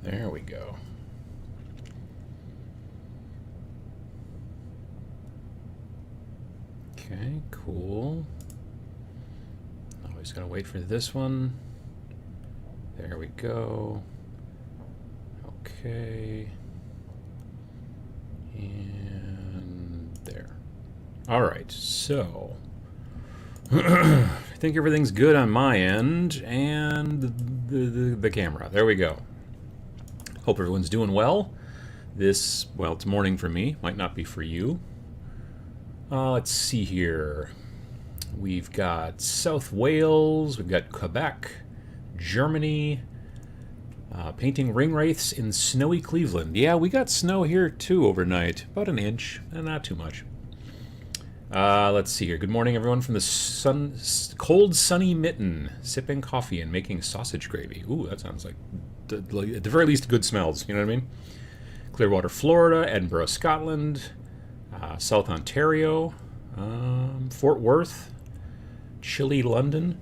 There we go. Okay, cool. Always gotta wait for this one. There we go. Okay. And there. All right, so I think everything's good on my end, and the camera. There we go. Hope everyone's doing well. Well, it's morning for me. Might not be for you. Let's see here. We've got South Wales. We've got Quebec, Germany. Painting ring wraiths in snowy Cleveland. Yeah, we got snow here too overnight. About an inch, and not too much. Let's see here. Good morning, everyone, from the cold, sunny Mitten, sipping coffee and making sausage gravy. Ooh, that sounds like, at the very least, good smells. You know what I mean? Clearwater, Florida, Edinburgh, Scotland, South Ontario, Fort Worth, chilly London.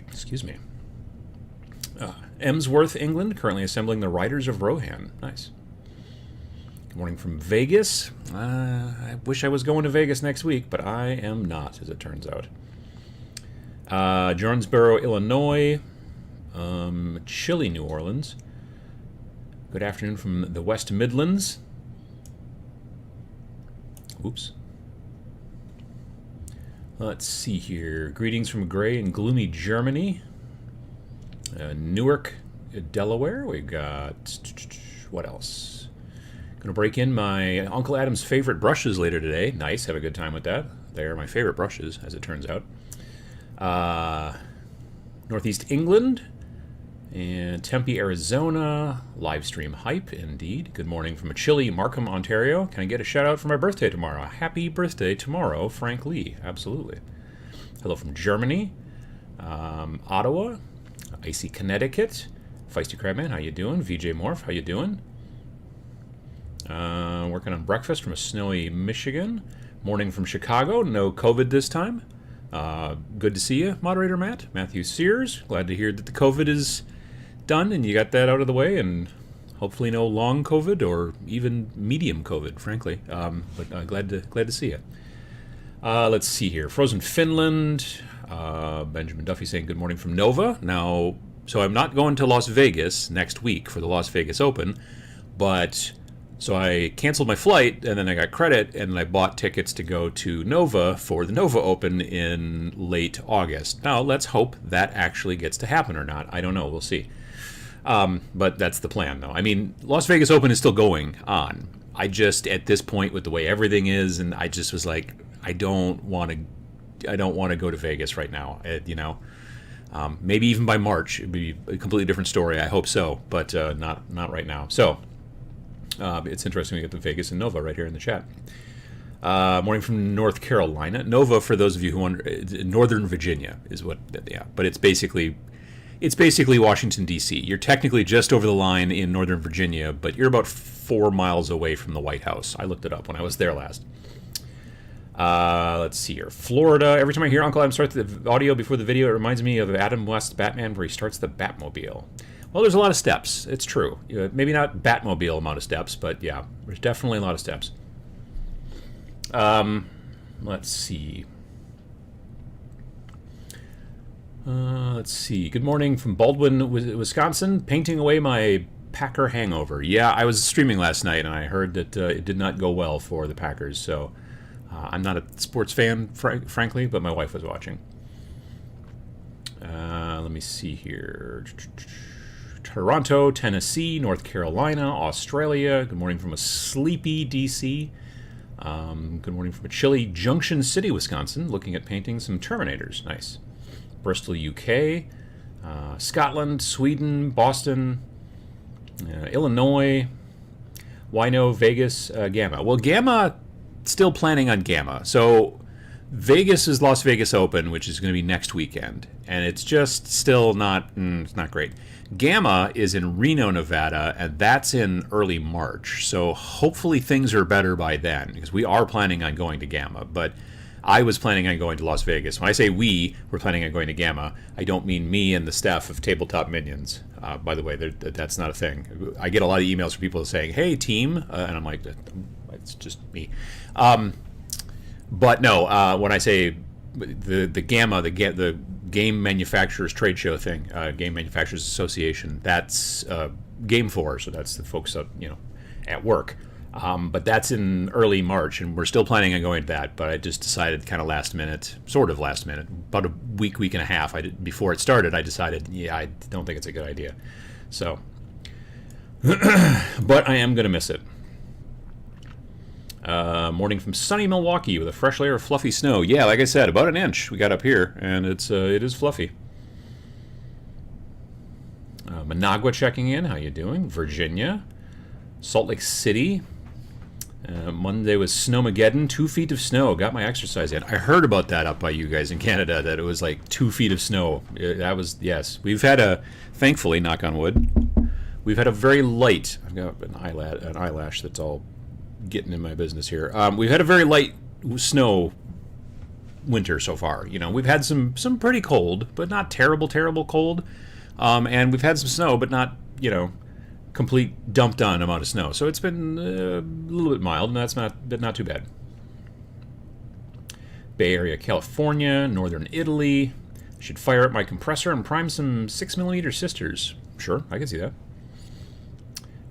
Excuse me. Emsworth, England, currently assembling the Riders of Rohan. Nice. Good morning from Vegas. I wish I was going to Vegas next week, but I am not, as it turns out. Jonesboro, Illinois. Chilly New Orleans. Good afternoon from the West Midlands. Oops. Let's see here. Greetings from gray and gloomy Germany. Newark, Delaware. We got, what else? Gonna break in my Uncle Adam's favorite brushes later today. Nice, have a good time with that. They are my favorite brushes, as it turns out. Northeast England and Tempe, Arizona. Live stream hype, indeed. Good morning from a chilly Markham, Ontario. Can I get a shout out for my birthday tomorrow? Happy birthday tomorrow, Frank Lee. Absolutely. Hello from Germany. Ottawa. Icy Connecticut. Feisty Crabman, how you doing? VJ Morph, how you doing? Working on breakfast from a snowy Michigan. Morning from Chicago. No COVID this time. Good to see you, Moderator Matt. Matthew Sears. Glad to hear that the COVID is done and you got that out of the way, and hopefully no long COVID or even medium COVID, frankly. But glad to see you. Let's see here. Frozen Finland. Benjamin Duffy saying good morning from Nova. Now, so I'm not going to Las Vegas next week for the Las Vegas Open, but so I canceled my flight and then I got credit and then I bought tickets to go to Nova for the Nova Open in late August. Now, let's hope that actually gets to happen or not. I don't know. We'll see. But that's the plan, though. I mean, Las Vegas Open is still going on. I just, at this point, with the way everything is, and I just was like, I don't want to go to Vegas right now. Maybe even by March it'd be a completely different story. I hope so, but not right now. So it's interesting we get the Vegas and Nova right here in the chat. Morning from North Carolina. Nova, for those of you who wonder, Northern Virginia is what. Yeah, but it's basically Washington D.C. You're technically just over the line in Northern Virginia, but you're about 4 miles away from the White House. I looked it up when I was there last. Let's see here. Florida. Every time I hear Uncle Adam start the audio before the video, it reminds me of Adam West's Batman where he starts the Batmobile. Well, there's a lot of steps. It's true. Maybe not Batmobile amount of steps, but yeah, there's definitely a lot of steps. Let's see. Let's see. Good morning from Baldwin, Wisconsin. Painting away my Packer hangover. Yeah, I was streaming last night, and I heard that it did not go well for the Packers, so... I'm not a sports fan, frankly, but my wife was watching. Let me see here. Toronto, Tennessee, North Carolina, Australia. Good morning from a sleepy D.C. Good morning from a chilly Junction City, Wisconsin. Looking at painting some Terminators. Nice. Bristol, UK. Scotland, Sweden, Boston, Illinois. Wino, Vegas, Gamma. Well, Gamma... Still planning on Gamma. So Vegas is Las Vegas Open, which is going to be next weekend, and it's just still not it's not great. Gamma is in Reno, Nevada, and that's in early March. So hopefully things are better by then, because we are planning on going to Gamma. But I was planning on going to Las Vegas. When I say we're planning on going to Gamma, I don't mean me and the staff of Tabletop Minions. By the way, that's not a thing. I get a lot of emails from people saying, "Hey, team," and I'm like, "It's just me." But no, when I say the Gamma, the Game Manufacturers Trade Show thing, Game Manufacturers Association, that's Game 4, so that's the folks up, at work. But that's in early March, and we're still planning on going to that. But I just decided, kind of last minute, about a week and a half before it started, I decided, I don't think it's a good idea. So, but I am going to miss it. Morning from sunny Milwaukee with a fresh layer of fluffy snow. Yeah, like I said, about an inch we got up here, and it is fluffy. Managua checking in. How you doing? Virginia. Salt Lake City. Monday was Snowmageddon. 2 feet of snow. Got my exercise in. I heard about that up by you guys in Canada, that it was like 2 feet of snow. That was, yes. We've had thankfully, knock on wood, we've had a very light, I've got an eyelash that's all getting in my business here. We've had a very light snow winter so far. We've had some pretty cold, but not terrible cold. And we've had some snow, but not, complete dumped on amount of snow. So it's been a little bit mild, and that's not too bad. Bay Area, California, northern Italy. Should fire up my compressor and prime some 6mm sisters. Sure, I can see that.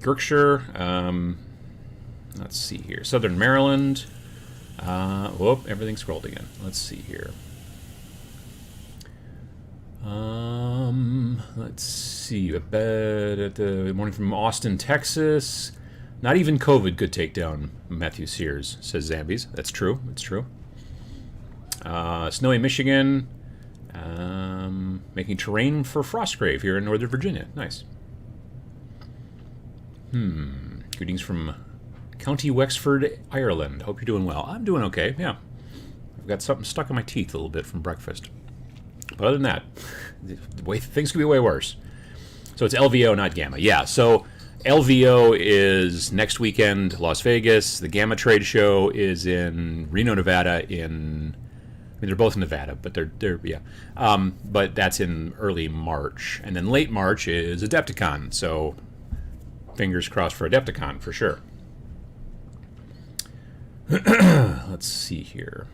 Yorkshire. Let's see here. Southern Maryland. Whoop, everything scrolled again. Let's see here. Let's see. A bed at the morning from Austin, Texas. Not even COVID could take down Matthew Sears, says Zambies. That's true. It's true. Snowy Michigan. Making terrain for Frostgrave here in Northern Virginia. Nice. Greetings from County Wexford, Ireland. Hope you're doing well. I'm doing okay, yeah. I've got something stuck in my teeth a little bit from breakfast. But other than that, things could be way worse. So it's LVO, not Gamma. Yeah, so LVO is next weekend, Las Vegas. The Gamma Trade Show is in Reno, Nevada. They're both in Nevada, but they're yeah. But that's in early March. And then late March is Adepticon. So fingers crossed for Adepticon for sure. Let's see here.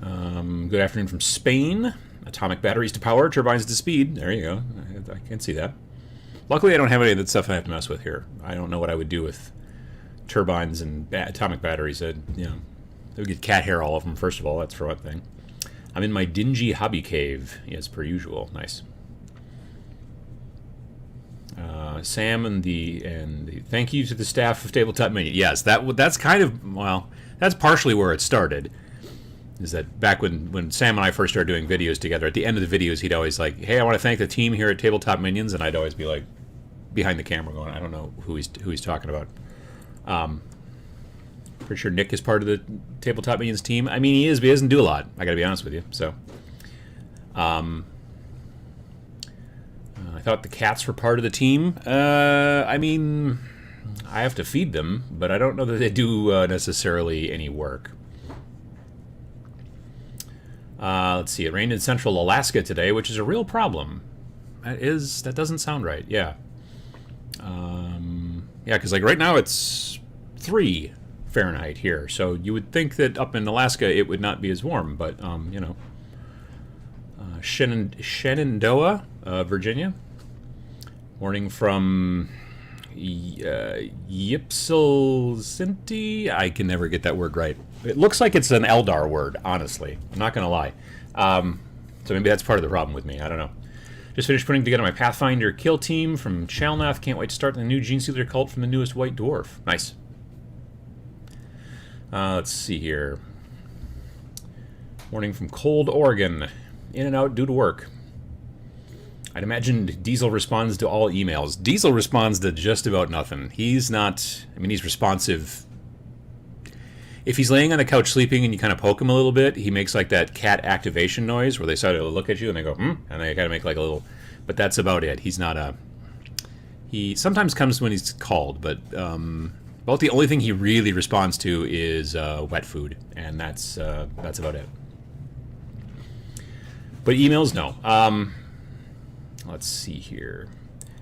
Good afternoon from Spain. Atomic batteries to power, turbines to speed. There you go. I can see that. Luckily, I don't have any of that stuff I have to mess with here. I don't know what I would do with turbines and atomic batteries. They would get cat hair all of them, first of all. That's for one thing. I'm in my dingy hobby cave, as per usual. Nice. Sam and the thank you to the staff of Tabletop Minion. Yes, that's kind of, that's partially where it started. Is that back when Sam and I first started doing videos together, at the end of the videos, he'd always like, "Hey, I want to thank the team here at Tabletop Minions," and I'd always be like, behind the camera, going, "I don't know who he's talking about." Pretty sure Nick is part of the Tabletop Minions team. I mean, he is, but he doesn't do a lot. I got to be honest with you. So, I thought the cats were part of the team. I mean, I have to feed them, but I don't know that they do necessarily any work. Let's see. It rained in central Alaska today, which is a real problem. That doesn't sound right. Yeah. Yeah, because like right now it's 3 Fahrenheit here, so you would think that up in Alaska it would not be as warm, but Shenandoah, Virginia. Morning from Ypsilanti. I can never get that word right. It looks like it's an Eldar word, honestly. I'm not going to lie. So maybe that's part of the problem with me. I don't know. Just finished putting together my Pathfinder kill team from Chalnath. Can't wait to start the new Gene Stealer cult from the newest White Dwarf. Nice. Let's see here. Morning from Cold, Oregon. In and out due to work. I'd imagine Diesel responds to all emails. Diesel responds to just about nothing. He's not... I mean, he's responsive. If he's laying on the couch sleeping and you kind of poke him a little bit, he makes like that cat activation noise where they sort of look at you and they go, and they kind of make like a little... But that's about it. He's not a... He sometimes comes when he's called, but About the only thing he really responds to is wet food, and that's about it. But emails, no. Let's see here.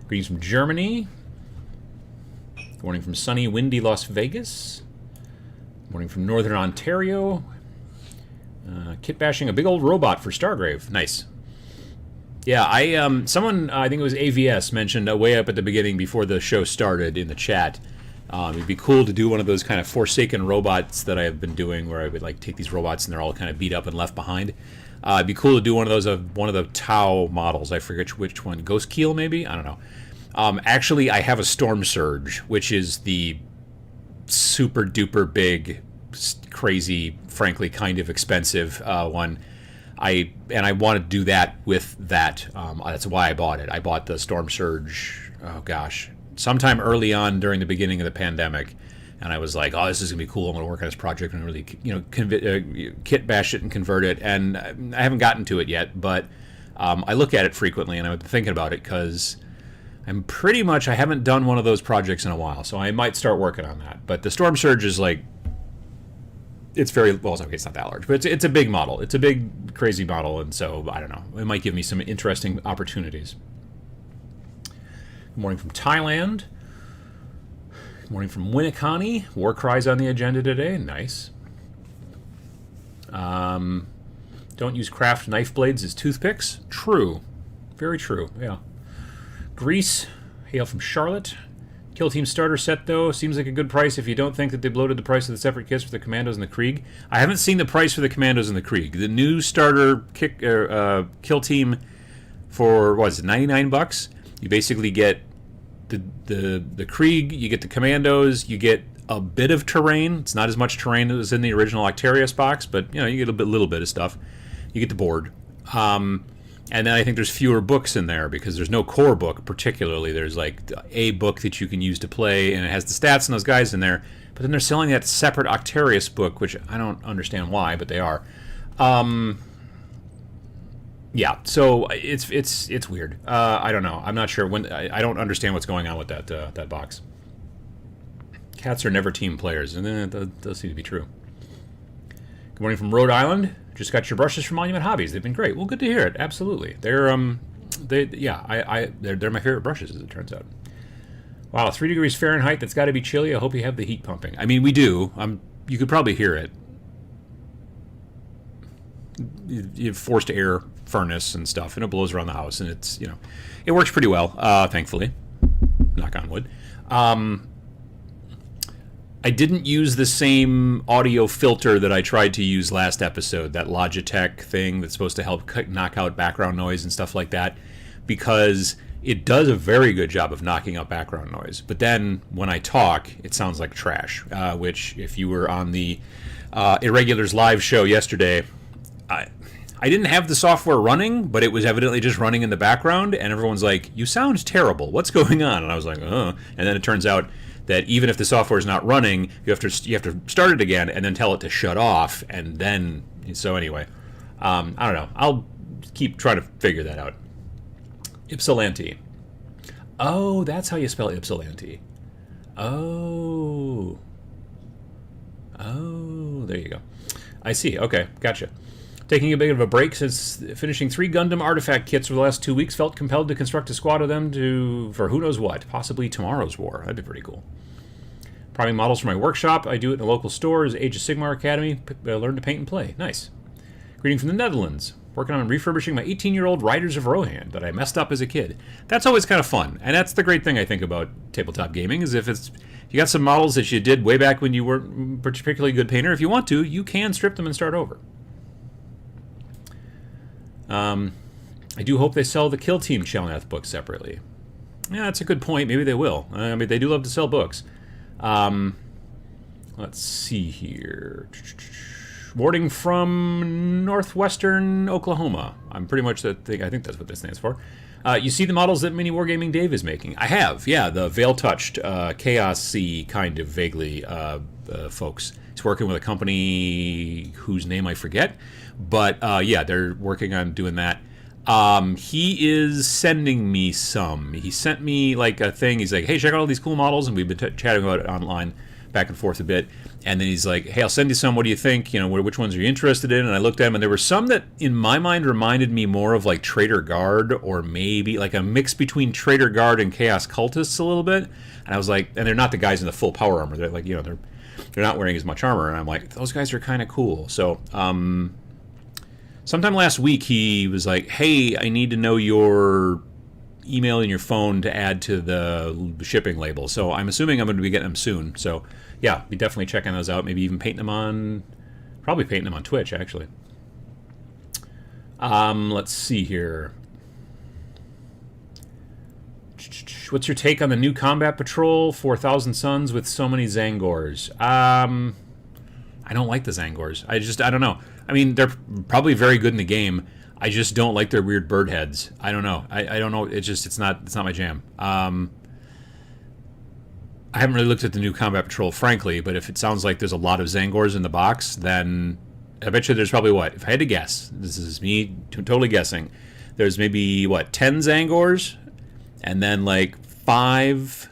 Greetings from Germany. Good morning from sunny, windy Las Vegas. Good morning from Northern Ontario. Kitbashing a big old robot for Stargrave. Nice. Yeah, someone, I think it was AVS, mentioned way up at the beginning before the show started in the chat. It'd be cool to do one of those kind of Forsaken robots that I have been doing, where I would like take these robots and they're all kind of beat up and left behind. It'd be cool to do one of those of one of the Tau models. I forget which one. Ghost Keel, maybe? I don't know. Actually, I have a Storm Surge, which is the super duper big, crazy, frankly, kind of expensive one. I want to do that with that. That's why I bought it. I bought the Storm Surge, oh gosh, sometime early on during the beginning of the pandemic. And I was like, oh, this is going to be cool. I'm going to work on this project and really, kit bash it and convert it. And I haven't gotten to it yet, but I look at it frequently, and I've been thinking about it because I haven't done one of those projects in a while. So I might start working on that. But the Storm Surge is like, it's very, well, okay, it's not that large, but it's a big model. It's a big, crazy model. And so, I don't know. It might give me some interesting opportunities. Good morning from Thailand. Good morning from Winnicott. War Cries on the agenda today. Nice. Don't use craft knife blades as toothpicks. True. Very true. Yeah. Greece. Hail from Charlotte. Kill Team starter set, though, seems like a good price if you don't think that they bloated the price of the separate kits for the Commandos and the Krieg. I haven't seen the price for the Commandos and the Krieg. The new starter Kill Team for, what is it, $99? You basically get the Krieg, you get the Commandos, you get a bit of terrain. It's not as much terrain as in the original Octarius box, but you get a little bit of stuff. You get the board. And then I think there's fewer books in there because there's no core book particularly. There's like a book that you can use to play, and it has the stats and those guys in there. But then they're selling that separate Octarius book, which I don't understand why, but they are. Yeah, so it's weird. I don't know. I'm not sure when. I don't understand what's going on with that box. Cats are never team players, and that does seem to be true. Good morning from Rhode Island. Just got your brushes from Monument Hobbies. They've been great. Well, good to hear it. Absolutely. They're they're my favorite brushes, as it turns out. Wow, 3 degrees Fahrenheit. That's got to be chilly. I hope you have the heat pumping. I mean, we do. You could probably hear it. You have forced air furnace and stuff, and it blows around the house, and it's it works pretty well. Thankfully, knock on wood. I didn't use the same audio filter that I tried to use last episode, that Logitech thing that's supposed to help knock out background noise and stuff like that, because it does a very good job of knocking out background noise. But then when I talk, it sounds like trash, which if you were on the Irregulars live show yesterday, I didn't have the software running, but it was evidently just running in the background, and everyone's like, you sound terrible. What's going on? And I was like, And then it turns out that even if the software is not running, you have to start it again and then tell it to shut off, and then so anyway, I don't know. I'll keep trying to figure that out. Ypsilanti. Oh, that's how you spell Ypsilanti. Oh, there you go. I see. Okay, gotcha. Taking a bit of a break since finishing 3 Gundam artifact kits for the last 2 weeks, felt compelled to construct a squad of them for who knows what, possibly tomorrow's war. That'd be pretty cool. Priming models for my workshop. I do it in a local store as Age of Sigmar Academy. Learn to paint and play. Nice. Greeting from the Netherlands. Working on refurbishing my 18-year-old Riders of Rohan that I messed up as a kid. That's always kind of fun, and that's the great thing I think about tabletop gaming, is if you got some models that you did way back when you weren't a particularly good painter, if you want to, you can strip them and start over. I do hope they sell the Kill Team Chelnath book separately. Yeah, that's a good point. Maybe they will. I mean, they do love to sell books. Let's see here. Warning from northwestern Oklahoma. I'm pretty much that thing. I think that's what this stands for. You see the models that Mini Wargaming Dave is making? I have, yeah. The veil-touched, chaos-y kind of vaguely folks. He's working with a company whose name I forget. But, yeah, they're working on doing that. He is sending me some. He sent me, like, a thing. He's like, hey, check out all these cool models. And we've been chatting about it online. back and forth a bit. And then he's like, hey, I'll send you some. What do you think? You know, which ones are you interested in? And I looked at them, and there were some that, in my mind, reminded me more of like Trader Guard, or maybe like a mix between Trader Guard and Chaos Cultists a little bit. And I was like, and they're not the guys in the full power armor. They're like, you know, they're not wearing as much armor. And I'm like, those guys are kind of cool. So sometime last week, he was like, hey, I need to know your email and your phone to add to the shipping label. So I'm assuming I'm going to be getting them soon. So yeah, be definitely checking those out. Maybe even painting them on Twitch, actually. Let's see here. What's your take on the new Combat Patrol 4000 Suns with so many Zangors? I don't like the Zangors. I don't know. I mean, they're probably very good in the game. I just don't like their weird bird heads. I don't know. I don't know. It's not my jam. I haven't really looked at the new Combat Patrol, frankly, but if it sounds like there's a lot of Zangors in the box, then I bet you there's probably, what, if I had to guess, this is me totally guessing, there's maybe, 10 Zangors, and then like 5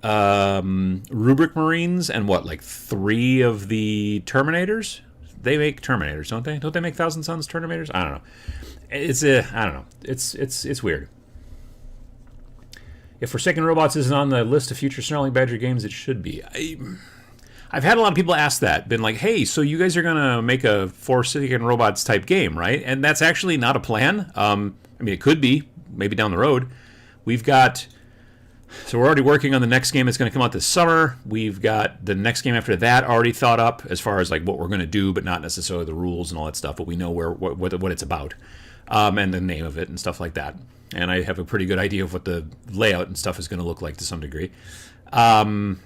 Rubric Marines, and 3 of the Terminators? They make Terminators, don't they? Don't they make Thousand Suns Terminators? I don't know. I don't know. It's weird. If Forsaken Robots isn't on the list of future Snarling Badger games, it should be. I've had a lot of people ask that. Been like, hey, so you guys are going to make a Forsaken Robots type game, right? And that's actually not a plan. I mean, it could be, maybe down the road. So we're already working on the next game that's going to come out this summer. We've got the next game after that already thought up as far as like what we're going to do, but not necessarily the rules and all that stuff. But we know what it's about, and the name of it and stuff like that. And I have a pretty good idea of what the layout and stuff is going to look like to some degree. Past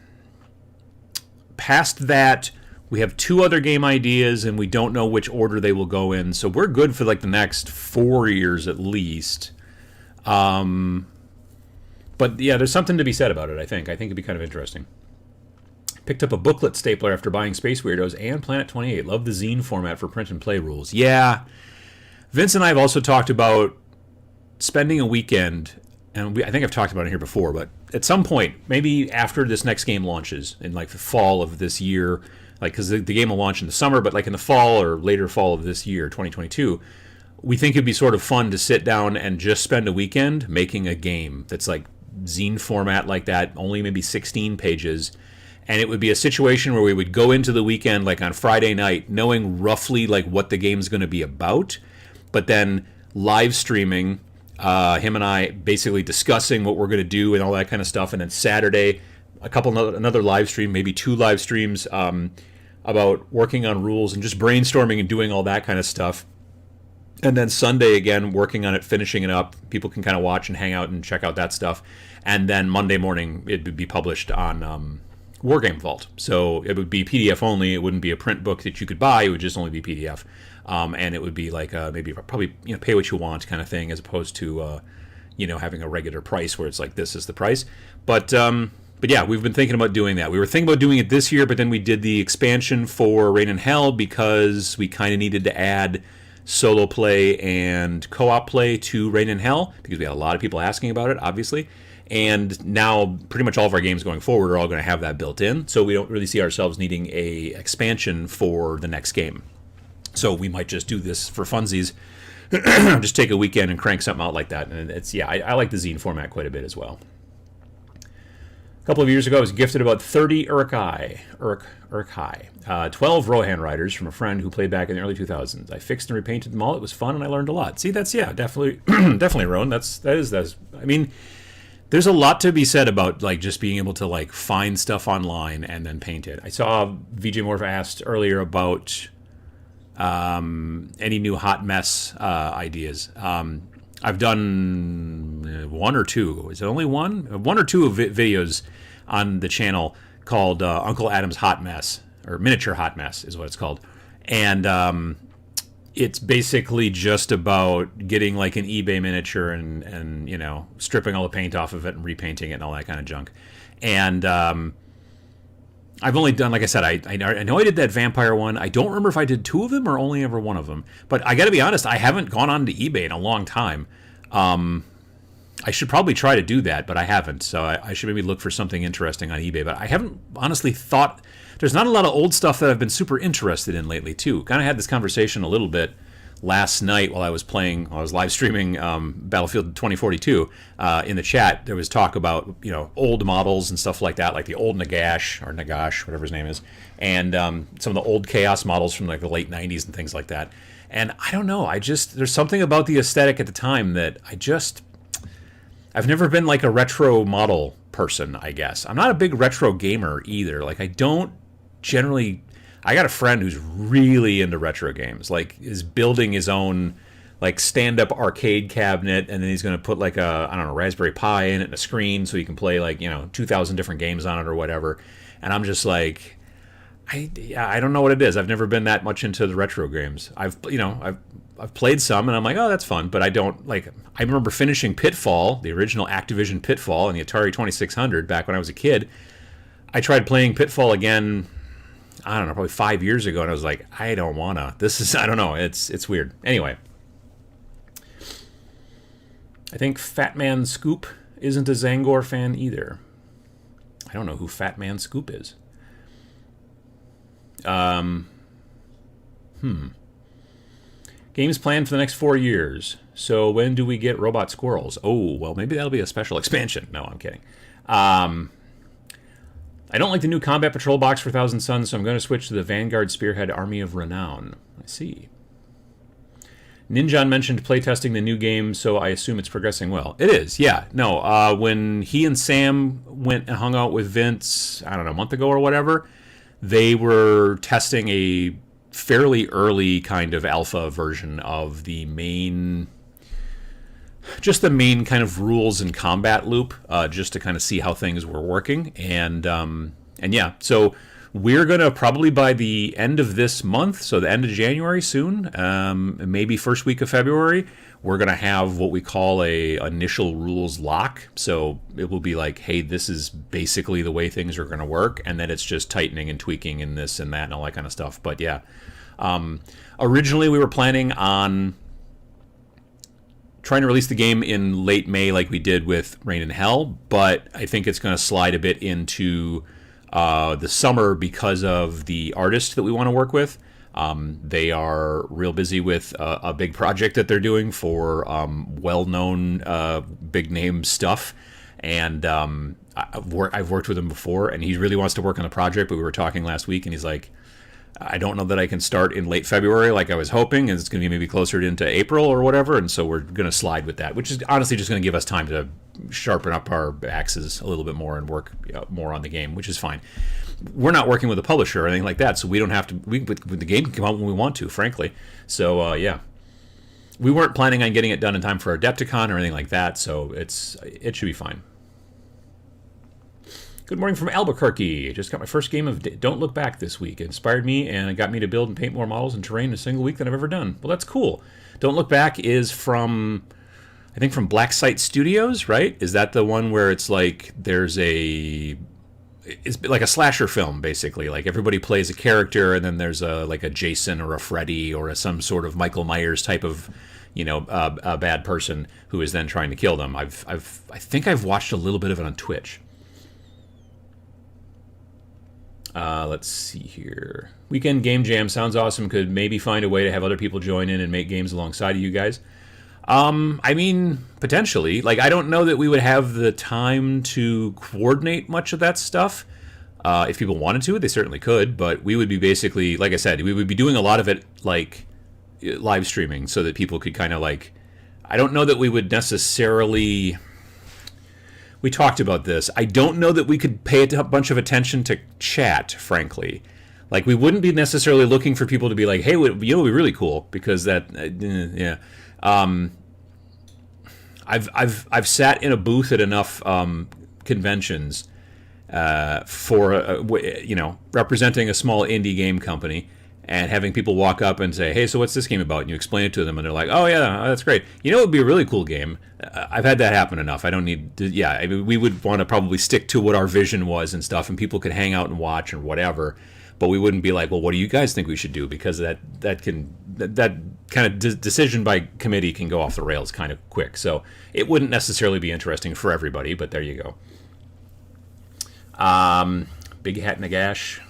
that, we have 2 other game ideas, and we don't know which order they will go in. So we're good for like the next 4 years at least. But yeah, there's something to be said about it, I think. I think it'd be kind of interesting. Picked up a booklet stapler after buying Space Weirdos and Planet 28. Love the zine format for print and play rules. Yeah. Vince and I have also talked about spending a weekend, and I think I've talked about it here before, but at some point, maybe after this next game launches, in like the fall of this year, like because the game will launch in the summer, but like in the fall or later fall of this year, 2022, we think it'd be sort of fun to sit down and just spend a weekend making a game that's like zine format like that, only maybe 16 pages. And it would be a situation where we would go into the weekend like on Friday night knowing roughly like what the game's going to be about, but then live streaming, him and I basically discussing what we're going to do and all that kind of stuff. And then Saturday, another live stream, maybe 2 live streams about working on rules and just brainstorming and doing all that kind of stuff. And then Sunday, again, working on it, finishing it up. People can kind of watch and hang out and check out that stuff. And then Monday morning, it would be published on Wargame Vault. So it would be PDF only. It wouldn't be a print book that you could buy. It would just only be PDF. And it would be like probably pay what you want kind of thing, as opposed to having a regular price where it's like this is the price. But yeah, we've been thinking about doing that. We were thinking about doing it this year, but then we did the expansion for Rain and Hell because we kind of needed to add solo play and co-op play to Rain and Hell because we had a lot of people asking about it, obviously. And now pretty much all of our games going forward are all going to have that built in, so we don't really see ourselves needing a expansion for the next game. So we might just do this for funsies, just take a weekend and crank something out like that. And I like the zine format quite a bit as well. A couple of years ago, I was gifted about 30 Uruk-hai, 12 Rohan riders from a friend who played back in the early 2000s. I fixed and repainted them all. It was fun, and I learned a lot. See, that's, definitely, definitely, Rowan. That is. I mean, there's a lot to be said about like just being able to like find stuff online and then paint it. I saw VJ Morph asked earlier about any new hot mess ideas. I've done 1 or 2. Is it only 1? 1 or 2 videos on the channel called Uncle Adam's Hot Mess, or Miniature Hot Mess is what it's called. And it's basically just about getting like an eBay miniature and stripping all the paint off of it and repainting it and all that kind of junk. And I've only done, like I said, I know I did that vampire one. I don't remember if I did 2 of them or only ever 1 of them. But I got to be honest, I haven't gone on to eBay in a long time. I should probably try to do that, but I haven't. So I should maybe look for something interesting on eBay. But I haven't honestly thought. There's not a lot of old stuff that I've been super interested in lately, too. Kind of had this conversation a little bit last night while I was live streaming Battlefield 2042 in the chat. There was talk about old models and stuff like that, like the old Nagash, whatever his name is, and some of the old Chaos models from like the late 90s and things like that. And I don't know, there's something about the aesthetic at the time that I've never been like a retro model person, I guess. I'm not a big retro gamer either. Like I got a friend who's really into retro games, like is building his own like stand-up arcade cabinet, and then he's going to put like a Raspberry Pi in it and a screen so you can play like 2,000 different games on it or whatever. And I'm just like, I don't know what it is. I've never been that much into the retro games. I've played some and I'm like, oh, that's fun, but I don't like. I remember finishing Pitfall, the original Activision Pitfall, on the Atari 2600 back when I was a kid. I tried playing Pitfall again, I don't know, probably 5 years ago, and I was like, I don't wanna. I don't know. It's weird. Anyway, I think Fat Man Scoop isn't a Zangor fan either. I don't know who Fat Man Scoop is. Games planned for the next 4 years. So when do we get robot squirrels? Oh, well, maybe that'll be a special expansion. No, I'm kidding. I don't like the new Combat Patrol box for Thousand Suns, so I'm going to switch to the Vanguard Spearhead Army of Renown. I see. Ninjan mentioned playtesting the new game, so I assume it's progressing well. It is, yeah. No, when he and Sam went and hung out with Vince, I don't know, a month ago or whatever, they were testing a fairly early kind of alpha version of the main kind of rules and combat loop, just to kind of see how things were working. And yeah, so we're going to probably by the end of this month, so the end of January soon, maybe first week of February, we're going to have what we call a initial rules lock. So it will be like, hey, this is basically the way things are going to work. And then it's just tightening and tweaking and this and that and all that kind of stuff. But yeah, originally we were planning on trying to release the game in late May like we did with Rain in Hell, but I think it's going to slide a bit into the summer because of the artist that we want to work with. They are real busy with a big project that they're doing for well-known big-name stuff, and I've worked with him before, and he really wants to work on the project, but we were talking last week, and he's like, I don't know that I can start in late February like I was hoping, and it's going to be maybe closer into April or whatever, and so we're going to slide with that, which is honestly just going to give us time to sharpen up our axes a little bit more and work more on the game, which is fine. We're not working with a publisher or anything like that, so we don't have to. The game can come out when we want to, frankly. So yeah, we weren't planning on getting it done in time for Adepticon or anything like that, so it should be fine. Good morning from Albuquerque. Just got my first game of Don't Look Back this week. It inspired me and it got me to build and paint more models and terrain in a single week than I've ever done. Well, that's cool. Don't Look Back is from, I think, from Black Site Studios, right? Is that the one where it's like it's like a slasher film, basically. Like everybody plays a character, and then there's like a Jason or a Freddy or some sort of Michael Myers type of, a bad person who is then trying to kill them. I think I've watched a little bit of it on Twitch. Let's see here. Weekend Game Jam sounds awesome. Could maybe find a way to have other people join in and make games alongside of you guys. I mean, potentially. Like, I don't know that we would have the time to coordinate much of that stuff. If people wanted to, they certainly could. But we would be basically, like I said, we would be doing a lot of it like live streaming so that people could kind of like. I don't know that we would necessarily. We talked about this. I don't know that we could pay a bunch of attention to chat, frankly. Like, we wouldn't be necessarily looking for people to be like, hey, it would be really cool, because that, yeah. I've sat in a booth at enough conventions for representing a small indie game company, and having people walk up and say, hey, so what's this game about? And you explain it to them, and they're like, oh, yeah, that's great. You know, it would be a really cool game. I've had that happen enough. I don't need to, yeah, I mean, we would want to probably stick to what our vision was and stuff, and people could hang out and watch and whatever, but we wouldn't be like, well, what do you guys think we should do? Because that kind of decision by committee can go off the rails kind of quick. So it wouldn't necessarily be interesting for everybody, but there you go. Big Hat Nagash.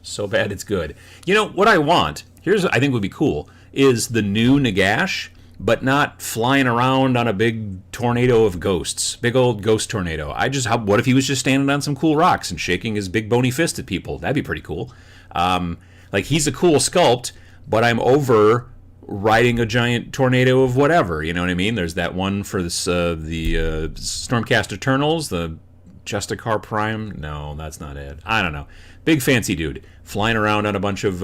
So bad it's good. You know, what I want, here's what I think would be cool, is the new Nagash, but not flying around on a big tornado of ghosts. Big old ghost tornado. What if he was just standing on some cool rocks and shaking his big bony fist at people? That'd be pretty cool. Like, he's a cool sculpt, but I'm over riding a giant tornado of whatever. You know what I mean? There's that one for this, the Stormcast Eternals, the Justicar Prime. No, that's not it. I don't know. Big fancy dude flying around on a bunch of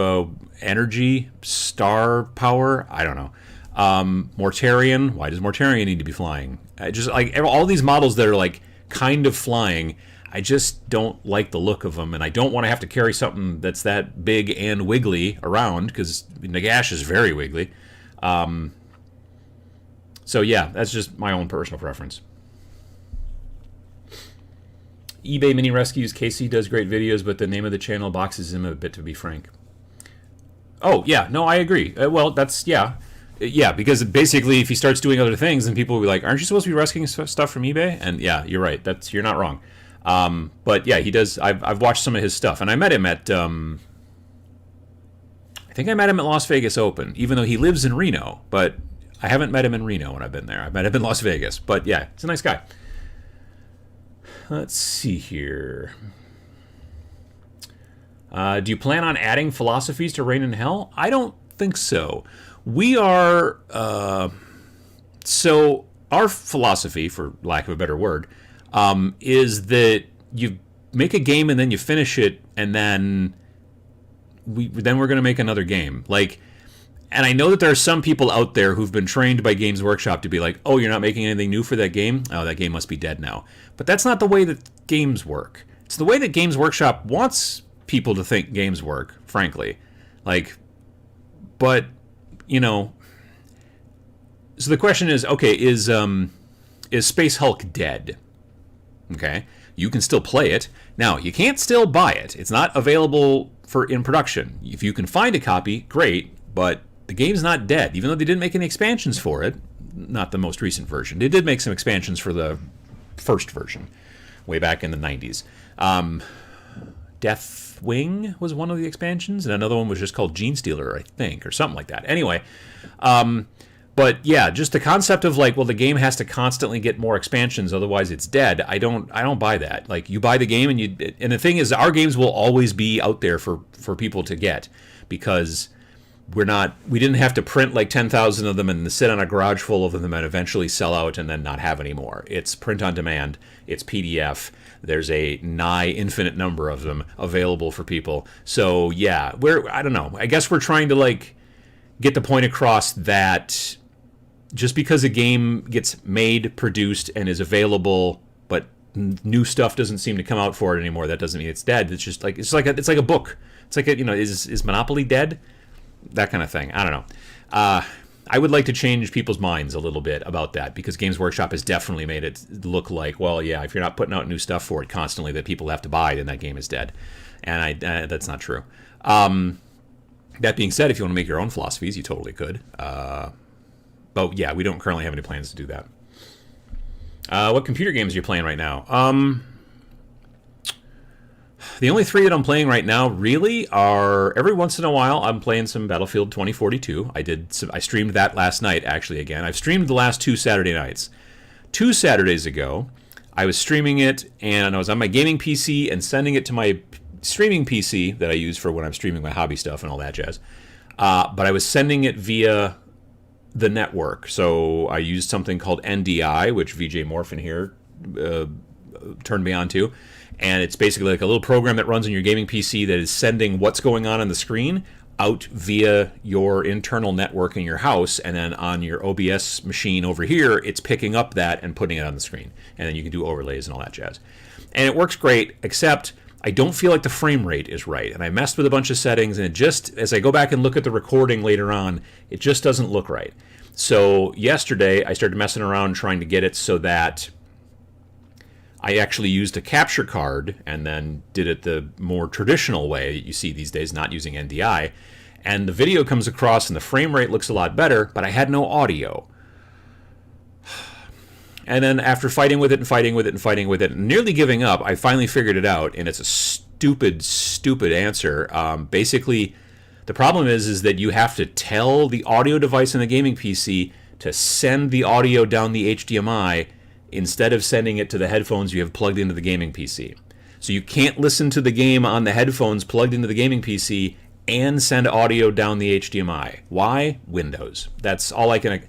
energy, star power. I don't know. Mortarion. Why does Mortarion need to be flying? Just like all these models that are like kind of flying, I just don't like the look of them, and I don't want to have to carry something that's that big and wiggly around, because Nagash is very wiggly. So yeah, that's just my own personal preference. eBay Mini Rescues, Casey does great videos, but the name of the channel boxes him a bit, to be frank. Oh, yeah, no, I agree. Well, that's, yeah. Yeah, because basically if he starts doing other things, then people will be like, aren't you supposed to be rescuing stuff from eBay? And yeah, you're right. You're not wrong. But yeah, he does. I've watched some of his stuff, and I met him at, I think I met him at Las Vegas Open, even though he lives in Reno, but I haven't met him in Reno when I've been there. I've met him in Las Vegas, but yeah, he's a nice guy. Let's see here. Do you plan on adding philosophies to Reign in Hell? I don't think so. We are... so our philosophy, for lack of a better word, is that you make a game and then you finish it, and then we're going to make another game. Like... And I know that there are some people out there who've been trained by Games Workshop to be like, oh, you're not making anything new for that game? Oh, that game must be dead now. But that's not the way that games work. It's the way that Games Workshop wants people to think games work, frankly. Like, but, you know... So the question is, okay, is Space Hulk dead? Okay, you can still play it. Now, you can't still buy it. It's not available in production. If you can find a copy, great, but... The game's not dead, even though they didn't make any expansions for it. Not the most recent version. They did make some expansions for the first version, way back in the 90s. Deathwing was one of the expansions, and another one was just called Gene Stealer, I think, or something like that. Anyway, but yeah, just the concept of like, well, the game has to constantly get more expansions, otherwise it's dead. I don't buy that. Like, you buy the game, and the thing is, our games will always be out there for people to get, because we didn't have to print like 10,000 of them and sit on a garage full of them and eventually sell out and then not have any more. It's print on demand. It's PDF. There's a nigh infinite number of them available for people. So yeah, I don't know. I guess we're trying to like get the point across that just because a game gets made, produced, and is available, but new stuff doesn't seem to come out for it anymore, that doesn't mean it's dead. It's just like it's like a book. It's like is Monopoly dead? That kind of thing. I don't know. I would like to change people's minds a little bit about that, because Games Workshop has definitely made it look like, well, yeah, if you're not putting out new stuff for it constantly that people have to buy, then that game is dead. And that's not true. That being said, if you want to make your own philosophies, you totally could. But yeah, we don't currently have any plans to do that. What computer games are you playing right now? The only three that I'm playing right now really are, every once in a while I'm playing some Battlefield 2042. I streamed that last night, actually, again. I've streamed the last 2 Saturday nights. 2 Saturdays ago, I was streaming it, and I was on my gaming PC and sending it to my streaming PC that I use for when I'm streaming my hobby stuff and all that jazz. But I was sending it via the network. So I used something called NDI, which VJ Morphin here turned me on to. And it's basically like a little program that runs on your gaming PC that is sending what's going on the screen out via your internal network in your house, and then on your OBS machine over here, it's picking up that and putting it on the screen. And then you can do overlays and all that jazz. And it works great, except I don't feel like the frame rate is right. And I messed with a bunch of settings, and it just, as I go back and look at the recording later on, it just doesn't look right. So yesterday, I started messing around trying to get it so that I actually used a capture card and then did it the more traditional way you see these days, not using NDI. And the video comes across and the frame rate looks a lot better, but I had no audio. And then after fighting with it and fighting with it and fighting with it and nearly giving up, I finally figured it out, and it's a stupid answer. Basically, the problem is that you have to tell the audio device in the gaming PC to send the audio down the HDMI instead of sending it to the headphones you have plugged into the gaming PC. So you can't listen to the game on the headphones plugged into the gaming PC and send audio down the HDMI. Why? Windows. That's all I can...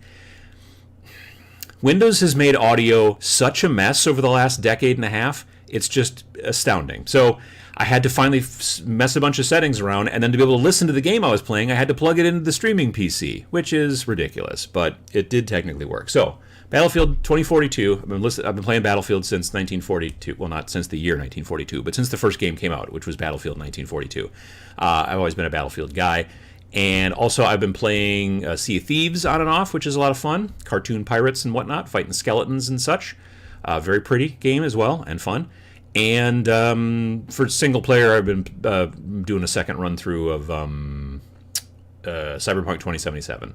Windows has made audio such a mess over the last decade and a half, it's just astounding. So I had to finally mess a bunch of settings around, and then to be able to listen to the game I was playing, I had to plug it into the streaming PC, which is ridiculous, but it did technically work. So, Battlefield 2042, I've been playing Battlefield since 1942. Well, not since the year 1942, but since the first game came out, which was Battlefield 1942. I've always been a Battlefield guy. And also, I've been playing Sea of Thieves on and off, which is a lot of fun. Cartoon pirates and whatnot, fighting skeletons and such. Very pretty game as well, and fun. And for single player, I've been doing a second run through of Cyberpunk 2077.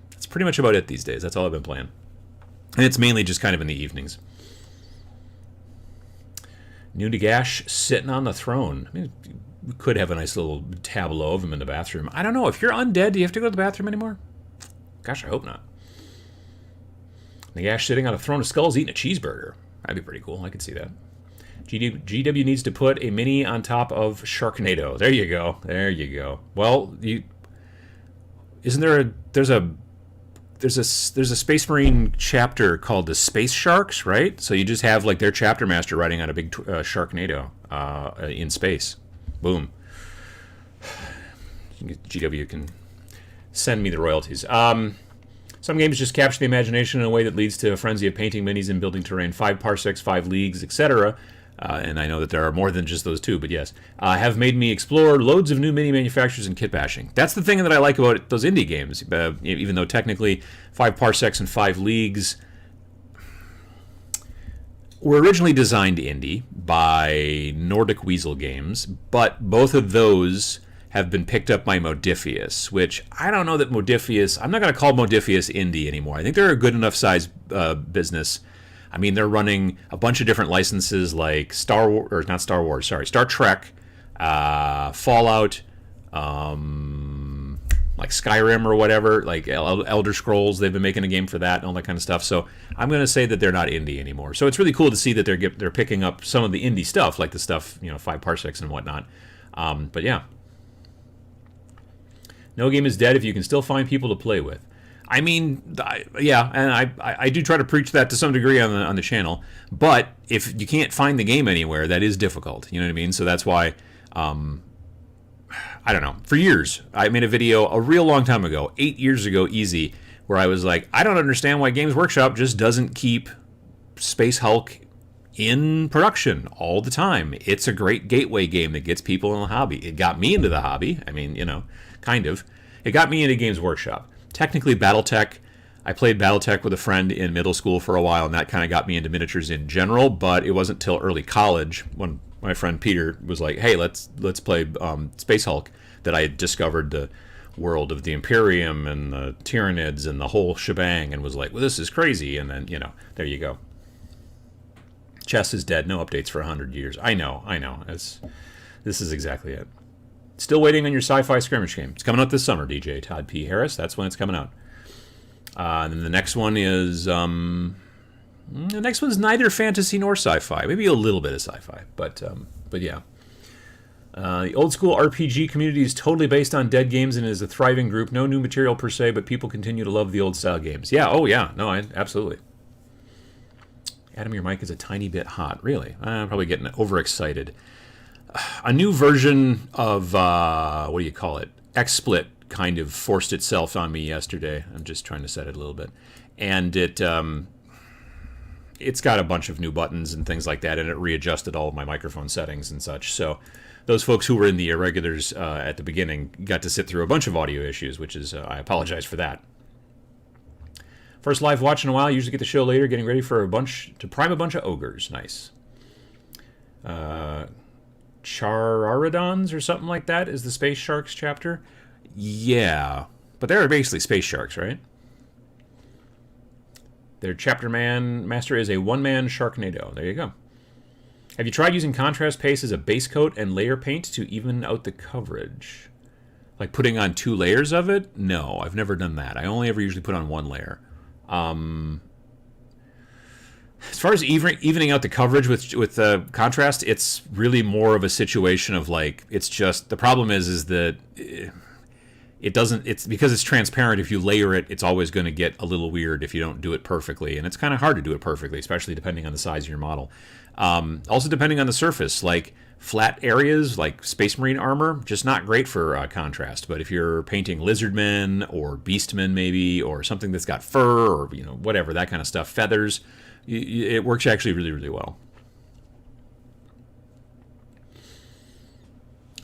That's pretty much about it these days. That's all I've been playing. And it's mainly just kind of in the evenings. Nudagash sitting on the throne. I mean, we could have a nice little tableau of him in the bathroom. I don't know. If you're undead, do you have to go to the bathroom anymore? Gosh, I hope not. Nagash sitting on a throne of skulls eating a cheeseburger. That'd be pretty cool. I could see that. GW needs to put a mini on top of Sharknado. There you go. There you go. Well, isn't there there's a Space Marine chapter called the Space Sharks, right? So you just have like their chapter master riding on a big Sharknado in space. Boom. GW can send me the royalties. Some games just capture the imagination in a way that leads to a frenzy of painting minis and building terrain. 5 parsecs, 5 leagues, etc. And I know that there are more than just those two, but yes. Have made me explore loads of new mini manufacturers and kitbashing. That's the thing that I like about those indie games. Even though technically 5 parsecs and 5 leagues were originally designed indie by Nordic Weasel Games, but both of those have been picked up by Modifius, which I don't know that Modifius... I'm not going to call Modifius indie anymore. I think they're a good enough size business. I mean, they're running a bunch of different licenses like Star Trek, Fallout, like Skyrim or whatever, like Elder Scrolls. They've been making a game for that and all that kind of stuff. So I'm going to say that they're not indie anymore. So it's really cool to see that they're picking up some of the indie stuff, like the stuff, 5 parsecs and whatnot. But yeah. No game is dead if you can still find people to play with. I mean, yeah, and I do try to preach that to some degree on the channel. But if you can't find the game anywhere, that is difficult. You know what I mean? So that's why... I don't know. For years, I made a video a real long time ago, 8 years ago, easy, where I was like, I don't understand why Games Workshop just doesn't keep Space Hulk in production all the time. It's a great gateway game that gets people in the hobby. It got me into the hobby. I mean, kind of. It got me into Games Workshop. Technically, Battletech, I played Battletech with a friend in middle school for a while, and that kind of got me into miniatures in general, but it wasn't till early college when my friend Peter was like, hey, let's play Space Hulk, that I had discovered the world of the Imperium and the Tyranids and the whole shebang, and was like, well, this is crazy. And then, there you go. Chess is dead. No updates for 100 years. I know. This is exactly it. Still waiting on your sci-fi skirmish game. It's coming out this summer, DJ Todd P. Harris. That's when it's coming out. And then the next one is... the next one's neither fantasy nor sci-fi. Maybe a little bit of sci-fi, but yeah. The old school RPG community is totally based on dead games and is a thriving group. No new material per se, but people continue to love the old style games. Yeah, oh yeah, no, absolutely. Adam, your mic is a tiny bit hot. Really? I'm probably getting overexcited. A new version of, what do you call it? XSplit kind of forced itself on me yesterday. I'm just trying to set it a little bit. And it... it's got a bunch of new buttons and things like that, and it readjusted all of my microphone settings and such. So those folks who were in the irregulars at the beginning got to sit through a bunch of audio issues, which is, I apologize for that. First live watch in a while. Usually get the show later, getting ready for to prime a bunch of ogres. Nice. Chararodons or something like that is the Space Sharks chapter. Yeah, but they're basically space sharks, right? Their chapter master is a one-man Sharknado. There you go. Have you tried using contrast paste as a base coat and layer paint to even out the coverage? Like putting on 2 layers of it? No, I've never done that. I only ever usually put on 1 layer. As far as evening out the coverage with contrast, it's really more of a situation of like, it's just, the problem is that it doesn't, it's because it's transparent. If you layer it, it's always going to get a little weird if you don't do it perfectly, and it's kind of hard to do it perfectly, especially depending on the size of your model. Also depending on the surface, like flat areas like Space Marine armor, just not great for contrast. But if you're painting lizardmen or beastmen maybe, or something that's got fur or whatever, that kind of stuff, feathers, it works actually really, really well.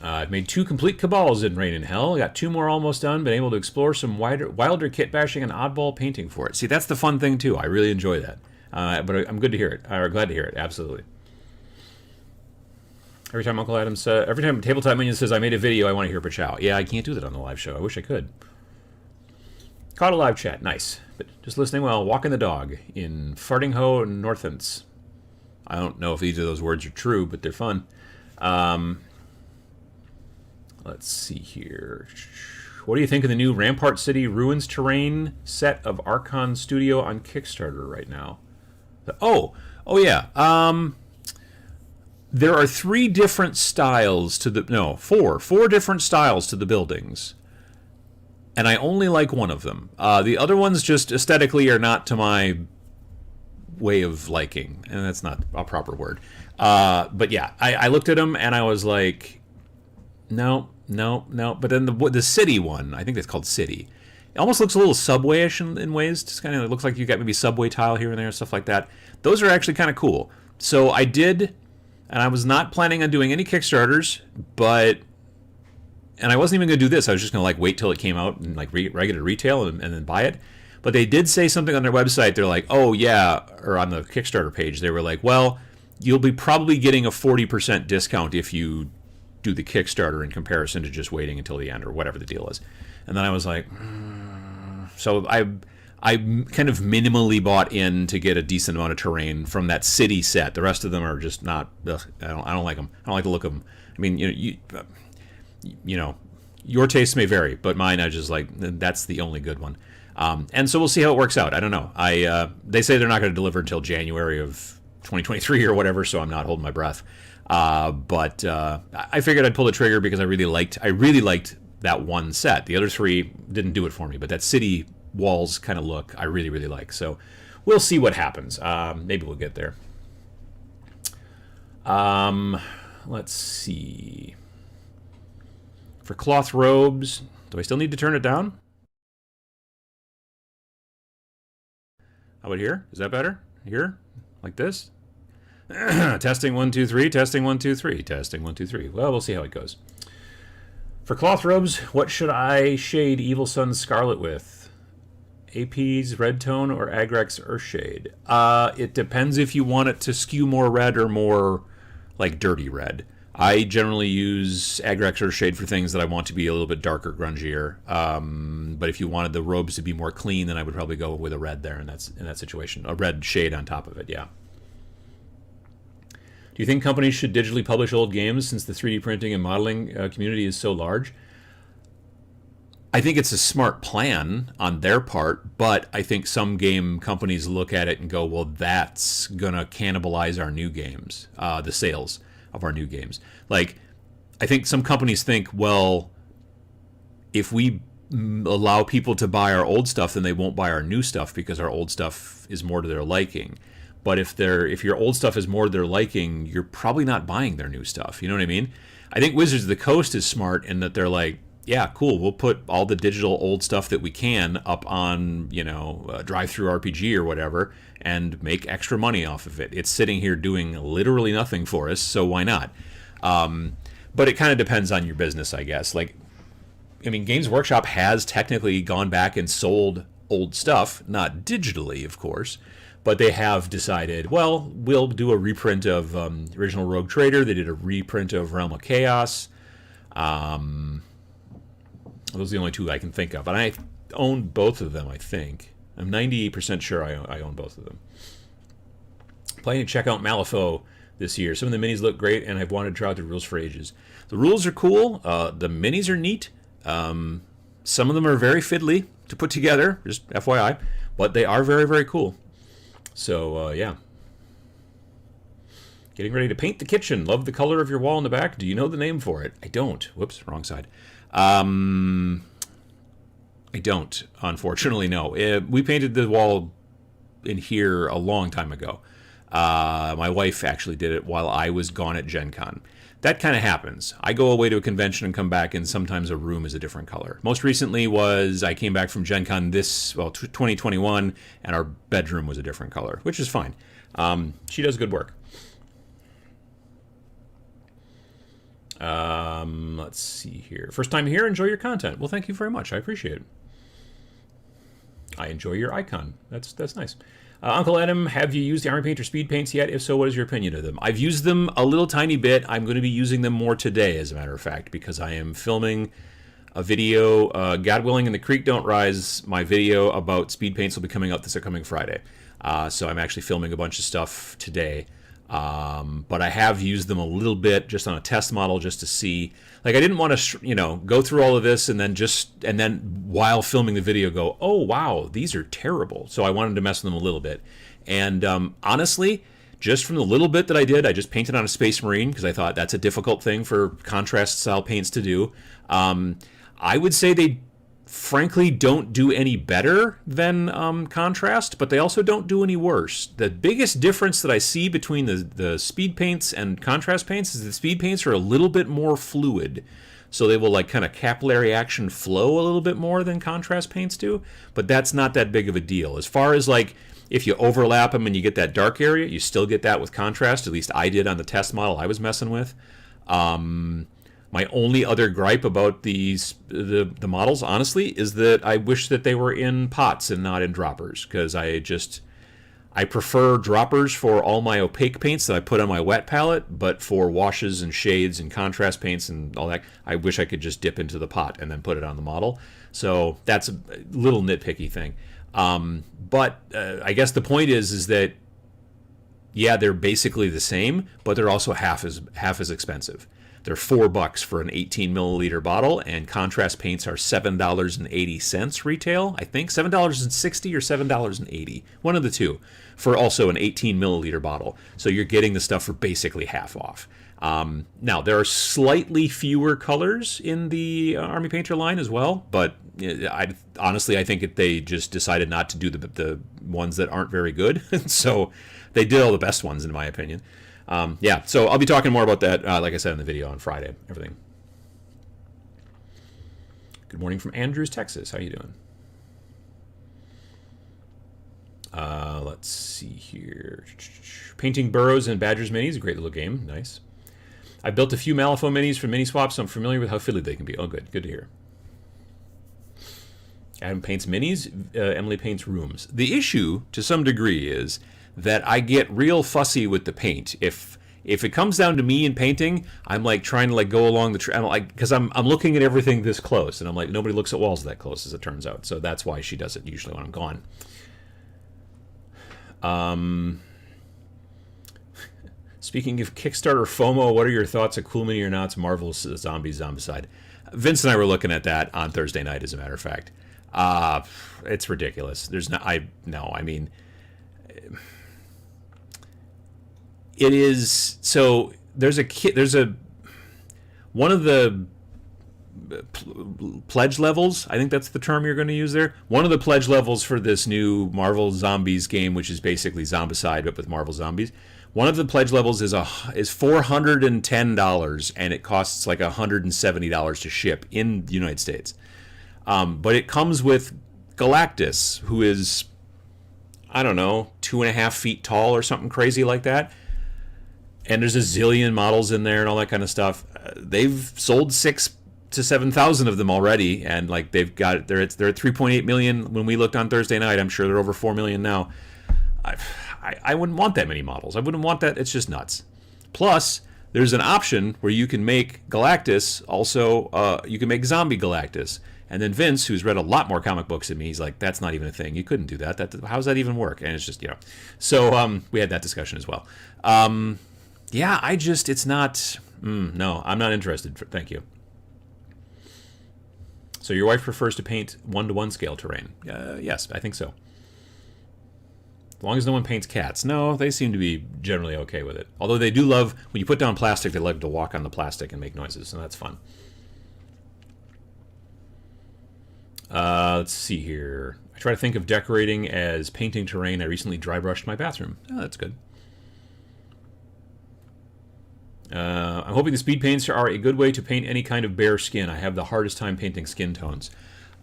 I've made 2 complete cabals in Rain and Hell. Got 2 more almost done. Been able to explore some wilder kit bashing and oddball painting for it. See, that's the fun thing too. I really enjoy that. But I'm good to hear it. Or glad to hear it. Absolutely. Every time every time Tabletop Minion says I made a video, I want to hear Pachow. Yeah, I can't do that on the live show. I wish I could. Caught a live chat. Nice. But just listening while walking the dog in Fartingho and Northants. I don't know if either of those words are true, but they're fun. Let's see here. What do you think of the new Rampart City Ruins terrain set of Archon Studio on Kickstarter right now? Oh yeah. There are 3 different styles to the... No, 4. 4 different styles to the buildings. And I only like one of them. The other ones just aesthetically are not to my way of liking. And that's not a proper word. But yeah, I looked at them and I was like... No. But then the city one, I think that's called City. It almost looks a little Subway-ish in ways. Just kind of looks like you got maybe Subway tile here and there, stuff like that. Those are actually kind of cool. So I did, and I was not planning on doing any Kickstarters, and I wasn't even going to do this. I was just going to like wait till it came out and like regular retail and then buy it. But they did say something on their website. They're like, oh yeah, or on the Kickstarter page, they were like, well, you'll be probably getting a 40% discount if you do the Kickstarter in comparison to just waiting until the end or whatever the deal is. And then I was like, so I kind of minimally bought in to get a decent amount of terrain from that city set. The rest of them are just not. I don't like them. I don't like the look of them. I mean, your tastes may vary, but mine, I just like, that's the only good one. And so we'll see how it works out. I don't know. They say they're not going to deliver until January of 2023 or whatever, so I'm not holding my breath. But I figured I'd pull the trigger because I really liked that one set. The other 3 didn't do it for me, but that city walls kind of look I really, really like. So we'll see what happens. Maybe we'll get there. Let's see. For cloth robes, do I still need to turn it down? How about here? Is that better? Here? Like this? Testing 1 2 3, testing 1 2 3, testing 1 2 3. Well, we'll see how it goes. For cloth robes, what should I shade Evil Sun's Scarlet with? AP's Red Tone or Agrex Earthshade? It depends if you want it to skew more red or more like dirty red. I generally use Agrex Earthshade for things that I want to be a little bit darker, grungier. But if you wanted the robes to be more clean, then I would probably go with a red there in that situation. A red shade on top of it, yeah. Do you think companies should digitally publish old games since the 3D printing and modeling community is so large? I think it's a smart plan on their part, but I think some game companies look at it and go, well, that's going to cannibalize our new games, the sales of our new games. Like, I think some companies think, well, if we allow people to buy our old stuff, then they won't buy our new stuff because our old stuff is more to their liking. But if your old stuff is more to their liking, you're probably not buying their new stuff. You know what I mean? I think Wizards of the Coast is smart in that they're like, yeah, cool. We'll put all the digital old stuff that we can up on, Drive-Through RPG or whatever, and make extra money off of it. It's sitting here doing literally nothing for us, so why not? But it kind of depends on your business, I guess. Like, I mean, Games Workshop has technically gone back and sold old stuff, not digitally, of course, but they have decided, well, we'll do a reprint of original Rogue Trader. They did a reprint of Realm of Chaos. Those are the only two I can think of. And I own both of them, I think. I'm 98% sure I own both of them. Planning to check out Malifaux this year. Some of the minis look great, and I've wanted to try out the rules for ages. The rules are cool. The minis are neat. Some of them are very fiddly to put together, just FYI. But they are very, very cool. So, yeah. Getting ready to paint the kitchen. Love the color of your wall in the back. Do you know the name for it? I don't. Whoops, wrong side. I don't, unfortunately, no. We painted the wall in here a long time ago. My wife actually did it while I was gone at Gen Con. That kind of happens. I go away to a convention and come back, and sometimes a room is a different color. Most recently was I came back from Gen Con 2021, and our bedroom was a different color, which is fine. She does good work. Let's see here. First time here, enjoy your content. Well, thank you very much. I appreciate it. I enjoy your icon. That's nice. Uncle Adam, have you used the Army Painter speed paints yet? If so, what is your opinion of them? I've used them a little tiny bit. I'm going to be using them more today, as a matter of fact, because I am filming a video, God willing and the creek don't rise, my video about speed paints will be coming out this upcoming Friday. So I'm actually filming a bunch of stuff today. But I have used them a little bit just on a test model just to see. Like, I didn't want to, go through all of this and then while filming the video go, oh, wow, these are terrible. So I wanted to mess with them a little bit. And honestly, just from the little bit that I did, I just painted on a Space Marine because I thought that's a difficult thing for contrast style paints to do. I would say they frankly don't do any better than contrast, but they also don't do any worse. The biggest difference that I see between the speed paints and contrast paints is the speed paints are a little bit more fluid. So they will like kind of capillary action flow a little bit more than contrast paints do, but that's not that big of a deal. As far as like if you overlap them and you get that dark area, you still get that with contrast. At least I did on the test model I was messing with. My only other gripe about the models, honestly, is that I wish that they were in pots and not in droppers, because I prefer droppers for all my opaque paints that I put on my wet palette, but for washes and shades and contrast paints and all that, I wish I could just dip into the pot and then put it on the model. So that's a little nitpicky thing. But I guess the point is that, yeah, they're basically the same, but they're also half as expensive. They're $4 for an 18 milliliter bottle, and contrast paints are $7.80 retail. I think $7.60 or $7.80, one of the two, for also an 18 milliliter bottle. So you're getting the stuff for basically half off. Now there are slightly fewer colors in the Army Painter line as well, but I think that they just decided not to do the ones that aren't very good, so they did all the best ones in my opinion. Yeah, so I'll be talking more about that, like I said in the video on Friday, everything. Good morning from Andrews, Texas. How you doing? Let's see here. Painting Burrows and Badgers minis, a great little game. Nice. I built a few Malifaux minis for mini swaps, so I'm familiar with how fiddly they can be. Oh, good. Good to hear. Adam paints minis. Emily paints rooms. The issue, to some degree, is that I get real fussy with the paint. If it comes down to me in painting, I'm like trying to like go along the I'm like, because I'm looking at everything this close, and I'm like, nobody looks at walls that close, as it turns out. So that's why she does it usually when I'm gone. Speaking of Kickstarter FOMO, what are your thoughts of Cool Mini or Not's Marvel's Zombicide? Vince and I were looking at that on Thursday night, as a matter of fact. It's ridiculous. I mean, it is. So there's one of the pledge levels, I think that's the term you're going to use there. One of the pledge levels for this new Marvel Zombies game, which is basically Zombicide but with Marvel Zombies, One of the pledge levels is $410, and it costs like $170 to ship in the United States. But it comes with Galactus, who is, I don't know, 2.5 feet tall or something crazy like that. And there's a zillion models in there and all that kind of stuff. They've sold 6,000 to 7,000 of them already, and like they're at 3.8 million when we looked on Thursday night. I'm sure they're over 4 million now. I wouldn't want that many models. I wouldn't want that. It's just nuts. Plus, there's an option where you can make Galactus also. You can make Zombie Galactus. And then Vince, who's read a lot more comic books than me, he's like, that's not even a thing. You couldn't do that. How does that even work? And it's just, So we had that discussion as well. It's not. No, I'm not interested. Thank you. So your wife prefers to paint 1-to-1 scale terrain. Yes, I think so. As long as no one paints cats. No, they seem to be generally okay with it. Although they do love, when you put down plastic, they love to walk on the plastic and make noises, so that's fun. Let's see here. I try to think of decorating as painting terrain. I recently dry brushed my bathroom. Oh, that's good. I'm hoping the speed paints are a good way to paint any kind of bare skin. I have the hardest time painting skin tones.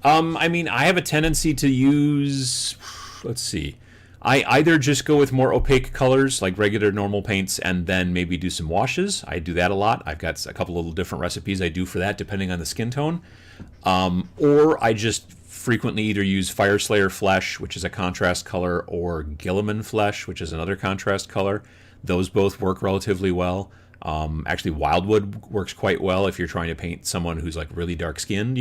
I have a tendency to use, let's see, I either just go with more opaque colors, like regular normal paints, and then maybe do some washes. I do that a lot. I've got a couple little different recipes I do for that, depending on the skin tone. Or I just frequently either use Fire Slayer Flesh, which is a contrast color, or Gilliman Flesh, which is another contrast color. Those both work relatively well. Actually, Wildwood works quite well if you're trying to paint someone who's like really dark-skinned,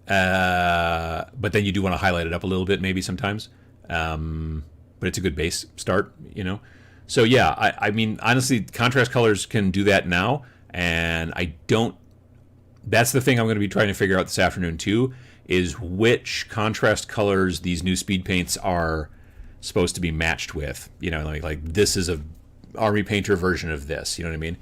But then you do want to highlight it up a little bit maybe sometimes. But it's a good base start, So yeah, I mean, honestly, contrast colors can do that now. And that's the thing I'm going to be trying to figure out this afternoon too, is which contrast colors these new speed paints are supposed to be matched with. Like this is a Army Painter version of this, you know what I mean?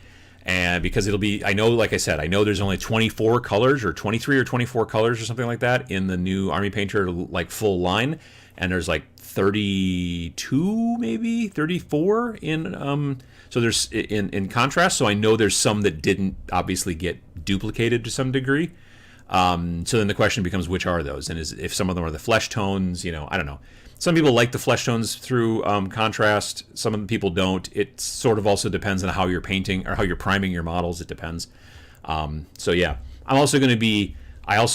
And because it'll be, I know, like I said, I know there's only 24 colors or 23 or 24 colors or something like that in the new Army Painter like full line, and there's like 32 maybe 34 in so there's in contrast. So I know there's some that didn't obviously get duplicated to some degree. So then the question becomes, which are those? And if some of them are the flesh tones, I don't know. Some people like the flesh tones through contrast. Some of the people don't. It sort of also depends on how you're painting or how you're priming your models. It depends. So yeah, I'm also going to be. My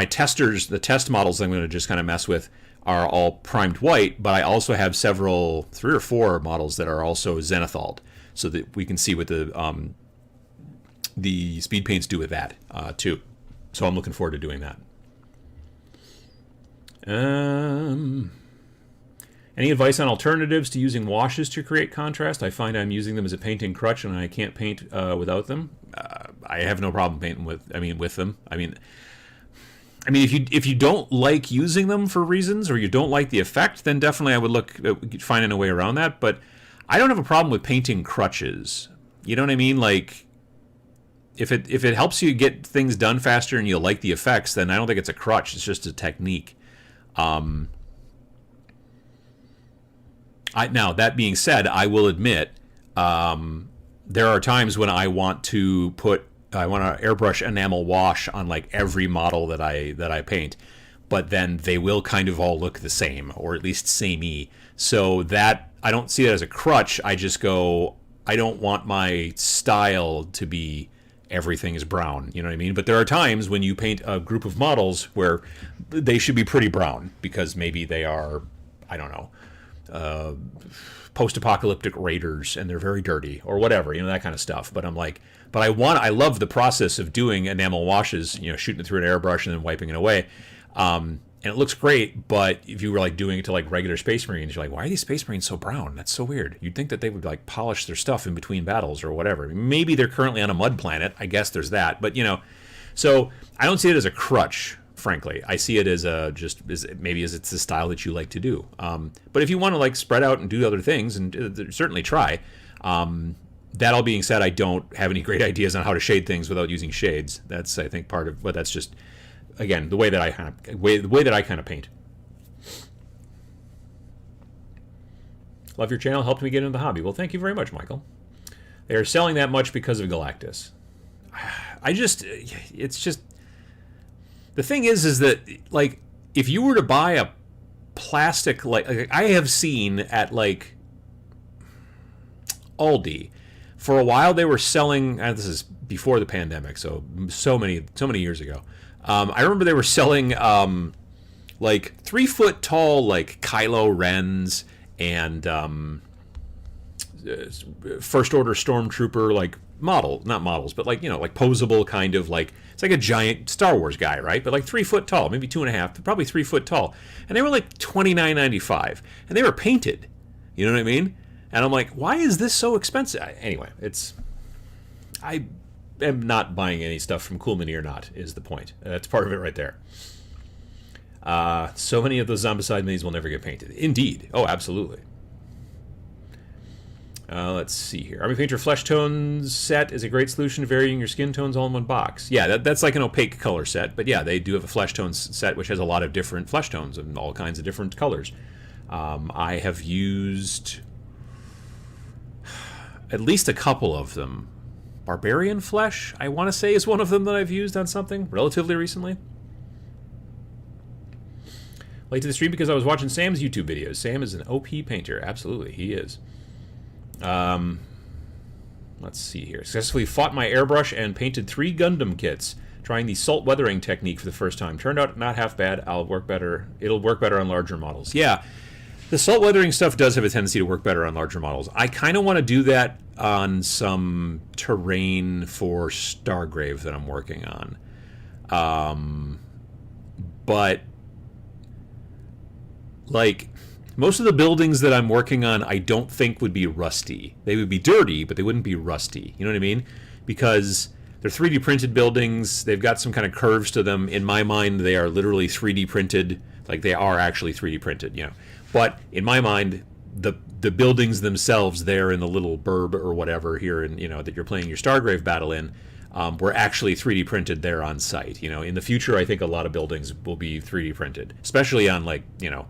testers, the test models I'm going to just kind of mess with are all primed white, but I also have 3 or 4 models that are also zenithaled, so that we can see what the speed paints do with that too. So I'm looking forward to doing that. Any advice on alternatives to using washes to create contrast? I find I'm using them as a painting crutch, and I can't paint without them. I have no problem painting with them. I mean, if you don't like using them for reasons, or you don't like the effect, then definitely I would look at finding a way around that. But I don't have a problem with painting crutches. You know what I mean? Like, if it helps you get things done faster and you like the effects, then I don't think it's a crutch. It's just a technique. Now, that being said, I will admit there are times when I want to airbrush enamel wash on like every model that I paint, but then they will kind of all look the same, or at least samey. So that I don't see that as a crutch. I just go, I don't want my style to be everything is brown, you know what I mean? But there are times when you paint a group of models where they should be pretty brown, because maybe they are, I don't know, post-apocalyptic raiders and they're very dirty or whatever, that kind of stuff. But I'm like, I love the process of doing enamel washes, shooting it through an airbrush and then wiping it away. And it looks great, but if you were like doing it to like regular Space Marines, you're like, why are these Space Marines so brown? That's so weird. You'd think that they would like polish their stuff in between battles or whatever. Maybe they're currently on a mud planet. I guess there's that. But, so I don't see it as a crutch, frankly. I see it as maybe as it's the style that you like to do. But if you want to like spread out and do other things, and certainly try. That all being said, I don't have any great ideas on how to shade things without using shades. That's, I think, part of, but that's just, again, the way that I kind of paint. Love your channel. Helped me get into the hobby. Well, thank you very much, Michael. They are selling that much because of Galactus. It's just... The thing is that, like, if you were to buy a plastic, like I have seen at, like, Aldi, for a while they were selling, this is before the pandemic, so many years ago. I remember they were selling, like, 3-foot tall, like, Kylo Rens and First Order Stormtrooper, like, not models, but, like, you know, like posable kind of, like, it's like a giant Star Wars guy, right? But like 3 foot tall, maybe 2.5, but probably 3 foot tall. And they were like $29.95, and they were painted. You know what I mean? And I'm like, why is this so expensive? Anyway, I am not buying any stuff from Cool Mini or not, is the point. That's part of it right there. So many of those Zombicide minis will never get painted. Indeed. Oh, absolutely. Let's see here. Army Painter Flesh Tones set is a great solution to varying your skin tones all in one box. Yeah, that's like an opaque color set. But yeah, they do have a Flesh Tones set which has a lot of different flesh tones and all kinds of different colors. I have used at least a couple of them. Barbarian Flesh, I want to say, is one of them that I've used on something relatively recently. Late to the stream because I was watching Sam's YouTube videos. Sam is an OP painter. Absolutely, he is. Let's see here. Successfully fought my airbrush and painted 3 Gundam kits, trying the salt weathering technique for the first time. Turned out not half bad. It'll work better on larger models. Yeah, the salt weathering stuff does have a tendency to work better on larger models. I kind of want to do that on some terrain for Stargrave that I'm working on. But like, most of the buildings that I'm working on, I don't think would be rusty. They would be dirty, but they wouldn't be rusty. You know what I mean? Because they're 3D printed buildings. They've got some kind of curves to them. In my mind, they are literally 3D printed. Like, they are actually 3D printed, you know. But in my mind, the buildings themselves there in the little burb or whatever here, in, you know, that you're playing your Stargrave battle in, were actually 3D printed there on site. You know, in the future, I think a lot of buildings will be 3D printed, especially on, like, you know,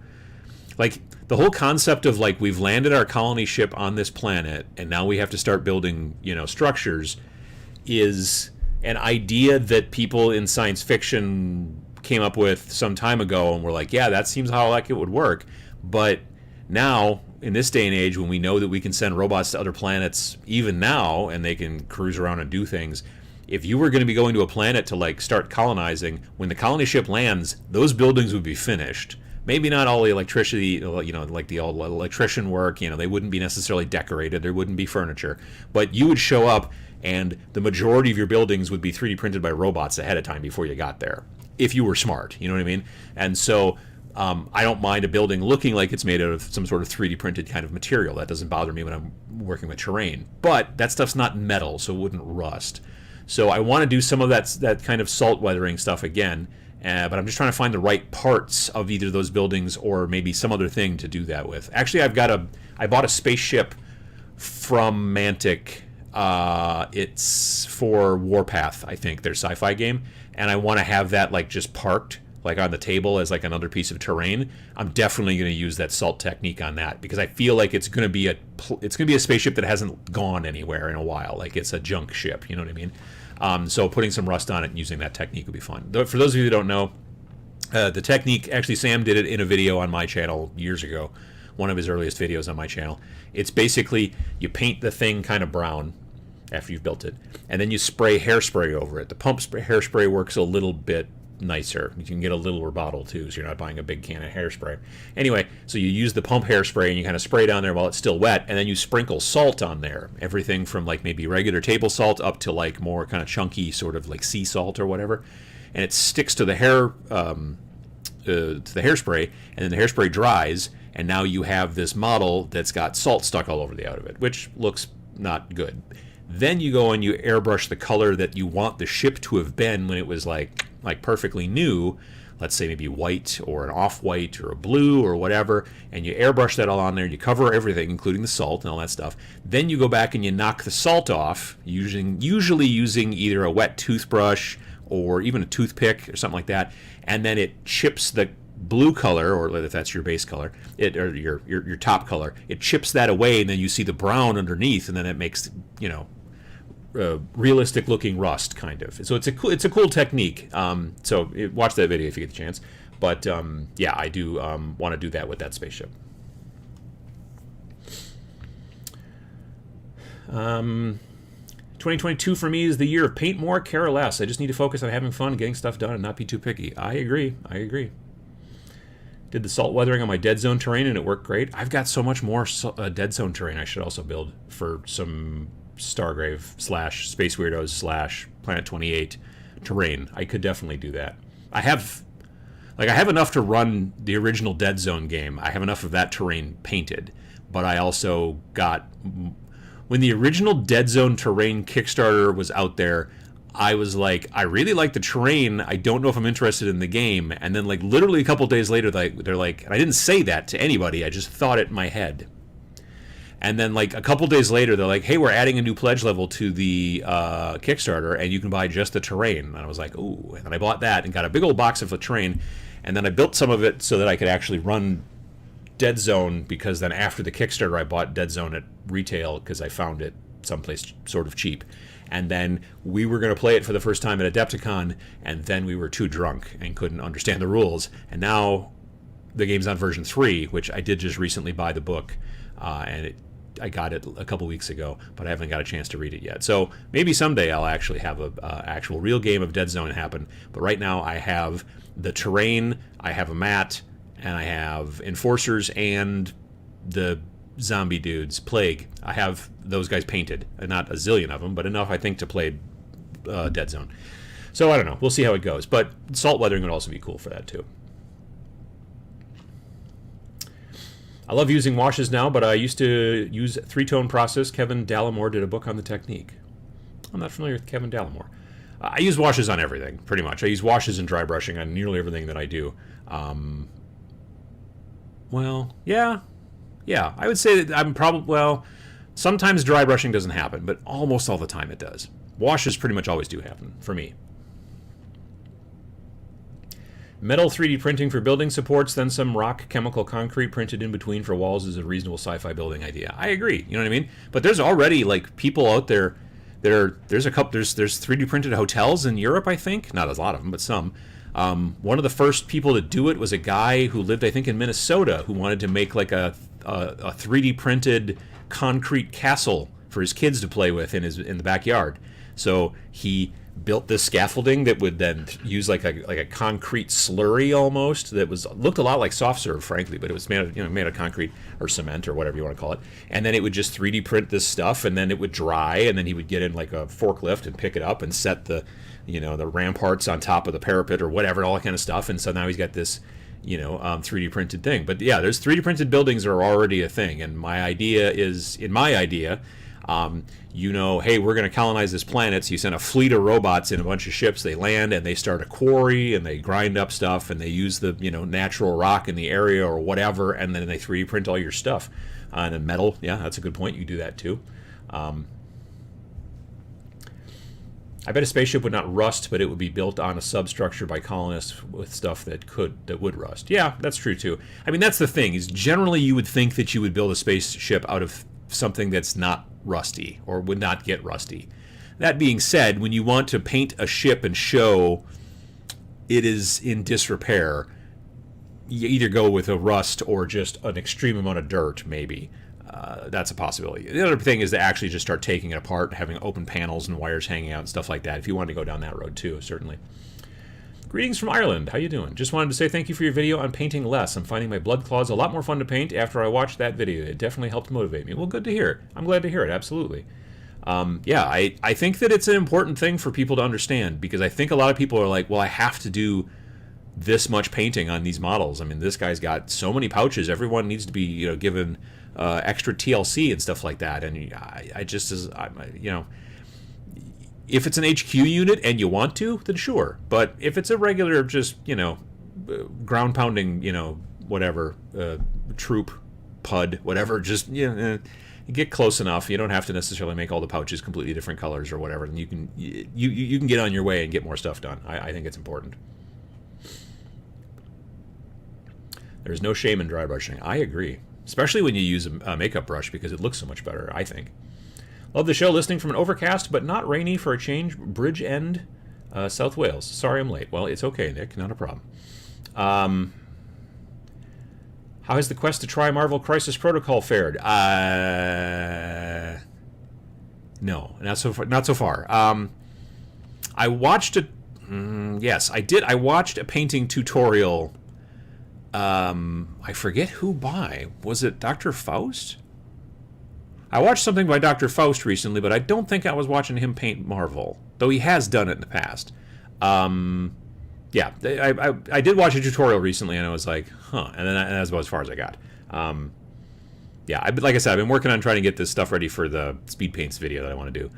like, the whole concept of, like, we've landed our colony ship on this planet and now we have to start building, you know, structures is an idea that people in science fiction came up with some time ago and were like, yeah, that seems how like it would work. But now, in this day and age, when we know that we can send robots to other planets even now and they can cruise around and do things, if you were going to be going to a planet to, like, start colonizing, when the colony ship lands, those buildings would be finished. Maybe not all the electricity, you know, like the old electrician work, you know, they wouldn't be necessarily decorated, there wouldn't be furniture. But you would show up and the majority of your buildings would be 3D printed by robots ahead of time before you got there. If you were smart, you know what I mean? And so I don't mind a building looking like it's made out of some sort of 3D printed kind of material. That doesn't bother me when I'm working with terrain. But that stuff's not metal, so it wouldn't rust. So I want to do some of that kind of salt weathering stuff again. But I'm just trying to find the right parts of either those buildings or maybe some other thing to do that with. Actually, I bought a spaceship from Mantic. It's for Warpath, I think, their sci-fi game, and I want to have that, like, just parked, like, on the table as, like, another piece of terrain. I'm definitely going to use that salt technique on that because I feel like it's going to be a spaceship that hasn't gone anywhere in a while. Like, it's a junk ship, you know what I mean? So putting some rust on it and using that technique would be fun. For those of you who don't know, the technique, actually Sam did it in a video on my channel years ago, one of his earliest videos on my channel. It's basically you paint the thing kind of brown after you've built it, and then you spray hairspray over it. The pump hairspray works a little bit nicer. You can get a littler bottle too, so you're not buying a big can of hairspray. Anyway, so you use the pump hairspray and you kind of spray down there while it's still wet, and then you sprinkle salt on there. Everything from, like, maybe regular table salt up to, like, more kind of chunky sort of like sea salt or whatever, and it sticks to the hair to the hairspray, and then the hairspray dries, and now you have this model that's got salt stuck all over the out of it, which looks not good. Then you go and you airbrush the color that you want the ship to have been when it was like perfectly new, let's say maybe white or an off-white or a blue or whatever, and you airbrush that all on there, and you cover everything, including the salt and all that stuff. Then you go back and you knock the salt off, usually using either a wet toothbrush or even a toothpick or something like that, and then it chips the blue color, or if that's your base color, or your top color, it chips that away, and then you see the brown underneath, and then it makes, realistic looking rust, kind of. So it's a cool technique. So watch that video if you get the chance. But yeah, I do want to do that with that spaceship. 2022 for me is the year of paint more, care less. I just need to focus on having fun, getting stuff done, and not be too picky. I agree. Did the salt weathering on my Deadzone terrain, and it worked great. I've got so much more Deadzone terrain I should also build for some Stargrave / Space Weirdos / Planet 28 terrain. I could definitely do that. I have enough to run the original Deadzone game. I have enough of that terrain painted, but I also got... When the original Deadzone terrain Kickstarter was out there, I was like, I really like the terrain. I don't know if I'm interested in the game. And then, like, literally a couple days later, they're like, and I didn't say that to anybody. I just thought it in my head. And then, like, a couple days later, they're like, hey, we're adding a new pledge level to the Kickstarter, and you can buy just the terrain. And I was like, ooh. And then I bought that and got a big old box of the terrain. And then I built some of it so that I could actually run Deadzone, because then after the Kickstarter, I bought Deadzone at retail because I found it someplace sort of cheap. And then we were going to play it for the first time at Adepticon, and then we were too drunk and couldn't understand the rules. And now the game's on version 3, which I did just recently buy the book, and I got it a couple weeks ago, but I haven't got a chance to read it yet. So maybe someday I'll actually have a actual real game of Deadzone happen. But right now I have the terrain, I have a mat, and I have enforcers and the zombie dudes, Plague. I have those guys painted, and not a zillion of them, but enough, I think, to play Deadzone. So I don't know. We'll see how it goes. But salt weathering would also be cool for that too. I love using washes now, but I used to use three-tone process. Kevin Dallimore did a book on the technique. I'm not familiar with Kevin Dallimore. I use washes on everything, pretty much. I use washes and dry brushing on nearly everything that I do. Well, yeah, I would say that I'm probably, well, sometimes dry brushing doesn't happen, but almost all the time it does. Washes pretty much always do happen, for me. Metal 3D printing for building supports, then some rock chemical concrete printed in between for walls is a reasonable sci-fi building idea. I agree, you know what I mean? But there's already, like, people out there that are, there's 3D printed hotels in Europe, I think. Not a lot of them, but some. One of the first people to do it was a guy who lived, I think, in Minnesota, who wanted to make like a 3D printed concrete castle for his kids to play with in the backyard. So he built this scaffolding that would then use like a concrete slurry almost that looked a lot like soft serve, frankly, but it was made of concrete or cement or whatever you want to call it. And then it would just 3D print this stuff, and then it would dry, and then he would get in like a forklift and pick it up and set the ramparts on top of the parapet or whatever, all that kind of stuff. And so now he's got this, 3D printed thing. But yeah, there's 3D printed buildings are already a thing. And my idea is, hey, we're going to colonize this planet. So you send a fleet of robots in a bunch of ships. They land and they start a quarry and they grind up stuff and they use the, natural rock in the area or whatever. And then they 3D print all your stuff. And then metal. Yeah, that's a good point. You do that too. I bet a spaceship would not rust, but it would be built on a substructure by colonists with stuff that would rust. Yeah, that's true too. I mean, that's the thing, is generally you would think that you would build a spaceship out of something that's not rusty or would not get rusty. That being said, when you want to paint a ship and show it is in disrepair, you either go with a rust or just an extreme amount of dirt, maybe. That's a possibility. The other thing is to actually just start taking it apart, having open panels and wires hanging out and stuff like that, if you want to go down that road too, certainly. Greetings from Ireland. How you doing? Just wanted to say thank you for your video on painting less. I'm finding my blood claws a lot more fun to paint after I watched that video. It definitely helped motivate me. Well, good to hear. I'm glad to hear it, absolutely. I think that it's an important thing for people to understand, because I think a lot of people are like, well, I have to do this much painting on these models. I mean, this guy's got so many pouches. Everyone needs to be, given extra TLC and stuff like that. And if it's an HQ unit and you want to, then sure. But if it's a regular, just ground pounding, whatever troop PUD, whatever, just get close enough. You don't have to necessarily make all the pouches completely different colors or whatever. And you can get on your way and get more stuff done. I think it's important. There's no shame in dry brushing. I agree. Especially when you use a makeup brush because it looks so much better, I think. Love the show, listening from an overcast but not rainy for a change, Bridge End, South Wales. Sorry I'm late. Well, it's okay, Nick. Not a problem. How has the quest to try Marvel Crisis Protocol fared? No, not so far. I watched a... yes, I did. I watched a painting tutorial. I forget who by. Was it Dr. Faust? I watched something by Dr. Faust recently, but I don't think I was watching him paint Marvel, though he has done it in the past. Yeah, I did watch a tutorial recently, and I was like, huh, and then that's about as far as I got. Yeah, like I said, I've been working on trying to get this stuff ready for the speed paints video that I want to do.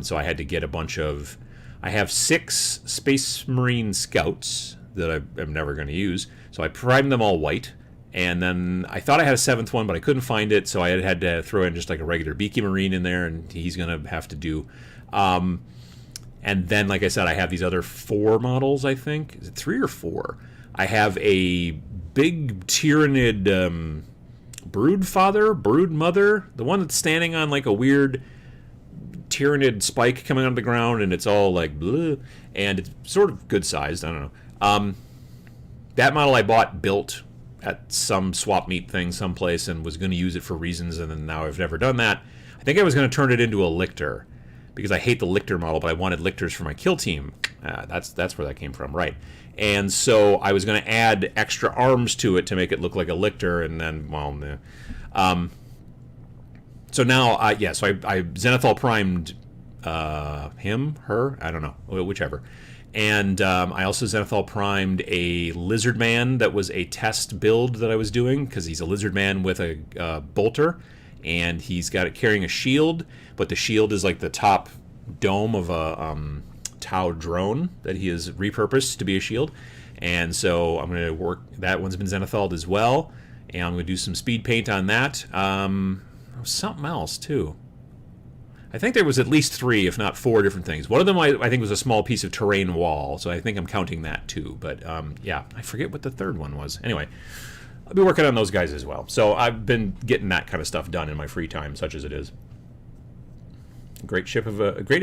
So I had to get a bunch of... I have 6 Space Marine Scouts that I'm never going to use, so I primed them all white, and then I thought I had a 7th one, but I couldn't find it, so I had to throw in just like a regular Beaky Marine in there, and he's going to have to do... and then, like I said, I have these other 4 models, I think. Is it 3 or 4? I have a big Tyrannid brood mother, the one that's standing on like a weird Tyrannid spike coming out of the ground, and it's all like bleh, and it's sort of good sized. I don't know. That model I bought built at some swap meet thing someplace and was going to use it for reasons, and then now I've never done that. I think I was going to turn it into a lictor, because I hate the lictor model, but I wanted lictors for my kill team. That's where that came from, right? And so I was going to add extra arms to it to make it look like a lictor, and then, well, nah. So now, yeah, so I Zenithal primed him, her, I don't know, whichever. And I also Zenithal primed a lizard man that was a test build that I was doing, because he's a lizard man with a bolter, and he's got it carrying a shield, but the shield is like the top dome of a Tau drone that he has repurposed to be a shield. And so I'm going to work, that one's been Zenithal'd as well, and I'm going to do some speed paint on that. Something else too. I think there was at least 3, if not 4 different things. One of them I think was a small piece of terrain wall, so I think I'm counting that too. But yeah, I forget what the 3rd one was. Anyway, I'll be working on those guys as well. So I've been getting that kind of stuff done in my free time, such as it is. A great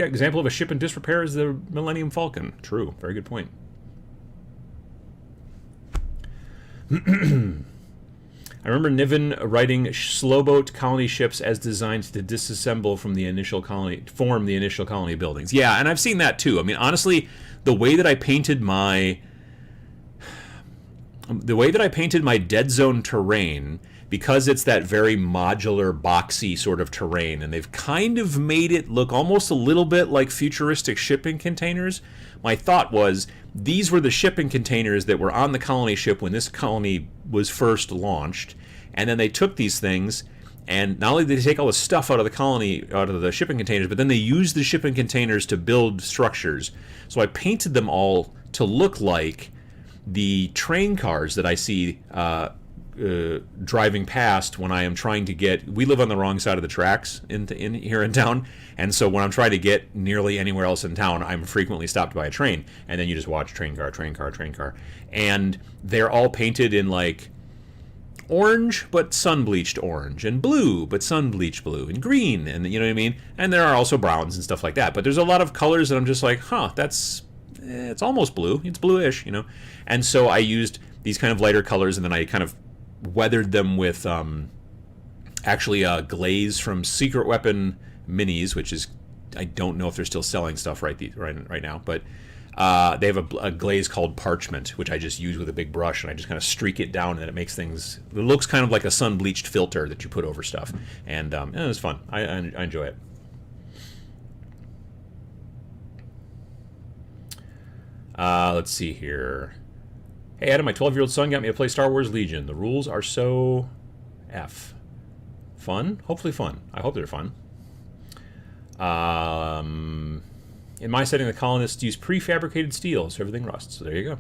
example of a ship in disrepair is the Millennium Falcon. True, very good point. I remember Niven writing slowboat colony ships as designed to disassemble from the initial colony, form the initial colony buildings. Yeah, and I've seen that too. I mean, honestly, the way that I painted my Deadzone terrain, because it's that very modular, boxy sort of terrain, and they've kind of made it look almost a little bit like futuristic shipping containers. My thought was, these were the shipping containers that were on the colony ship when this colony was first launched, and then they took these things, and not only did they take all the stuff out of the colony, out of the shipping containers, but then they used the shipping containers to build structures. So I painted them all to look like the train cars that I see driving past when I am trying to get... We live on the wrong side of the tracks in here in town, and so when I'm trying to get nearly anywhere else in town, I'm frequently stopped by a train, and then you just watch train car, train car, train car, and they're all painted in like orange but sun-bleached orange, and blue but sun-bleached blue, and green, and you know what I mean? And there are also browns and stuff like that, but there's a lot of colors that I'm just like, huh, that's... it's almost blue, it's bluish, you know? And so I used these kind of lighter colors, and then I kind of weathered them with actually a glaze from Secret Weapon Minis, which is, I don't know if they're still selling stuff right now, but they have a glaze called Parchment, which I just use with a big brush, and I just kind of streak it down, and it makes things... It looks kind of like a sun-bleached filter that you put over stuff, and it was fun. I enjoy it. Let's see here. Hey Adam, my 12-year-old son got me to play Star Wars Legion. The rules are so fun. Hopefully fun. I hope they're fun. In my setting, the colonists use prefabricated steel, so everything rusts. So there you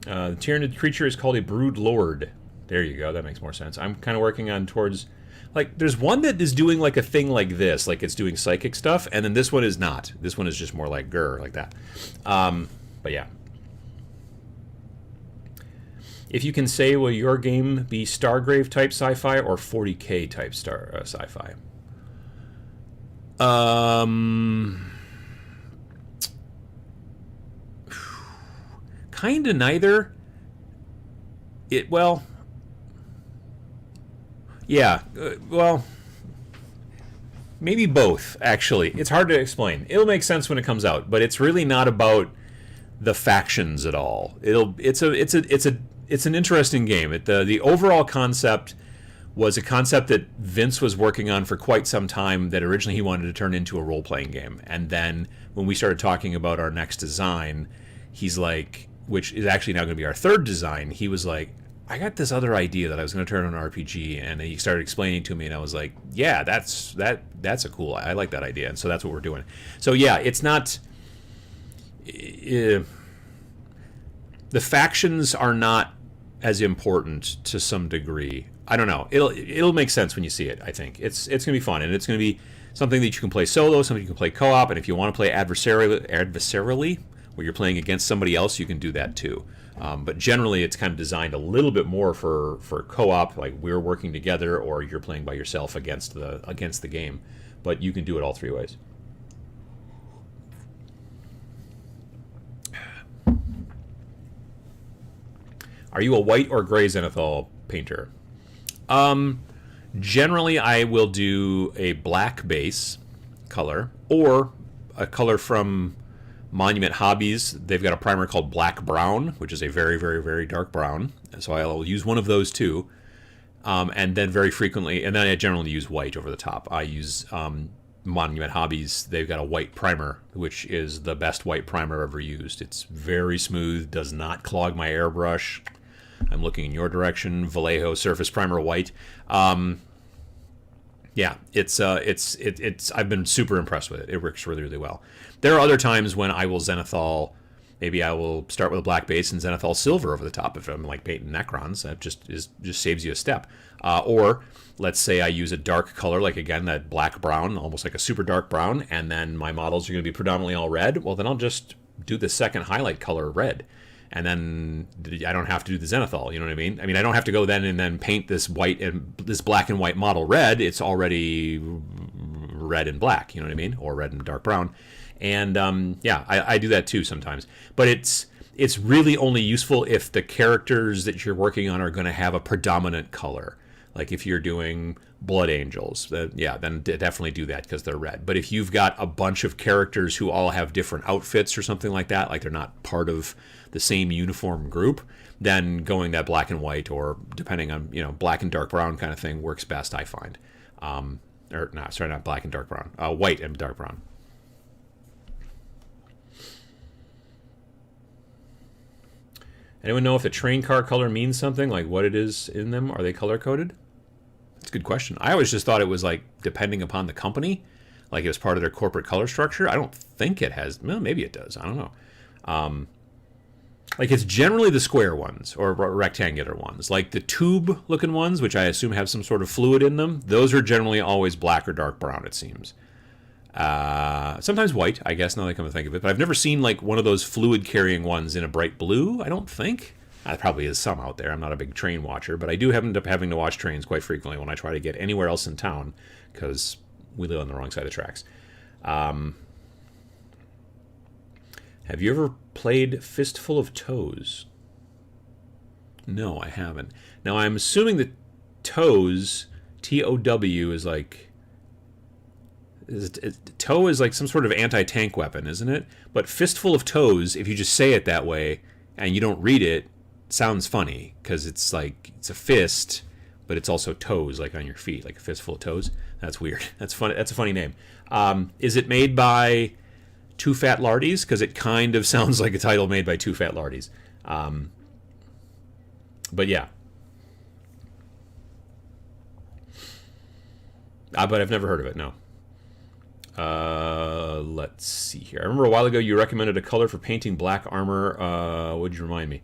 go. The Tyrannid creature is called a Brood Lord. There you go. That makes more sense. I'm kind of working on towards... Like, there's one that is doing like a thing like this, like it's doing psychic stuff, and then this one is not. This one is just more like grr, like that. But yeah. If you can say, will your game be Stargrave type sci-fi or 40K type sci-fi? Kind of neither. Maybe both, actually. It's hard to explain. It'll make sense when it comes out, but it's really not about the factions at all. It's an interesting game. The overall concept was a concept that Vince was working on for quite some time, that originally he wanted to turn into a role-playing game. And then when we started talking about our next design, he's like, which is actually now going to be our third design, he was like, I got this other idea that I was going to turn on an RPG, and he started explaining to me, and I was like, yeah, that's a cool, I like that idea, and so that's what we're doing. So yeah, it's not, the factions are not as important to some degree. I don't know. It'll make sense when you see it. I think it's going to be fun, and it's going to be something that you can play solo, something you can play co-op, and if you want to play adversarially, where you're playing against somebody else, you can do that too. But generally, it's kind of designed a little bit more for co-op, like we're working together, or you're playing by yourself against the game. But you can do it all three ways. Are you a white or gray Zenithal painter? Generally, I will do a black base color or a color from Monument Hobbies. They've got a primer called Black Brown, which is a very, very, very dark brown. So I'll use one of those too. And then very frequently, and then I generally use white over the top. I use Monument Hobbies. They've got a white primer, which is the best white primer ever used. It's very smooth, does not clog my airbrush. I'm looking in your direction. Vallejo Surface Primer White. Yeah, it's I've been super impressed with it. It works really, really well. There are other times when I will Zenithal, maybe I will start with a black base and Zenithal silver over the top if I'm like painting Necrons. That just saves you a step. Or let's say I use a dark color, like again that black brown, almost like a super dark brown, and then my models are going to be predominantly all red. Well, then I'll just do the second highlight color red. And then I don't have to do the Zenithal, you know what I mean? I mean, I don't have to go then and then paint this white and this black and white model red. It's already red and black, you know what I mean? Or red and dark brown. And yeah, I do that too sometimes. But it's really only useful if the characters that you're working on are going to have a predominant color. Like if you're doing Blood Angels, then definitely do that because they're red. But if you've got a bunch of characters who all have different outfits or something like that, like they're not part of the same uniform group, then going that black and white, or depending on, black and dark brown kind of thing works best, I find. Not black and dark brown, white and dark brown. Anyone know if the train car color means something, like what it is in them? Are they color coded? That's a good question. I always just thought it was like depending upon the company, like it was part of their corporate color structure. I don't think it has. Well, maybe it does. I don't know. Like it's generally the square ones or rectangular ones, like the tube looking ones, which I assume have some sort of fluid in them. Those are generally always black or dark brown, it seems. Sometimes white, I guess, now that I come to think of it. But I've never seen like one of those fluid carrying ones in a bright blue, I don't think. There probably is some out there. I'm not a big train watcher, but I do end up having to watch trains quite frequently when I try to get anywhere else in town because we live on the wrong side of the tracks. Have you ever played Fistful of Toes? No, I haven't. Now, I'm assuming that toes, T-O-W, is like... toe is like some sort of anti-tank weapon, isn't it? But Fistful of Toes, if you just say it that way and you don't read it, sounds funny because it's like it's a fist, but it's also toes, like on your feet, like a fistful of toes. That's weird. That's funny. That's a funny name. Is it made by Two Fat Lardies? Because it kind of sounds like a title made by Two Fat Lardies. But yeah. But I've never heard of it, no. Let's see here. I remember a while ago you recommended a color for painting black armor. Would you remind me?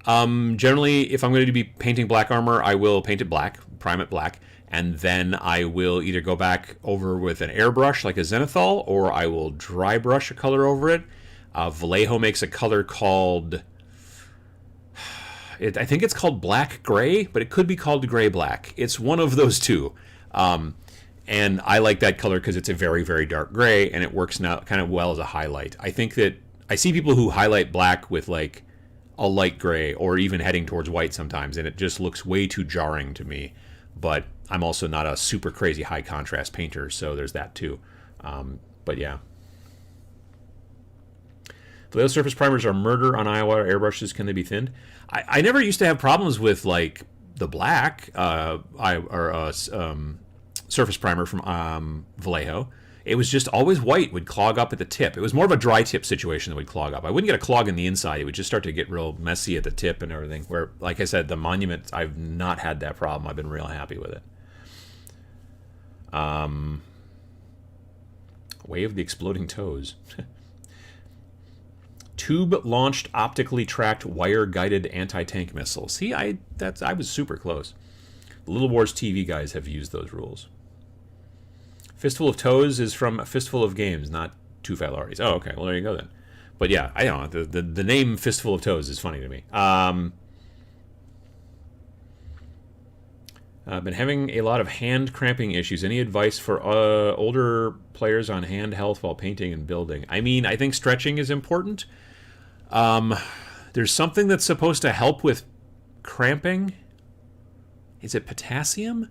Generally, if I'm going to be painting black armor, I will paint it black, prime it black, and then I will either go back over with an airbrush like a Zenithal, or I will dry brush a color over it. Vallejo makes a color called... I think it's called black gray, but it could be called gray black. It's one of those two. And I like that color because it's a very, very dark gray, and it works now kind of well as a highlight. I think that I see people who highlight black with like a light gray or even heading towards white sometimes, and it just looks way too jarring to me. But I'm also not a super crazy high contrast painter, so there's that too. But yeah. Vallejo surface primers are murder on Iowa airbrushes. Can they be thinned? I never used to have problems with like the black surface primer from Vallejo. It was just always white would clog up at the tip. It was more of a dry tip situation that would clog up. I wouldn't get a clog in the inside. It would just start to get real messy at the tip and everything. Where, like I said, the Monument, I've not had that problem. I've been real happy with it. Way of the Exploding Toes. Tube-launched, optically tracked, wire-guided anti-tank missile. See, I was super close. The Little Wars TV guys have used those rules. Fistful of Toes is from a Fistful of Games, not Two Fat Lorries. Oh, okay. Well, there you go then. But yeah, I don't know. The name Fistful of Toes is funny to me. I've been having a lot of hand cramping issues. Any advice for older players on hand health while painting and building? I mean, I think stretching is important. There's something that's supposed to help with cramping. Is it potassium?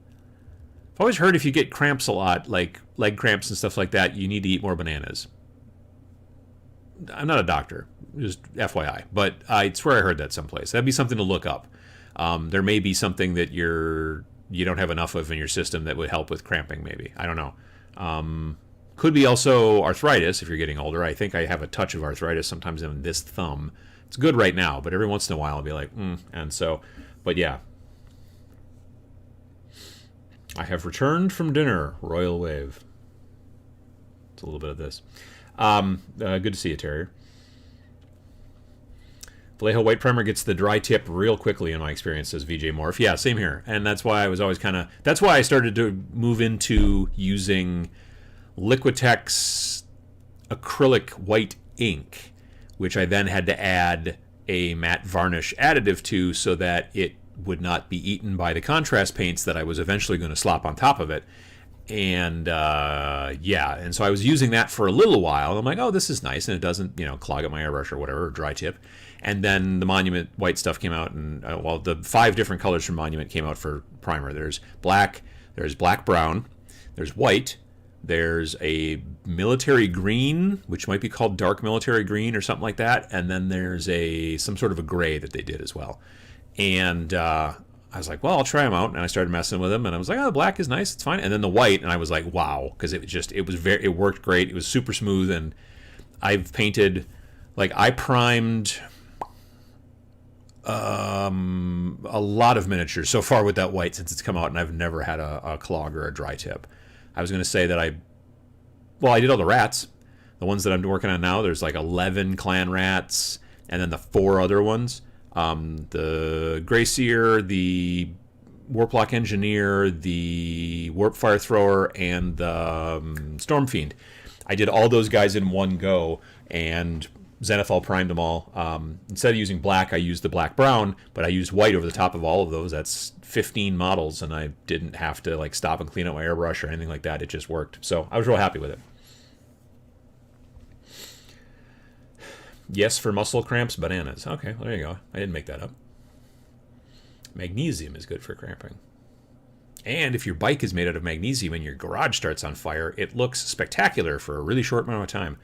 I've always heard if you get cramps a lot, like leg cramps and stuff like that, you need to eat more bananas. I'm not a doctor, just FYI, but I swear I heard that someplace. That'd be something to look up. There may be something that you don't have enough of in your system that would help with cramping, maybe. I don't know. Could be also arthritis if you're getting older. I think I have a touch of arthritis sometimes in this thumb. It's good right now, but every once in a while I'll be like, and so, but yeah. I have returned from dinner, Royal Wave. It's a little bit of this. Good to see you, Terrier. Vallejo White Primer gets the dry tip real quickly in my experience, says VJ Morph. Yeah, same here. And that's why I was always that's why I started to move into using Liquitex acrylic white ink, which I then had to add a matte varnish additive to so that it would not be eaten by the contrast paints that I was eventually going to slop on top of it. And yeah, and so I was using that for a little while. I'm like, oh, this is nice, and it doesn't, clog up my airbrush or whatever, or dry tip. And then the Monument white stuff came out, and the 5 different colors from Monument came out for primer. There's black brown, there's white, there's a military green, which might be called dark military green or something like that, and then there's some sort of a gray that they did as well. And I was like, well, I'll try them out, and I started messing with them, and I was like, oh, the black is nice, it's fine. And then the white, and I was like, wow, because it worked great. It was super smooth, and I've painted, like, I primed a lot of miniatures so far with that white since it's come out, and I've never had a clog or a dry tip. I was going to say that I did all the rats. The ones that I'm working on now, there's like 11 clan rats, and then the 4 other ones. The Grey Seer, the Warplock Engineer, the Warp Fire Thrower, and the Storm Fiend. I did all those guys in one go, and Zenithal primed them all. Instead of using black, I used the black-brown, but I used white over the top of all of those. That's 15 models, and I didn't have to stop and clean out my airbrush or anything like that. It just worked. So I was real happy with it. Yes, for muscle cramps, bananas. Okay, well, there you go. I didn't make that up. Magnesium is good for cramping. And if your bike is made out of magnesium and your garage starts on fire, it looks spectacular for a really short amount of time.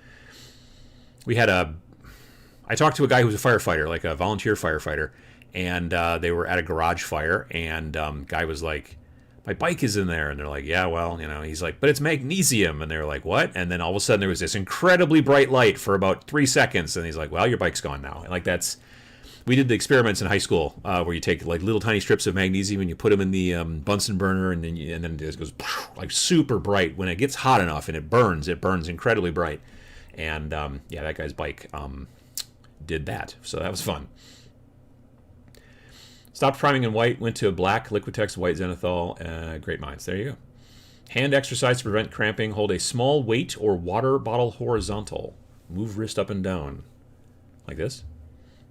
I talked to a guy who was a firefighter, like a volunteer firefighter, and they were at a garage fire, and guy was like, my bike is in there. And they're like, yeah, well, he's like, but it's magnesium. And they're like, what? And then all of a sudden there was this incredibly bright light for about 3 seconds. And he's like, well, your bike's gone now. And we did the experiments in high school where you take little tiny strips of magnesium and you put them in the Bunsen burner, and then it goes super bright. When it gets hot enough and it burns incredibly bright. And yeah, that guy's bike did that. So that was fun. Stopped priming in white, went to black, Liquitex, white Zenithal. Great minds. There you go. Hand exercise to prevent cramping. Hold a small weight or water bottle horizontal. Move wrist up and down. Like this.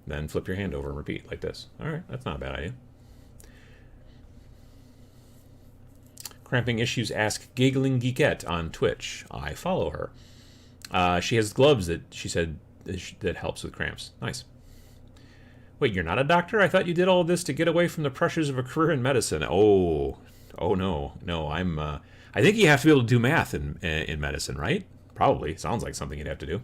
then flip your hand over and repeat like this. All right, that's not a bad idea. Cramping Issues ask Giggling Geekette on Twitch. I follow her. She has gloves that she said that helps with cramps. Nice. Wait, you're not a doctor? I thought you did all of this to get away from the pressures of a career in medicine. Oh no. I think you have to be able to do math in medicine, right? Probably. Sounds like something you'd have to do.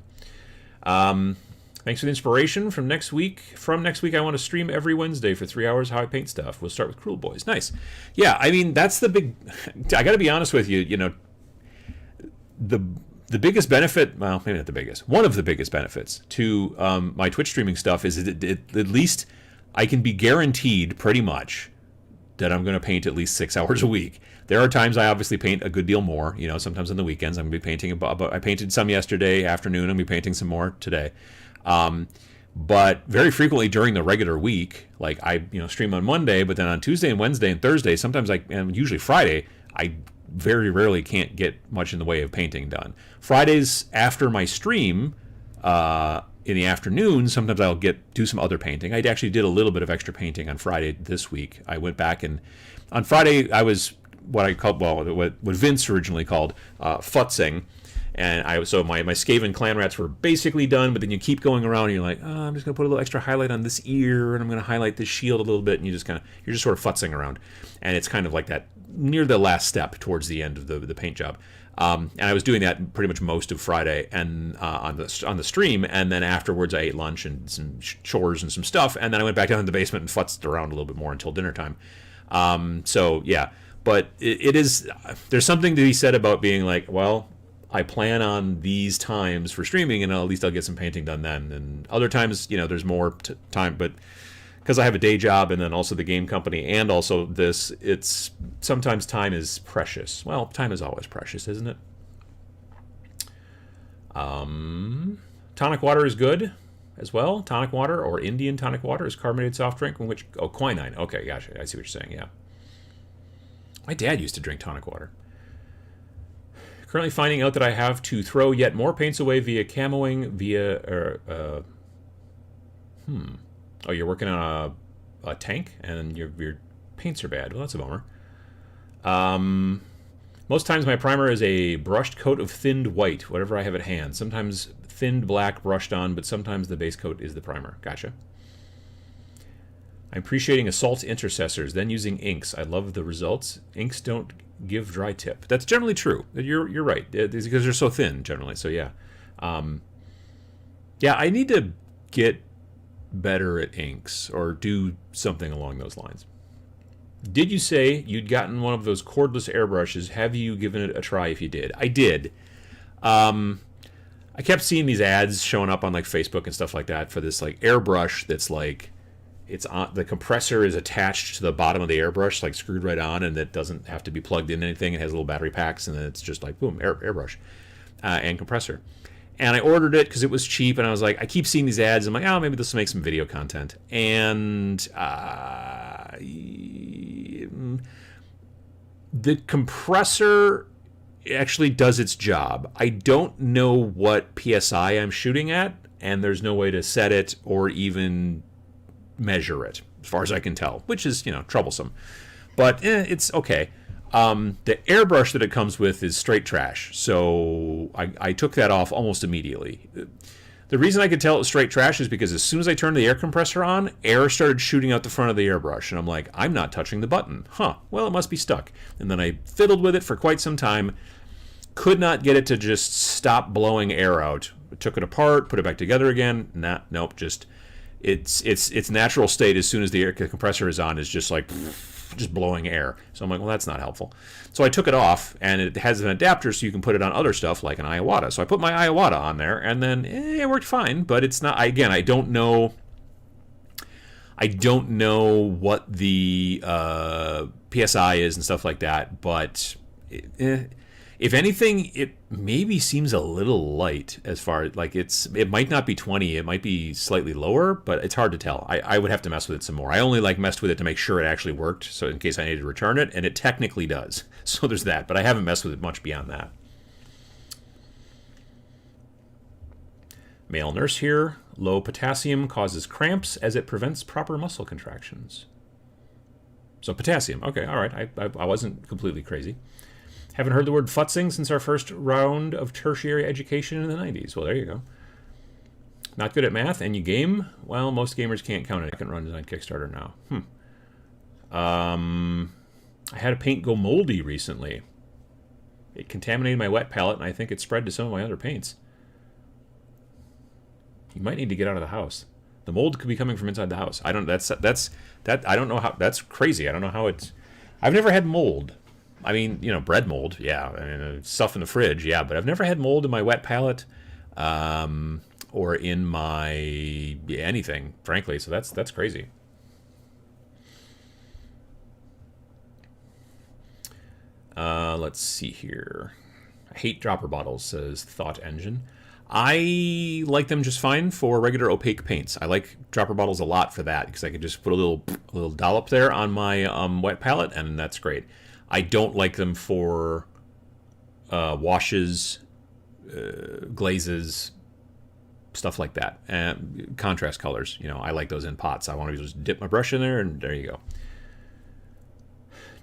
Thanks for the inspiration from next week. From next week, I want to stream every Wednesday for 3 hours how I paint stuff. We'll start with Cruel Boys. Nice. Yeah, I mean, that's the big... I got to be honest with you, you know, the biggest benefit, well, maybe not the biggest, one of the biggest benefits to my Twitch streaming stuff is that at least I can be guaranteed pretty much that I'm going to paint at least 6 hours a week. There are times I obviously paint a good deal more. You know, sometimes on the weekends I'm going to be painting. I painted some yesterday afternoon. I'm going to be painting some more today. But very frequently during the regular week, like I stream on Monday, but then on Tuesday and Wednesday and Thursday, sometimes and usually Friday, I very rarely can't get much in the way of painting done. Fridays after my stream, in the afternoon, sometimes I'll do some other painting. I actually did a little bit of extra painting on Friday this week. I went back and on Friday I was what Vince originally called futzing. And so my Skaven clan rats were basically done, but then you keep going around and you're like, oh, I'm just going to put a little extra highlight on this ear, and I'm going to highlight this shield a little bit, and you're just sort of futzing around. And it's kind of like that near the last step towards the end of the paint job. And I was doing that pretty much most of Friday and on the stream, and then afterwards I ate lunch and some chores and some stuff, and then I went back down in the basement and futzed around a little bit more until dinner time. So yeah, but it is, there's something to be said about being like, well, I plan on these times for streaming, and at least I'll get some painting done then. And other times, there's more time, but because I have a day job and then also the game company and also this, it's sometimes time is precious. Well, time is always precious, isn't it? Tonic water is good as well. Tonic water or Indian tonic water is carbonated soft drink, quinine. Okay, gotcha. I see what you're saying. Yeah. My dad used to drink tonic water. Currently finding out that I have to throw yet more paints away via camoing Oh, you're working on a tank and your paints are bad. Well, that's a bummer. Most times my primer is a brushed coat of thinned white, whatever I have at hand. Sometimes thinned black brushed on, but sometimes the base coat is the primer. Gotcha. I'm appreciating assault intercessors, then using inks. I love the results. Inks don't give dry tip. That's generally true. You're right. It's because they're so thin generally. So yeah. Yeah, I need to get better at inks or do something along those lines. Did you say you'd gotten one of those cordless airbrushes? Have you given it a try if you did? I did. I kept seeing these ads showing up on like Facebook and stuff like that for this like airbrush that's like it's on, the compressor is attached to the bottom of the airbrush, like screwed right on, and it doesn't have to be plugged in anything. It has little battery packs, and then it's just like boom, airbrush and compressor. And I ordered it because it was cheap, and I was like, I keep seeing these ads. I'm like, oh, maybe this will make some video content. And the compressor actually does its job. I don't know what PSI I'm shooting at, and there's no way to set it or even measure it, as far as I can tell, which is, troublesome. But it's okay. The airbrush that it comes with is straight trash, so I took that off almost immediately. The reason I could tell it was straight trash is because as soon as I turned the air compressor on, air started shooting out the front of the airbrush, and I'm like, I'm not touching the button. Well, it must be stuck. And then I fiddled with it for quite some time, could not get it to just stop blowing air out. Took it apart, put it back together again. Nope, just its natural state as soon as the air compressor is on is just like just blowing air. So I'm like, well, that's not helpful. So I took it off, and it has an adapter so you can put it on other stuff like an Iwata. So I put my Iwata on there, and then it worked fine. But it's not. Again, I don't know what the PSI is and stuff like that. But if anything, it maybe seems a little light as far as like it might not be 20, it might be slightly lower, but it's hard to tell. I would have to mess with it some more. I only messed with it to make sure it actually worked, so in case I needed to return it, and it technically does. So there's that, but I haven't messed with it much beyond that. Male nurse here. Low potassium causes cramps as it prevents proper muscle contractions. So potassium. Okay, all right. I wasn't completely crazy. Haven't heard the word futzing since our first round of tertiary education in the 90s. Well, there you go. Not good at math, and you game? Well, most gamers can't count it. I can run on Kickstarter now. I had a paint go moldy recently. It contaminated my wet palette, and I think it spread to some of my other paints. You might need to get out of the house. The mold could be coming from inside the house. I don't. I don't know how. That's crazy. I don't know how it's. I've never had mold. I mean, bread mold. Yeah, I mean, stuff in the fridge. Yeah, but I've never had mold in my wet palette, or in my anything, frankly. So that's crazy. Let's see here. I hate dropper bottles, says Thought Engine. I like them just fine for regular opaque paints. I like dropper bottles a lot for that because I can just put a little dollop there on my wet palette, and that's great. I don't like them for washes, glazes, stuff like that, and contrast colors. I like those in pots. I want to just dip my brush in there, and there you go.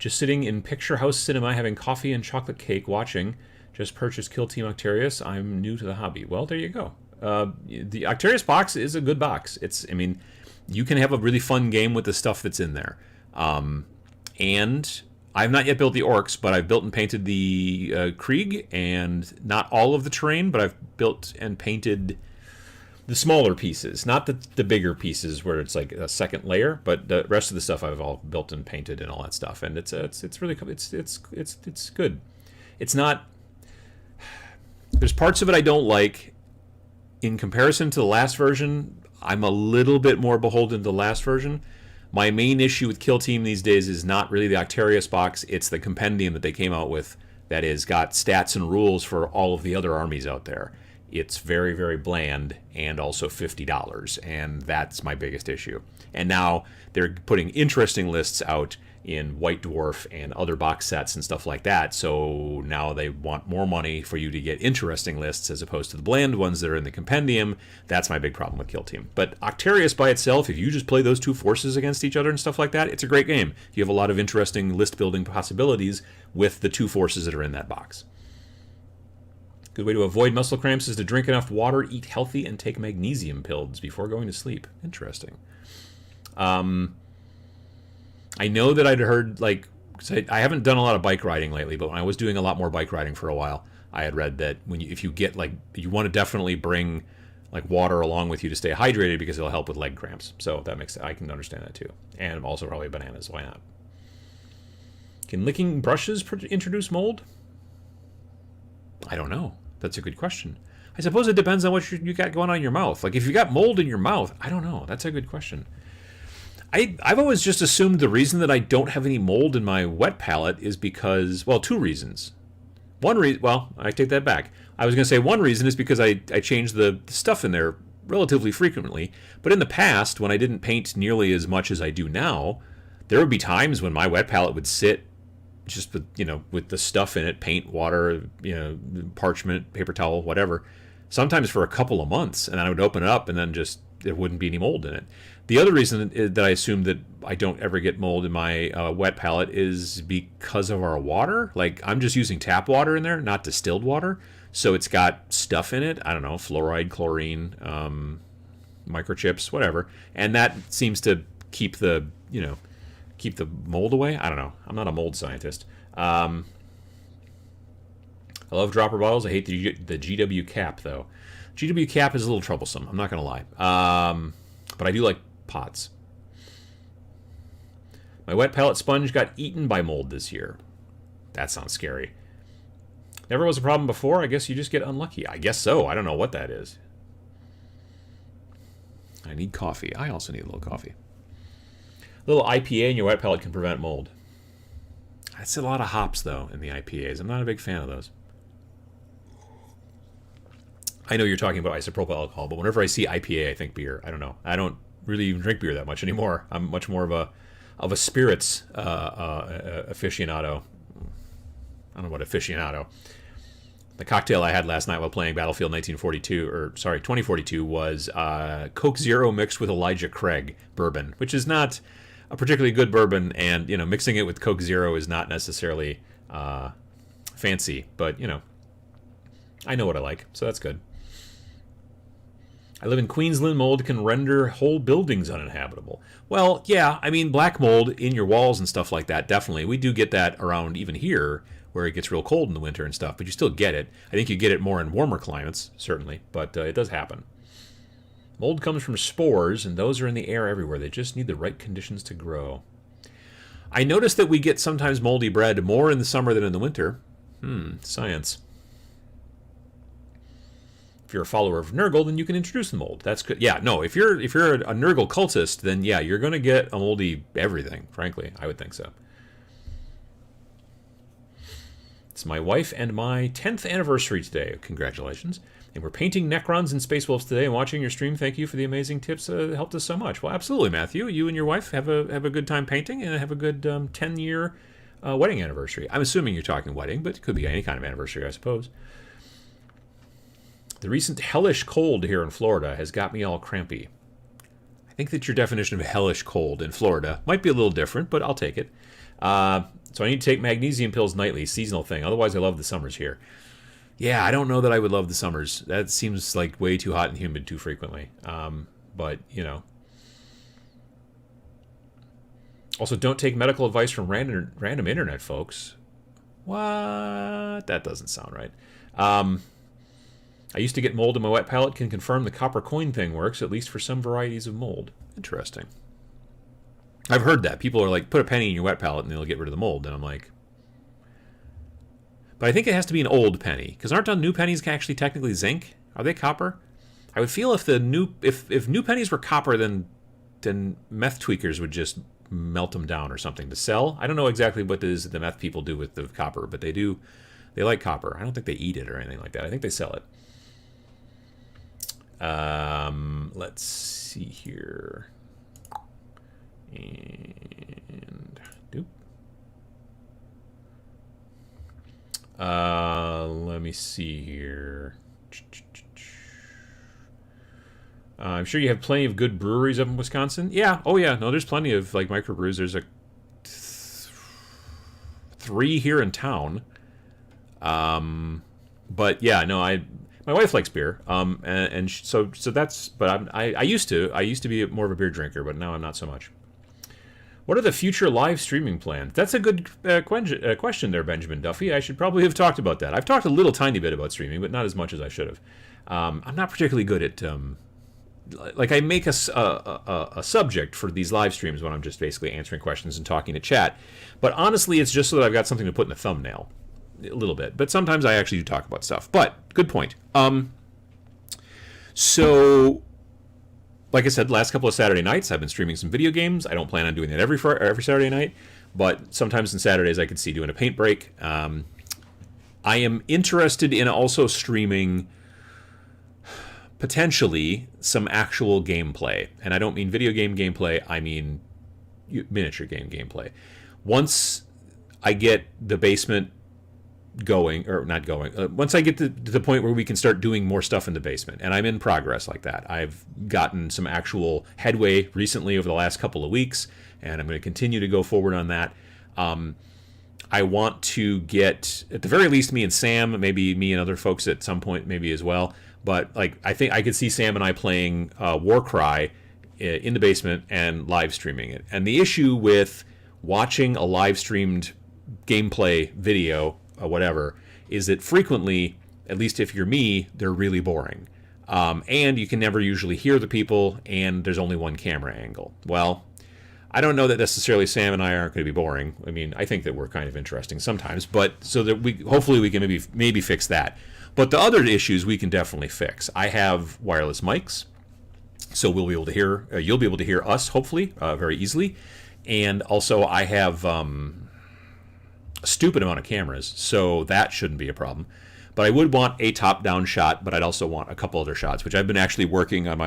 Just sitting in Picture House Cinema having coffee and chocolate cake watching. Just purchased Kill Team Octarius. I'm new to the hobby. Well, there you go. The Octarius box is a good box. You can have a really fun game with the stuff that's in there. And I've not yet built the orcs, but I've built and painted the Krieg, and not all of the terrain, but I've built and painted the smaller pieces, not the bigger pieces where it's like a second layer, but the rest of the stuff I've all built and painted and all that stuff, and it's really it's good. It's not. There's parts of it I don't like. In comparison to the last version, I'm a little bit more beholden to the last version. My main issue with Kill Team these days is not really the Octarius box, it's the compendium that they came out with that has got stats and rules for all of the other armies out there. It's very, very bland and also $50, and that's my biggest issue. And now they're putting interesting lists out in White Dwarf and other box sets and stuff like that, so now they want more money for you to get interesting lists as opposed to the bland ones that are in the compendium. That's my big problem with Kill Team. But Octarius by itself, if you just play those two forces against each other and stuff like that, it's a great game. You have a lot of interesting list building possibilities with the two forces that are in that box. Good way to avoid muscle cramps is to drink enough water, eat healthy, and take magnesium pills before going to sleep. Interesting. I know that I'd heard, cause I haven't done a lot of bike riding lately, but when I was doing a lot more bike riding for a while, I had read that if you get, you want to definitely bring, water along with you to stay hydrated because it'll help with leg cramps. So that makes I can understand that too. And also probably bananas. Why not? Can licking brushes introduce mold? I don't know. That's a good question. I suppose it depends on what you got going on in your mouth. If you got mold in your mouth, I don't know. That's a good question. I've always just assumed the reason that I don't have any mold in my wet palette is because, two reasons. I take that back. I was going to say one reason is because I change the stuff in there relatively frequently. But in the past, when I didn't paint nearly as much as I do now, there would be times when my wet palette would sit just with the stuff in it, paint, water, parchment, paper towel, whatever, sometimes for a couple of months, and then I would open it up and then just there wouldn't be any mold in it. The other reason that I assume that I don't ever get mold in my wet palette is because of our water. I'm just using tap water in there, not distilled water, so it's got stuff in it. I don't know, fluoride, chlorine, microchips, whatever, and that seems to keep the mold away. I don't know. I'm not a mold scientist. I love dropper bottles. I hate the GW cap, though. GW cap is a little troublesome. I'm not going to lie. But I do like pots. My wet palette sponge got eaten by mold this year. That sounds scary. Never was a problem before. I guess you just get unlucky. I guess so. I don't know what that is. I need coffee. I also need a little coffee. A little IPA in your wet palette can prevent mold. That's a lot of hops, though, in the IPAs. I'm not a big fan of those. I know you're talking about isopropyl alcohol, but whenever I see IPA, I think beer. I don't know. I don't really even drink beer that much anymore. I'm much more of a spirits aficionado. I don't know what aficionado. The cocktail I had last night while playing Battlefield 2042 was Coke Zero mixed with Elijah Craig bourbon, which is not a particularly good bourbon, and mixing it with Coke Zero is not necessarily fancy, but I know what I like, so that's good. I live in Queensland. Mold can render whole buildings uninhabitable. Well, yeah, I mean, black mold in your walls and stuff like that, definitely. We do get that around even here, where it gets real cold in the winter and stuff, but you still get it. I think you get it more in warmer climates, certainly, but it does happen. Mold comes from spores, and those are in the air everywhere. They just need the right conditions to grow. I noticed that we get sometimes moldy bread more in the summer than in the winter. Science. If you're a follower of Nurgle, then you can introduce the mold. That's good. Yeah, no, if you're a Nurgle cultist, then yeah, you're going to get a moldy everything, frankly. I would think so. It's my wife and my 10th anniversary today. Congratulations. And we're painting Necrons and Space Wolves today and watching your stream. Thank you for the amazing tips. Helped us so much. Well, absolutely, Matthew. You and your wife have a good time painting and have a good 10-year wedding anniversary. I'm assuming you're talking wedding, but it could be any kind of anniversary, I suppose. The recent hellish cold here in Florida has got me all crampy. I think that your definition of hellish cold in Florida might be a little different, but I'll take it. So I need to take magnesium pills nightly, seasonal thing. Otherwise, I love the summers here. Yeah, I don't know that I would love the summers. That seems like way too hot and humid too frequently. But, Also, don't take medical advice from random internet folks. What? That doesn't sound right. I used to get mold in my wet palette. Can confirm the copper coin thing works, at least for some varieties of mold. Interesting. I've heard that. People are like, put a penny in your wet palette and it'll get rid of the mold. And I'm like... But I think it has to be an old penny. Because aren't new pennies actually technically zinc? Are they copper? I would feel if new pennies were copper, then meth tweakers would just melt them down or something to sell. I don't know exactly what it is that the meth people do with the copper, but they do. They like copper. I don't think they eat it or anything like that. I think they sell it. Let's see here. And doop. Let me see here. I'm sure you have plenty of good breweries up in Wisconsin. Yeah. Oh, yeah. No, there's plenty of like microbrews. There's 3 here in town. But yeah, no, my wife likes beer. So that's. But I used to be more of a beer drinker, but now I'm not so much. What are the future live streaming plans? That's a good question there, Benjamin Duffy. I should probably have talked about that. I've talked a little tiny bit about streaming, but not as much as I should have. I'm not particularly good at like I make a subject for these live streams when I'm just basically answering questions and talking to chat. But honestly, it's just so that I've got something to put in the thumbnail. A little bit. But sometimes I actually do talk about stuff. But good point. So, like I said, last couple of Saturday nights, I've been streaming some video games. I don't plan on doing that every Saturday night. But sometimes on Saturdays, I could see doing a paint break. I am interested in also streaming... potentially some actual gameplay. And I don't mean video game gameplay, I mean miniature game gameplay. Once I get the basement going, or not going, once I get to the point where we can start doing more stuff in the basement, and I'm in progress like that. I've gotten some actual headway recently over the last couple of weeks, and I'm going to continue to go forward on that. I want to get, at the very least, me and Sam, maybe me and other folks at some point maybe as well, but like I think I could see Sam and I playing Warcry in the basement and live streaming it. And the issue with watching a live streamed gameplay video or whatever is that frequently, at least if you're me, they're really boring. And you can never usually hear the people, and there's only one camera angle. Well, I don't know that necessarily Sam and I aren't going to be boring. I mean, I think that we're kind of interesting sometimes, but so that hopefully we can maybe fix that. But the other issues we can definitely fix. I have wireless mics, so we'll be able to hear. You'll be able to hear us hopefully very easily, and also I have a stupid amount of cameras, so that shouldn't be a problem. But I would want a top-down shot, but I'd also want a couple other shots, which I've been actually working on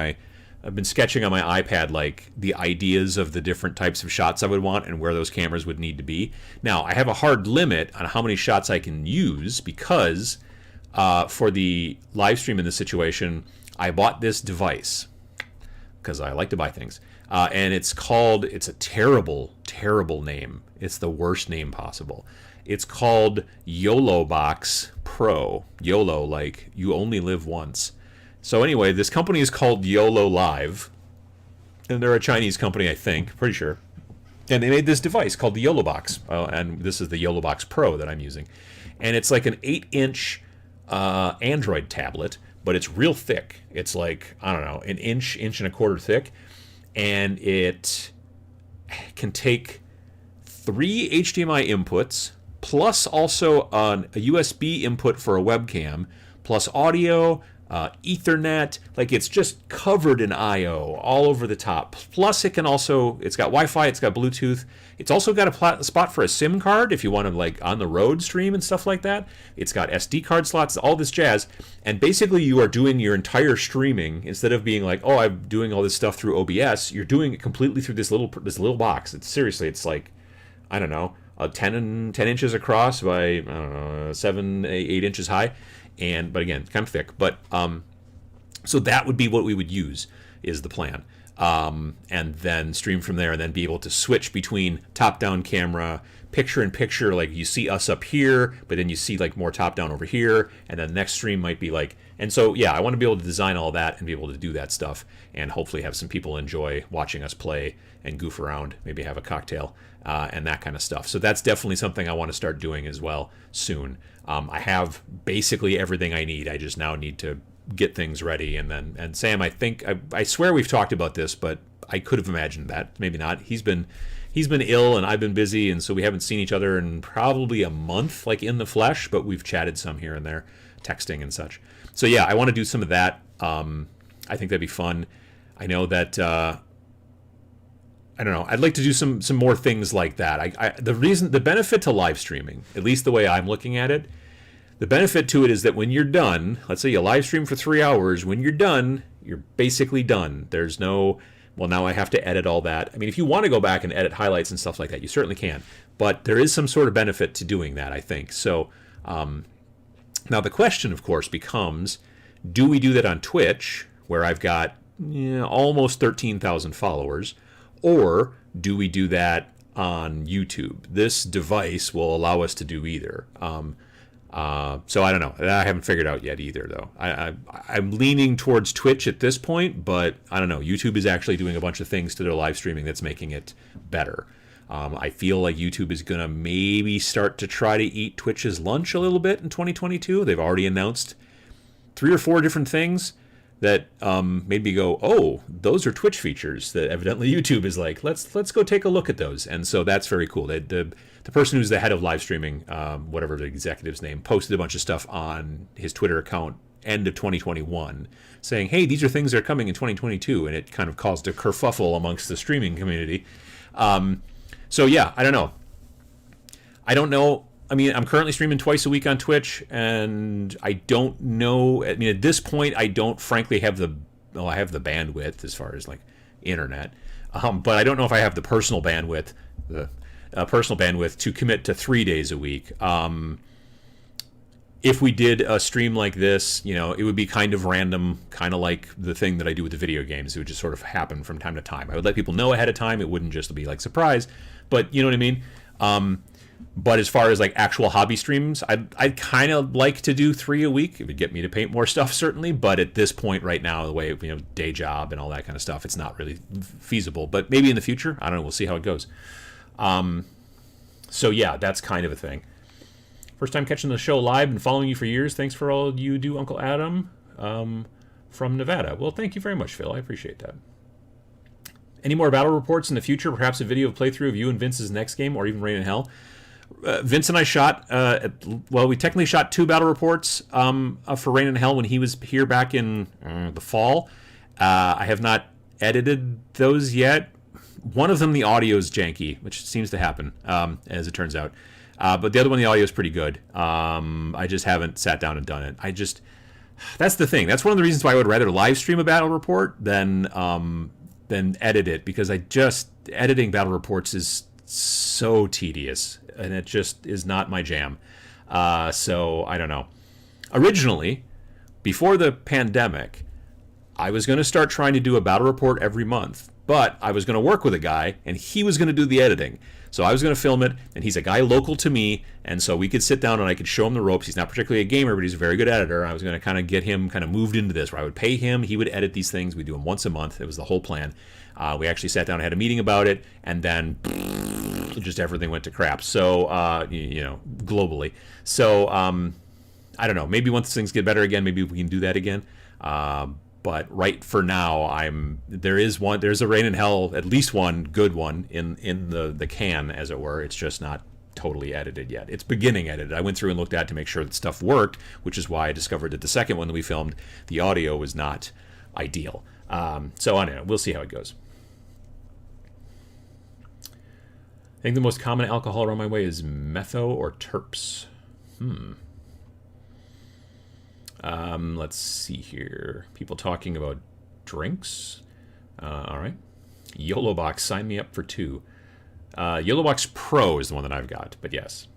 I've been sketching on my iPad, like the ideas of the different types of shots I would want and where those cameras would need to be. Now, I have a hard limit on how many shots I can use because for the live stream in this situation, I bought this device because I like to buy things. And it's a terrible, terrible name. It's the worst name possible. It's called YOLO Box Pro. YOLO, like you only live once. So anyway, this company is called YOLO Live. And they're a Chinese company, I think, pretty sure. And they made this device called the YOLO Box. And this is the YOLO Box Pro that I'm using. And it's like an 8-inch Android tablet, but it's real thick. It's like, I don't know, an inch and a quarter thick. And it can take 3 HDMI inputs, plus also a USB input for a webcam, plus audio, Ethernet. Like, it's just covered in I/O all over the top. Plus, it's got Wi-Fi, it's got Bluetooth. It's also got a spot for a SIM card if you want to, like, on the road stream and stuff like that. It's got SD card slots, all this jazz. And basically, you are doing your entire streaming, instead of being like, oh, I'm doing all this stuff through OBS, you're doing it completely through this little box. It's like, I don't know, 10 inches across by, I don't know, 7, 8 inches high. But again, kind of thick. But so that would be what we would use, is the plan. And then stream from there, and then be able to switch between top-down camera, picture-in-picture, like you see us up here, but then you see like more top-down over here, and then the next stream might be like... And so, yeah, I want to be able to design all that and be able to do that stuff, and hopefully have some people enjoy watching us play and goof around, maybe have a cocktail, and that kind of stuff. So that's definitely something I want to start doing as well soon. I have basically everything I need. I just now need to get things ready. And Sam, I swear we've talked about this, but I could have imagined that. Maybe not. He's been ill and I've been busy, and so we haven't seen each other in probably a month, like in the flesh, but we've chatted some here and there, texting and such. So yeah, I want to do some of that. I think that'd be fun. I know that I don't know. I'd like to do some more things like that. The benefit to live streaming, at least the way I'm looking at it, the benefit to it is that when you're done, let's say you live stream for 3 hours, when you're done, you're basically done. There's no, well, now I have to edit all that. I mean, if you want to go back and edit highlights and stuff like that, you certainly can. But there is some sort of benefit to doing that, I think. So now the question, of course, becomes, do we do that on Twitch, where I've got almost 13,000 followers, or do we do that on YouTube? This device will allow us to do either. So I don't know. I haven't figured out yet either, though. I'm leaning towards Twitch at this point, but I don't know. YouTube is actually doing a bunch of things to their live streaming that's making it better. I feel like YouTube is going to maybe start to try to eat Twitch's lunch a little bit in 2022. They've already announced 3 or 4 different things that made me go, oh, those are Twitch features that evidently YouTube is like, let's go take a look at those. And so that's very cool. The person who's the head of live streaming, whatever the executive's name, posted a bunch of stuff on his Twitter account end of 2021 saying, hey, these are things that are coming in 2022. And it kind of caused a kerfuffle amongst the streaming community. So yeah, I don't know. I mean, I'm currently streaming twice a week on Twitch, and I don't know. I mean, at this point, I don't frankly have I have the bandwidth as far as like internet, but I don't know if I have the personal bandwidth, to commit to 3 days a week. If we did a stream like this, it would be kind of random, kind of like the thing that I do with the video games. It would just sort of happen from time to time. I would let people know ahead of time. It wouldn't just be like surprise, but you know what I mean? But as far as like actual hobby streams, I'd kind of like to do 3 a week. It would get me to paint more stuff, certainly. But at this point right now, the way, day job and all that kind of stuff, it's not really feasible. But maybe in the future, I don't know. We'll see how it goes. So yeah, that's kind of a thing. First time catching the show live and following you for years. Thanks for all you do, Uncle Adam, from Nevada. Well, thank you very much, Phil. I appreciate that. Any more battle reports in the future? Perhaps a video of playthrough of you and Vince's next game, or even Rain in Hell. Vince and I shot, we technically shot 2 battle reports for Rain in Hell when he was here back in the fall. I have not edited those yet. One of them, the audio is janky, which seems to happen, as it turns out. But the other one, the audio is pretty good. I just haven't sat down and done it. That's the thing. That's one of the reasons why I would rather live stream a battle report than edit it, because editing battle reports is so tedious, and it just is not my jam. So I don't know. Originally, before the pandemic, I was going to start trying to do a battle report every month, but I was going to work with a guy, and he was going to do the editing. So I was going to film it, and he's a guy local to me, and so we could sit down and I could show him the ropes. He's not particularly a gamer, but he's a very good editor. I was going to kind of get him kind of moved into this, where I would pay him, he would edit these things. We'd do them once a month. It was the whole plan. We actually sat down and had a meeting about it, and then just everything went to crap. So, globally. So, I don't know. Maybe once things get better again, maybe we can do that again. But right for now, there's a Rain in Hell, at least one good one in the can, as it were. It's just not totally edited yet. It's beginning edited. I went through and looked at it to make sure that stuff worked, which is why I discovered that the second one that we filmed, the audio was not ideal. So I don't know. We'll see how it goes. I think the most common alcohol around my way is metho or terps. Let's see here. People talking about drinks. All right. YOLO Box, sign me up for 2. YOLO Box Pro is the one that I've got, but yes.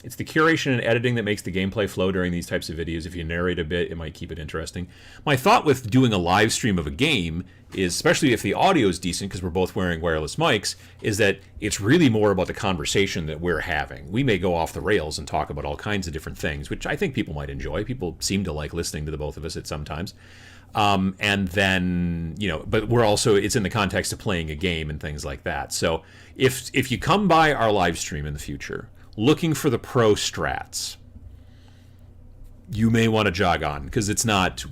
It's the curation and editing that makes the gameplay flow during these types of videos. If you narrate a bit, it might keep it interesting. My thought with doing a live stream of a game is, especially if the audio is decent, because we're both wearing wireless mics, is that it's really more about the conversation that we're having. We may go off the rails and talk about all kinds of different things, which I think people might enjoy. People seem to like listening to the both of us at some times. And then, but we're also, it's in the context of playing a game and things like that. So if you come by our live stream in the future looking for the pro strats, you may want to jog on, because that's not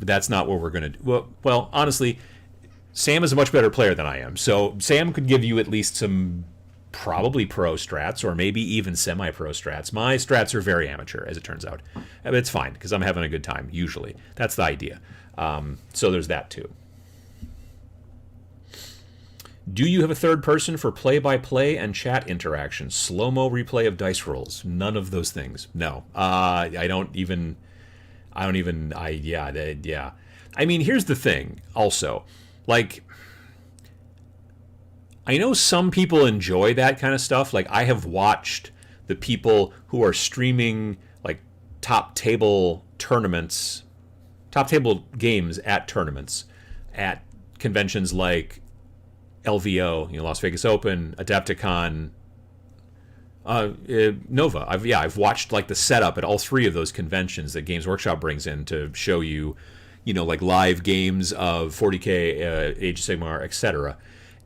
what we're going to do. Well, honestly, Sam is a much better player than I am. So Sam could give you at least some probably pro strats, or maybe even semi-pro strats. My strats are very amateur, as it turns out. But it's fine, because I'm having a good time, usually. That's the idea. So there's that, too. Do you have a third person for play-by-play and chat interaction? Slow-mo replay of dice rolls? None of those things. No. I mean, here's the thing, also. Like, I know some people enjoy that kind of stuff. Like, I have watched the people who are streaming, like, top table games at tournaments, at conventions like LVO, Las Vegas Open, Adepticon, Nova. I've watched like the setup at all 3 of those conventions that Games Workshop brings in to show you, like live games of 40K, Age of Sigmar, etc.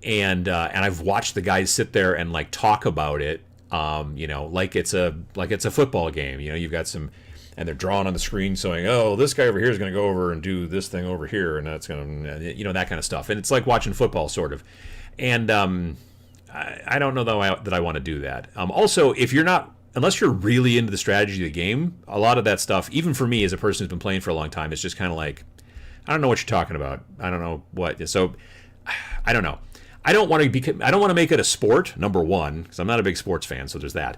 And I've watched the guys sit there and like talk about it, like it's a football game. You've got some, and they're drawing on the screen saying, oh, this guy over here is going to go over and do this thing over here, and that's going to, that kind of stuff. And it's like watching football, sort of. And I don't know that I want to do that. Also, unless you're really into the strategy of the game, a lot of that stuff, even for me as a person who's been playing for a long time, is just kind of like, I don't know what you're talking about. I don't know what. So, I don't know. I don't want to make it a sport, number one, because I'm not a big sports fan, so there's that.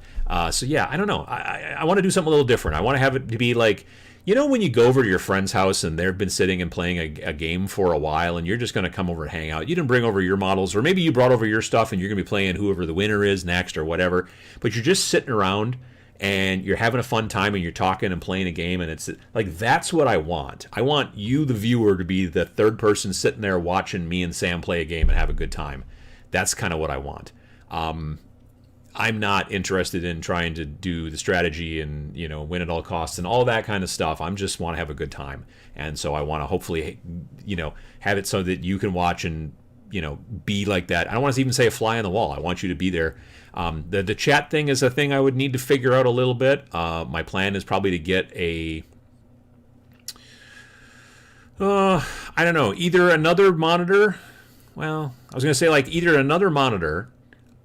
So yeah, I don't know. I want to do something a little different. I want to have it to be like, when you go over to your friend's house and they've been sitting and playing a game for a while, and you're just going to come over and hang out. You didn't bring over your models, or maybe you brought over your stuff and you're going to be playing whoever the winner is next or whatever, but you're just sitting around and you're having a fun time and you're talking and playing a game, and it's like, that's what I want. I want you, the viewer, to be the third person sitting there watching me and Sam play a game and have a good time. That's kind of what I want. I'm not interested in trying to do the strategy and, win at all costs and all that kind of stuff. I just want to have a good time. And so I want to hopefully, have it so that you can watch and, be like that. I don't want to even say a fly on the wall. I want you to be there. The chat thing is a thing I would need to figure out a little bit. My plan is probably to get I don't know, either another monitor. Well, I was going to say like either another monitor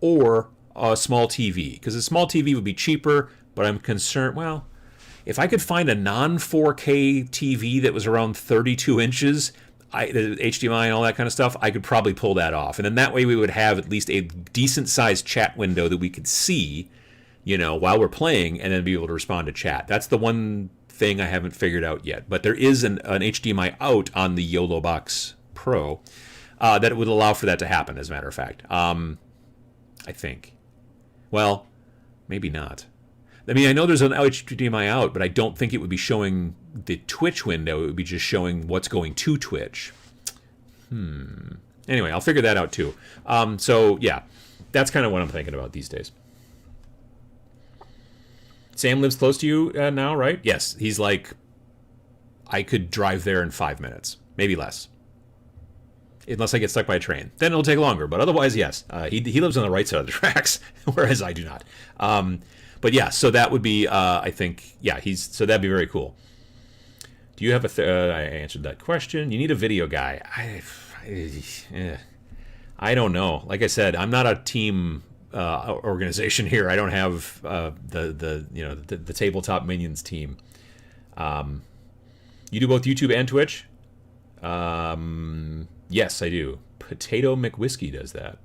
or a small TV, because a small TV would be cheaper, but I'm concerned, well, if I could find a non-4K TV that was around 32 inches, the HDMI and all that kind of stuff, I could probably pull that off. And then that way we would have at least a decent-sized chat window that we could see, while we're playing, and then be able to respond to chat. That's the one thing I haven't figured out yet. But there is an HDMI out on the YOLO Box Pro that would allow for that to happen, as a matter of fact. I think. Well, maybe not. I mean, I know there's an HDMI out, but I don't think it would be showing the Twitch window, it would be just showing what's going to Twitch. Anyway, I'll figure that out too. So yeah, that's kind of what I'm thinking about these days. Sam lives close to you now, right? Yes, he's like, I could drive there in 5 minutes, maybe less. Unless I get stuck by a train. Then it'll take longer, but otherwise, yes. He lives on the right side of the tracks, whereas I do not. But yeah, so that would be, I think, yeah, so that'd be very cool. Do you have I answered that question. You need a video guy. I don't know. Like I said, I'm not a team organization here. I don't have the Tabletop Minions team. You do both YouTube and Twitch? Yes, I do. Potato McWhiskey does that.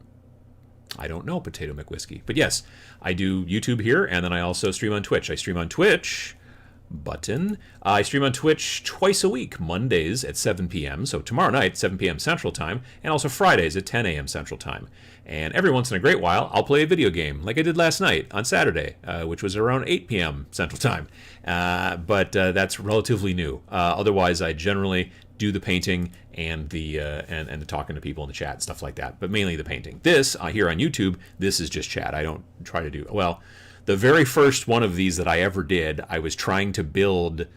I don't know Potato McWhiskey. But yes, I do YouTube here, and then I also stream on Twitch. I stream on Twitch... I stream on Twitch twice a week, Mondays at 7 p.m., so tomorrow night, 7 p.m. Central Time, and also Fridays at 10 a.m. Central Time. And every once in a great while, I'll play a video game, like I did last night on Saturday, which was around 8 p.m. Central Time. But that's relatively new. Otherwise, I generally do the painting and the talking to people in the chat and stuff like that, but mainly the painting. This, here on YouTube, this is just chat. I don't try to do... Well... The very first one of these that I ever did, I was trying to build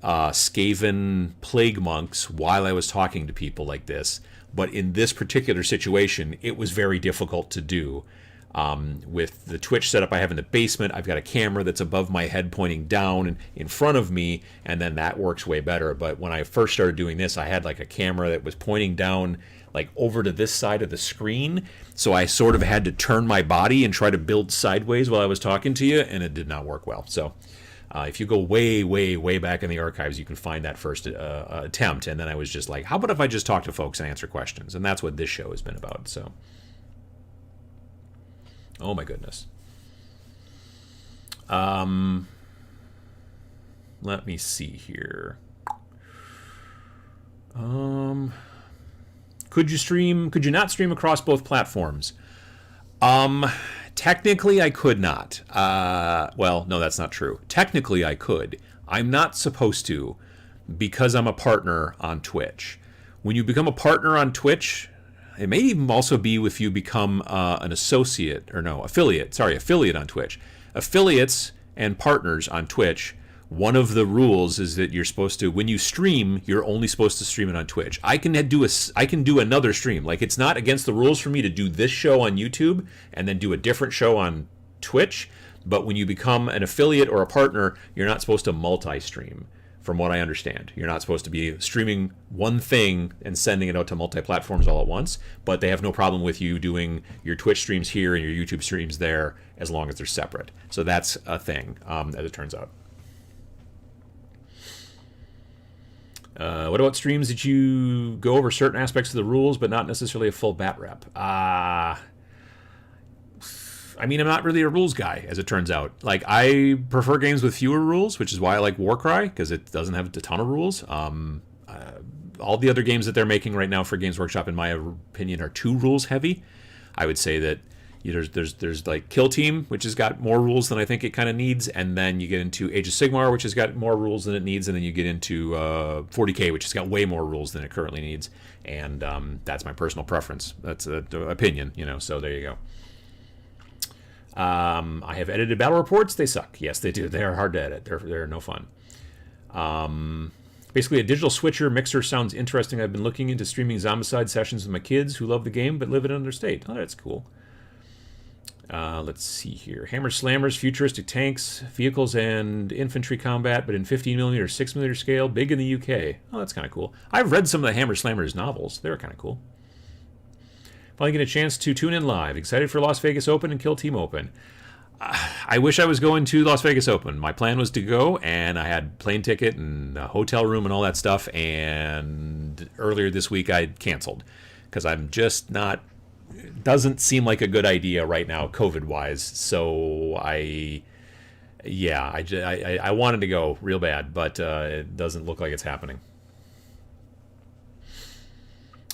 Skaven plague monks while I was talking to people like this. But in this particular situation, it was very difficult to do. With the Twitch setup I have in the basement, I've got a camera that's above my head pointing down and in front of me, and then that works way better. But when I first started doing this, I had like a camera that was pointing down like over to this side of the screen, so I sort of had to turn my body and try to build sideways while I was talking to you, and it did not work well. So if you go way, way, way back in the archives, you can find that first attempt, and then I was just like, how about if I just talk to folks and answer questions? And that's what this show has been about. So, oh my goodness. Let me see here. Could you not stream across both platforms? Technically, I could not. Well, no, that's not true. Technically, I could. I'm not supposed to because I'm a partner on Twitch. When you become a partner on Twitch, it may even also be if you become an affiliate on Twitch. Affiliates and partners on Twitch, one of the rules is that you're supposed to, when you stream, you're only supposed to stream it on Twitch. I can do another stream. Like, it's not against the rules for me to do this show on YouTube and then do a different show on Twitch. But when you become an affiliate or a partner, you're not supposed to multi-stream, from what I understand. You're not supposed to be streaming one thing and sending it out to multi-platforms all at once. But they have no problem with you doing your Twitch streams here and your YouTube streams there as long as they're separate. So that's a thing, as it turns out. What about streams that you go over certain aspects of the rules, but not necessarily a full bat rep? I mean, I'm not really a rules guy, as it turns out. Like, I prefer games with fewer rules, which is why I like Warcry, because it doesn't have a ton of rules. All the other games that they're making right now for Games Workshop, in my opinion, are too rules heavy. I would say that there's like Kill Team, which has got more rules than I think it kind of needs, and then you get into Age of Sigmar, which has got more rules than it needs, and then you get into 40K, which has got way more rules than it currently needs, and that's my personal preference. That's an opinion, so there you go. I have edited battle reports. They suck. Yes, they do. They are hard to edit. They're no fun. Basically, a digital switcher mixer sounds interesting. I've been looking into streaming Zombicide sessions with my kids who love the game but live in another state. Oh, that's cool. Let's see here. Hammer slammers, futuristic tanks, vehicles, and infantry combat, but in 15mm, 6mm scale, big in the UK. Oh, that's kind of cool. I've read some of the Hammer slammers novels. They were kind of cool. Finally get a chance to tune in live. Excited for Las Vegas Open and Kill Team Open. I wish I was going to Las Vegas Open. My plan was to go, and I had plane ticket and a hotel room and all that stuff, and earlier this week I canceled because I'm just not... It doesn't seem like a good idea right now, COVID-wise. So I wanted to go real bad, but it doesn't look like it's happening.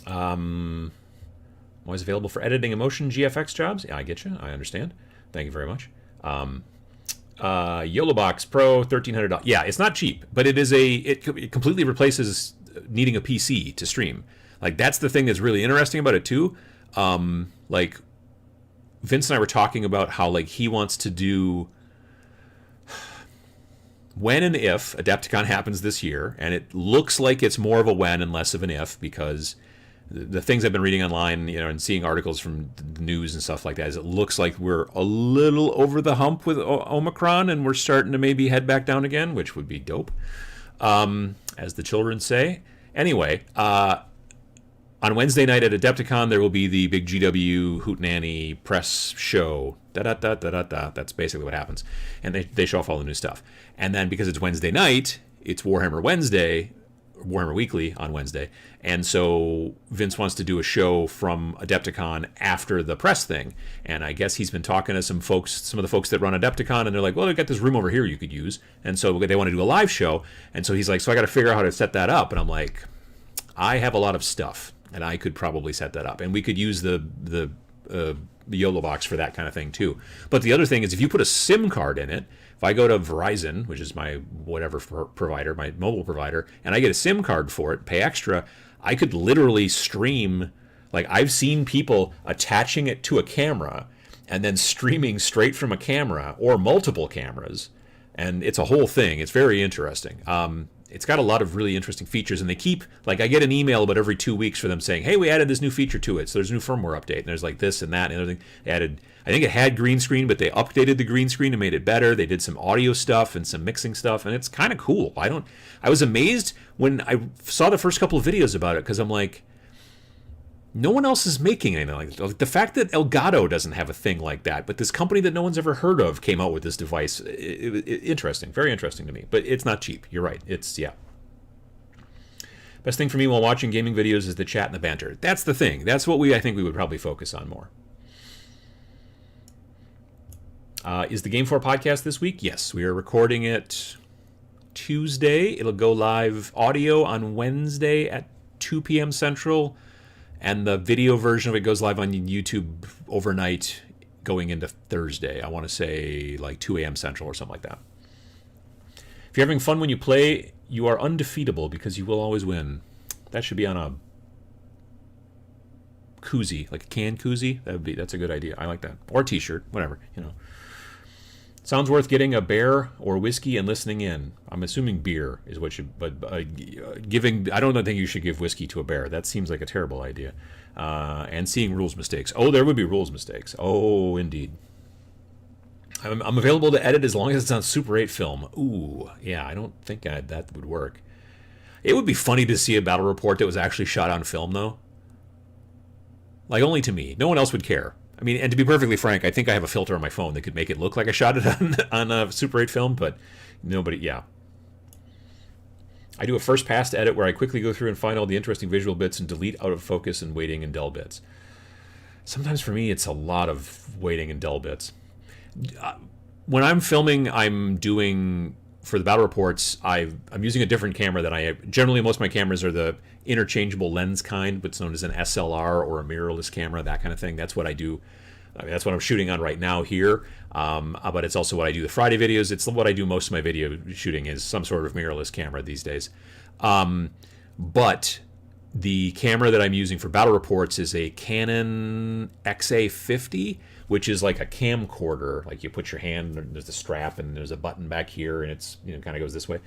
Always available for editing and motion GFX jobs. Yeah, I get you. I understand. Thank you very much. YOLO Box Pro, $1,300. Yeah, it's not cheap, but it completely replaces needing a PC to stream. Like, that's the thing that's really interesting about it too. Like, Vince and I were talking about how, like, he wants to do, when and if Adepticon happens this year, and it looks like it's more of a when and less of an if, because the things I've been reading online, and seeing articles from the news and stuff like that, is it looks like we're a little over the hump with Omicron, and we're starting to maybe head back down again, which would be dope, as the children say. Anyway, on Wednesday night at Adepticon, there will be the big GW Hootenanny press show. Da-da-da-da-da-da. That's basically what happens. And they show off all the new stuff. And then, because it's Wednesday night, it's Warhammer Weekly on Wednesday. And so Vince wants to do a show from Adepticon after the press thing. And I guess he's been talking to some of the folks that run Adepticon, and they're like, well, they've got this room over here you could use. And so they want to do a live show. And so he's like, so I got to figure out how to set that up. And I'm like, I have a lot of stuff, and I could probably set that up. And we could use the YOLO box for that kind of thing too. But the other thing is, if you put a SIM card in it, if I go to Verizon, which is my whatever provider, my mobile provider, and I get a SIM card for it, pay extra, I could literally stream. Like, I've seen people attaching it to a camera and then streaming straight from a camera or multiple cameras. And it's a whole thing. It's very interesting. It's got a lot of really interesting features, and they keep, like, I get an email about every 2 weeks for them saying, hey, we added this new feature to it. So there's a new firmware update, and there's like this and that and everything. They added, I think it had green screen, but they updated the green screen and made it better. They did some audio stuff and some mixing stuff, and it's kind of cool. I was amazed when I saw the first couple of videos about it, because I'm like, no one else is making anything like that. Like, the fact that Elgato doesn't have a thing like that, but this company that no one's ever heard of came out with this device. Interesting, very interesting to me. But it's not cheap. You're right. Yeah. Best thing for me while watching gaming videos is the chat and the banter. That's the thing. That's what I think we would probably focus on more. Is the Game 4 podcast this week? Yes, we are recording it Tuesday. It'll go live audio on Wednesday at 2 p.m. Central. And the video version of it goes live on YouTube overnight going into Thursday. I want to say like 2 a.m. Central or something like that. If you're having fun when you play, you are undefeatable because you will always win. That should be on a koozie, like a canned koozie. That's a good idea. I like that. Or a t-shirt, whatever, Sounds worth getting a bear or whiskey and listening in. I'm assuming beer is what you, but giving, I don't think you should give whiskey to a bear. That seems like a terrible idea. And seeing rules mistakes. Oh, there would be rules mistakes. Oh, indeed. I'm available to edit as long as it's on Super 8 film. Ooh, yeah, I don't think that would work. It would be funny to see a battle report that was actually shot on film, though. Like, only to me. No one else would care. I mean, and to be perfectly frank, I think I have a filter on my phone that could make it look like I shot it on a Super 8 film, but nobody, yeah. I do a first pass to edit where I quickly go through and find all the interesting visual bits and delete out of focus and waiting and dull bits. Sometimes for me, it's a lot of waiting and dull bits. When I'm filming, I'm doing, for the battle reports, I'm using a different camera than I have. Generally, most of my cameras are the interchangeable lens kind, what's known as an SLR or a mirrorless camera, that kind of thing. That's what I do. I mean, that's what I'm shooting on right now here. But it's also what I do the Friday videos. It's what I do most of my video shooting is some sort of mirrorless camera these days. But the camera that I'm using for battle reports is a Canon XA50, which is like a camcorder. Like, you put your hand, and there's a strap, and there's a button back here, and it's kind of goes this way.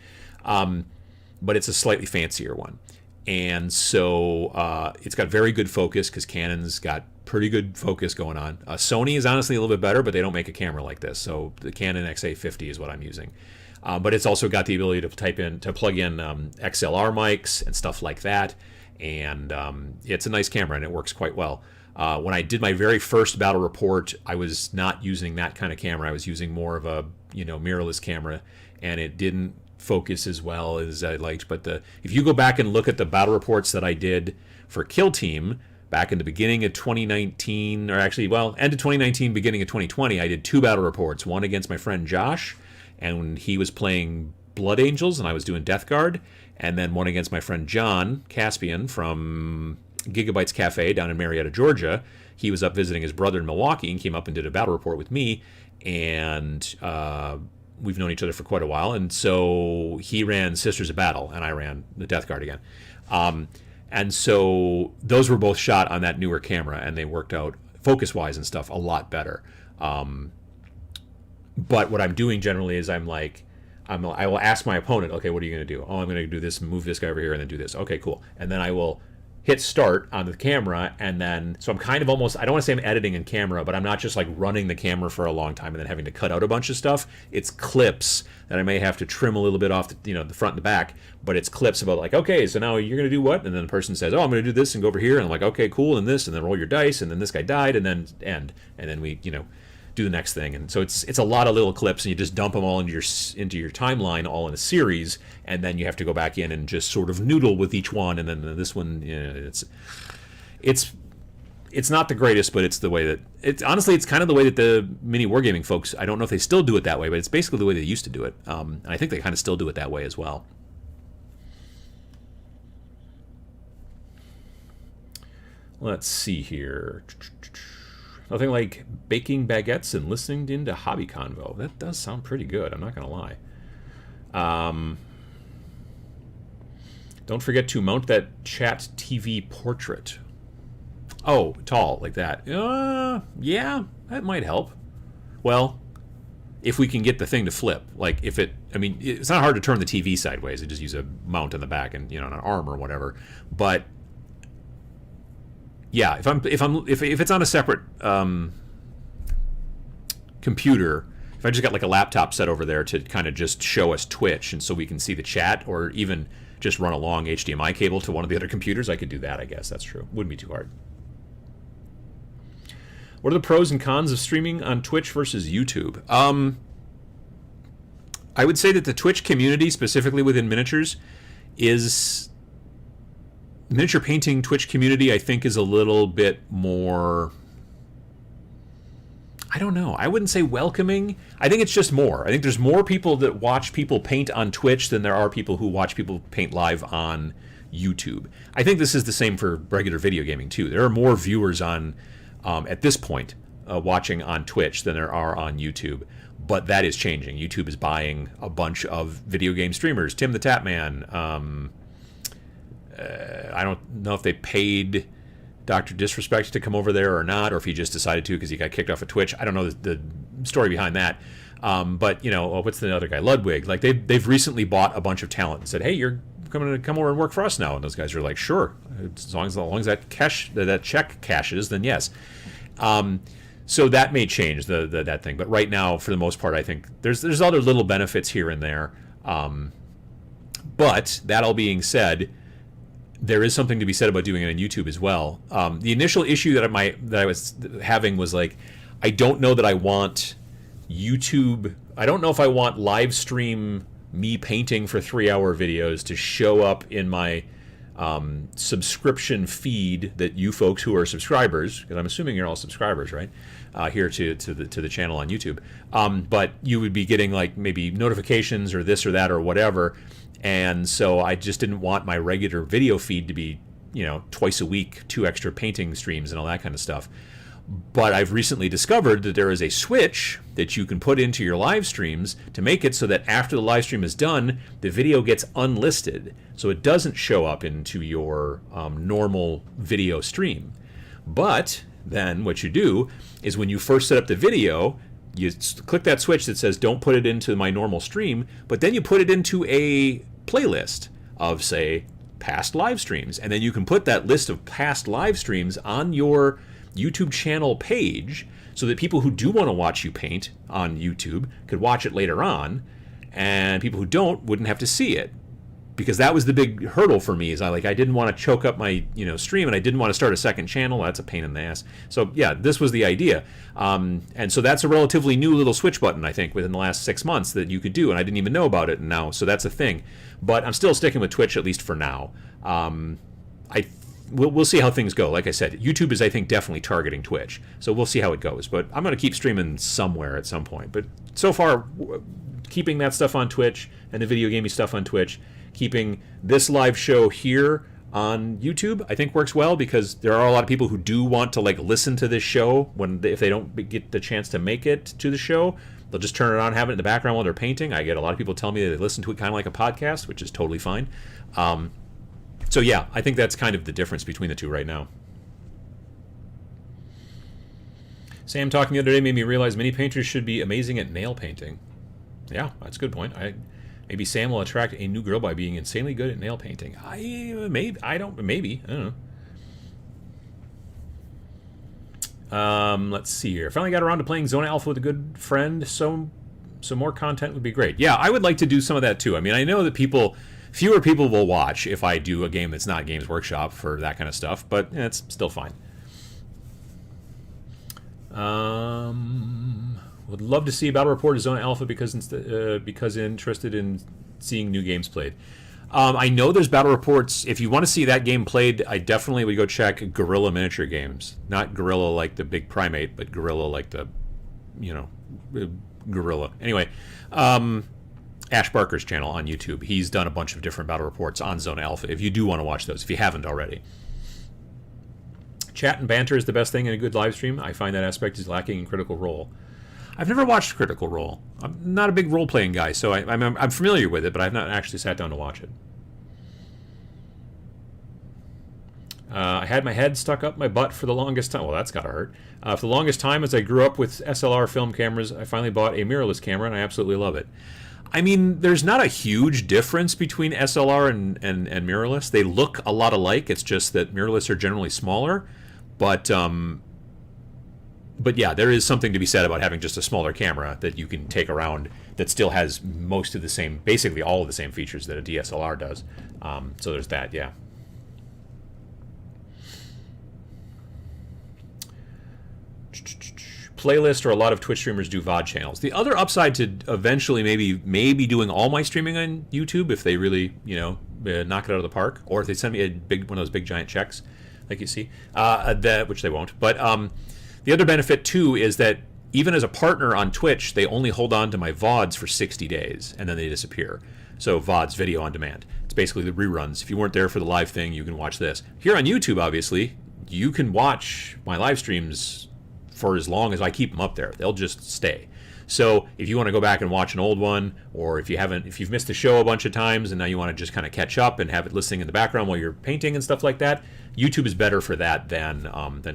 But it's a slightly fancier one. And so it's got very good focus because Canon's got pretty good focus going on. Sony is honestly a little bit better, but they don't make a camera like this. So the Canon XA50 is what I'm using. But it's also got the ability to plug in XLR mics and stuff like that. And it's a nice camera, and it works quite well. When I did my very first battle report, I was not using that kind of camera. I was using more of a mirrorless camera, and it didn't focus as well as I liked. But if you go back and look at the battle reports that I did for Kill Team back in the beginning of 2019, or actually, end of 2019, beginning of 2020, I did 2 battle reports. One against my friend Josh, and he was playing Blood Angels, and I was doing Death Guard. And then one against my friend John Caspian from Gigabytes Cafe down in Marietta, Georgia. He was up visiting his brother in Milwaukee and came up and did a battle report with me. And we've known each other for quite a while, and so he ran Sisters of Battle, and I ran the Death Guard again. And so those were both shot on that newer camera, and they worked out focus-wise and stuff a lot better. But what I'm doing generally is I will ask my opponent, okay, what are you going to do? Oh, I'm going to do this, move this guy over here, and then do this. Okay, cool. And then I will hit start on the camera, and then, so I'm kind of almost, I don't want to say I'm editing in camera, but I'm not just like running the camera for a long time and then having to cut out a bunch of stuff. It's clips that I may have to trim a little bit off the, the front and the back, but it's clips about like, okay, so now you're going to do what? And then the person says, oh, I'm going to do this and go over here. And I'm like, okay, cool. And this, and then roll your dice. And then this guy died, and then end. And then we, do the next thing. And so it's a lot of little clips, and you just dump them all into your timeline all in a series, and then you have to go back in and just sort of noodle with each one. And then this one, it's not the greatest, but it's the way that it's kind of the way that the mini wargaming folks, I don't know if they still do it that way, but it's basically the way they used to do it. And I think they kind of still do it that way as well. Let's see here. Nothing like baking baguettes and listening into Hobby Convo. That does sound pretty good, I'm not going to lie. Don't forget to mount that chat TV portrait. Oh, tall, like that. Yeah, that might help. Well, if we can get the thing to flip. Like, it's not hard to turn the TV sideways. You just use a mount on the back and, an arm or whatever. But yeah, if it's on a separate computer, if I just got like a laptop set over there to kind of just show us Twitch, and so we can see the chat, or even just run a long HDMI cable to one of the other computers, I could do that. I guess that's true. Wouldn't be too hard. What are the pros and cons of streaming on Twitch versus YouTube? I would say that the Twitch community, specifically within miniatures, miniature painting Twitch community, I think, is a little bit more, I don't know, I wouldn't say welcoming. I think it's just more. I think there's more people that watch people paint on Twitch than there are people who watch people paint live on YouTube. I think this is the same for regular video gaming too. There are more viewers on, at this point, watching on Twitch than there are on YouTube. But that is changing. YouTube is buying a bunch of video game streamers. Tim the Tapman, I don't know if they paid Dr. Disrespect to come over there or not, or if he just decided to because he got kicked off of Twitch. I don't know the story behind that. But what's the other guy? Ludwig. Like they've recently bought a bunch of talent and said, hey, you're going to come over and work for us now. And those guys are like, sure, as long as that check cashes, then yes. So that may change that thing. But right now, for the most part, I think there's other little benefits here and there. But that all being said, there is something to be said about doing it on YouTube as well. The initial issue that I was having was like, I don't know that I want YouTube. I don't know if I want live stream me painting for 3-hour videos to show up in my subscription feed that you folks who are subscribers, because I'm assuming you're all subscribers, right? Here to the channel on YouTube. But you would be getting like maybe notifications or this or that or whatever. And so I just didn't want my regular video feed to be, twice a week, 2 extra painting streams and all that kind of stuff. But I've recently discovered that there is a switch that you can put into your live streams to make it so that after the live stream is done, the video gets unlisted. So it doesn't show up into your normal video stream. But then what you do is when you first set up the video, you click that switch that says don't put it into my normal stream, but then you put it into a playlist of, say, past live streams. And then you can put that list of past live streams on your YouTube channel page so that people who do want to watch you paint on YouTube could watch it later on, and people who don't wouldn't have to see it. Because that was the big hurdle for me, is I didn't want to choke up my stream, and I didn't want to start a second channel. That's a pain in the ass. So yeah, this was the idea. And so that's a relatively new little switch button, I think, within the last 6 months that you could do, and I didn't even know about it now. So that's a thing. But I'm still sticking with Twitch, at least for now. We'll see how things go. Like I said, YouTube is, I think, definitely targeting Twitch. So we'll see how it goes. But I'm going to keep streaming somewhere at some point. But so far, keeping that stuff on Twitch and the video gaming stuff on Twitch, keeping this live show here on YouTube, I think works well, because there are a lot of people who do want to listen to this show if they don't get the chance to make it to the show. They'll just turn it on, have it in the background while they're painting. I get a lot of people tell me that they listen to it kind of like a podcast, which is totally fine. So yeah, I think that's kind of the difference between the two right now. Sam talking the other day made me realize many painters should be amazing at nail painting. Yeah, that's a good point. Maybe Sam will attract a new girl by being insanely good at nail painting. Maybe. I don't know. Let's see here. Finally got around to playing Zone Alpha with a good friend. So more content would be great. Yeah, I would like to do some of that too. I mean, I know that fewer people will watch if I do a game that's not Games Workshop for that kind of stuff, but it's still fine. Would love to see a battle report of Zone Alpha because interested in seeing new games played. I know there's battle reports. If you want to see that game played, I definitely would go check Gorilla Miniature Games. Not Gorilla like the big primate, but Gorilla like the, gorilla. Anyway, Ash Barker's channel on YouTube. He's done a bunch of different battle reports on Zone Alpha, if you do want to watch those, if you haven't already. Chat and banter is the best thing in a good live stream. I find that aspect is lacking in Critical Role. I've never watched Critical Role. I'm not a big role-playing guy, so I'm familiar with it, but I've not actually sat down to watch it. I had my head stuck up my butt for the longest time. Well, that's gotta hurt. For the longest time, as I grew up with SLR film cameras, I finally bought a mirrorless camera, and I absolutely love it. I mean, there's not a huge difference between SLR and mirrorless. They look a lot alike. It's just that mirrorless are generally smaller, but yeah, there is something to be said about having just a smaller camera that you can take around that still has most of the same, basically all of the same features that a DSLR does. So there's that, yeah. Playlist, or a lot of Twitch streamers do VOD channels. The other upside to eventually maybe doing all my streaming on YouTube, if they really knock it out of the park, or if they send me one of those big giant checks, like you see, which they won't. But the other benefit too is that even as a partner on Twitch, they only hold on to my VODs for 60 days and then they disappear. So VODs, video on demand. It's basically the reruns. If you weren't there for the live thing, you can watch this. Here on YouTube, obviously, you can watch my live streams for as long as I keep them up there. They'll just stay. So if you want to go back and watch an old one, or if you've missed the show a bunch of times and now you want to just kind of catch up and have it listening in the background while you're painting and stuff like that, YouTube is better for that than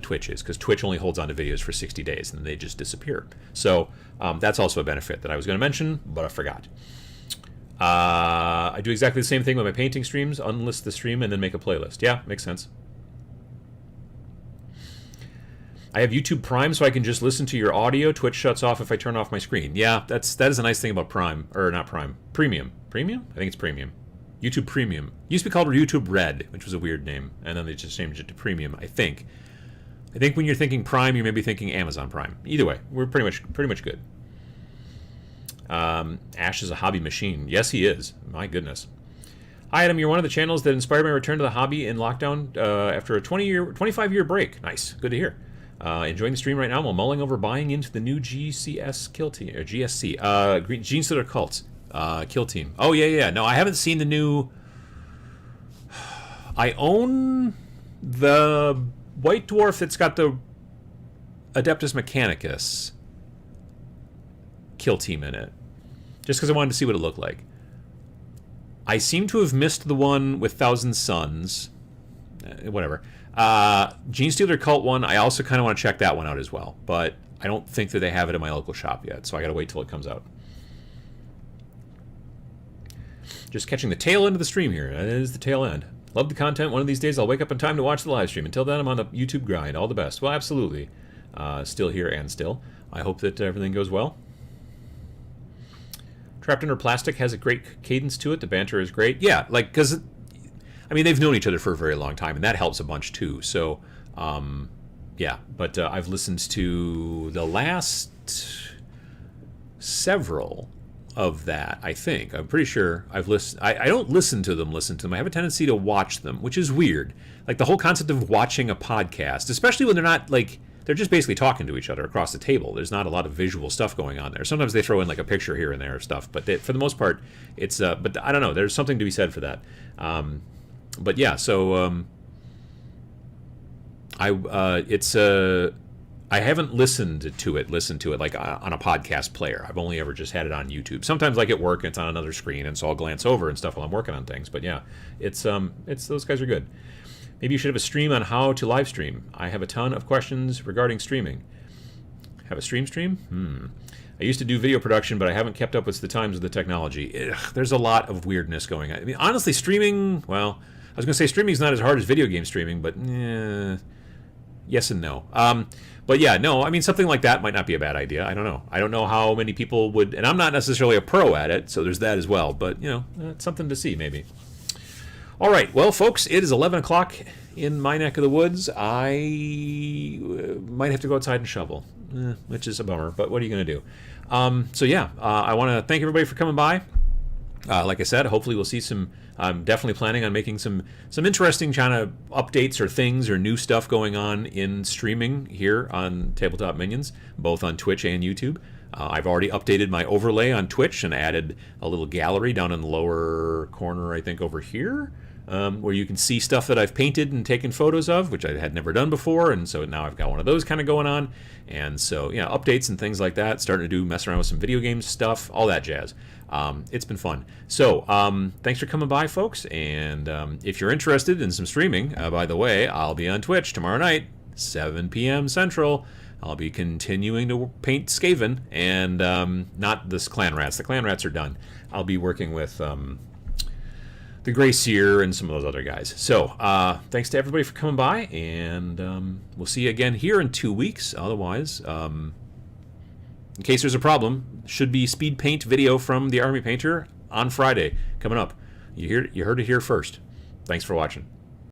Twitch is, because Twitch only holds on to videos for 60 days and they just disappear. So that's also a benefit that I was going to mention, but I forgot. I do exactly the same thing with my painting streams. Unlist the stream and then make a playlist. Yeah, makes sense. I have YouTube Prime, so I can just listen to your audio. Twitch shuts off if I turn off my screen. Yeah, that is a nice thing about Prime, or not Prime, Premium. Premium? I think it's Premium. YouTube Premium. It used to be called YouTube Red, which was a weird name, and then they just changed it to Premium, I think. I think when you're thinking Prime, you may be thinking Amazon Prime. Either way, we're pretty much good. Ash is a hobby machine. Yes, he is. My goodness. Hi, Adam. You're one of the channels that inspired my return to the hobby in lockdown after a 25-year break. Nice. Good to hear. Enjoying the stream right now while mulling over buying into the new GCS kill team, or GSC, Gene Stealer Cults kill team. Oh yeah. No, I haven't seen the new. I own the White Dwarf that's got the Adeptus Mechanicus kill team in it, just because I wanted to see what it looked like. I seem to have missed the one with Thousand Suns. Whatever. Gene Stealer Cult one, I also kind of want to check that one out as well, but I don't think that they have it in my local shop yet, so I gotta wait till it comes out. Just catching the tail end of the stream here. That is the tail end. Love the content. One of these days I'll wake up in time to watch the live stream. Until then, I'm on the YouTube grind. All the best. Well, absolutely. Still here and still. I hope that everything goes well. Trapped Under Plastic has a great cadence to it. The banter is great. Yeah, like, because I mean, they've known each other for a very long time, and that helps a bunch too. So, yeah. But I've listened to the last several of that, I think. I'm pretty sure I've listened. I don't listen to them. I have a tendency to watch them, which is weird. Like the whole concept of watching a podcast, especially when they're not like, they're just basically talking to each other across the table. There's not a lot of visual stuff going on there. Sometimes they throw in like a picture here and there of stuff, but for the most part, it's. But I don't know. There's something to be said for that. But yeah, so I haven't listened to it like on a podcast player. I've only ever just had it on YouTube. Sometimes like at work, it's on another screen, and so I'll glance over and stuff while I'm working on things. But yeah, it's those guys are good. Maybe you should have a stream on how to live stream. I have a ton of questions regarding streaming. Have a stream? I used to do video production, but I haven't kept up with the times of the technology. There's a lot of weirdness going on. I mean, honestly, streaming, well, I was going to say streaming is not as hard as video game streaming, but yes and no. But yeah, no, I mean, something like that might not be a bad idea. I don't know. I don't know how many people would, and I'm not necessarily a pro at it, so there's that as well. But, it's something to see, maybe. All right, well, folks, it is 11 o'clock in my neck of the woods. I might have to go outside and shovel, which is a bummer, but what are you going to do? I want to thank everybody for coming by. Like I said, hopefully we'll see some. I'm definitely planning on making some interesting kind of updates or things or new stuff going on in streaming here on Tabletop Minions, both on Twitch and YouTube. I've already updated my overlay on Twitch and added a little gallery down in the lower corner, I think over here, where you can see stuff that I've painted and taken photos of, which I had never done before, and so now I've got one of those kind of going on. And so, updates and things like that, starting to mess around with some video game stuff, all that jazz. It's been fun. So, thanks for coming by, folks, and if you're interested in some streaming, by the way, I'll be on Twitch tomorrow night, 7 p.m. Central. I'll be continuing to paint Skaven, and not this Clan Rats. The Clan Rats are done. I'll be working with the Grey Seer and some of those other guys. So, thanks to everybody for coming by, and we'll see you again here in 2 weeks. Otherwise, in case there's a problem, should be speed paint video from the Army Painter on Friday coming up. You heard it here first. Thanks for watching.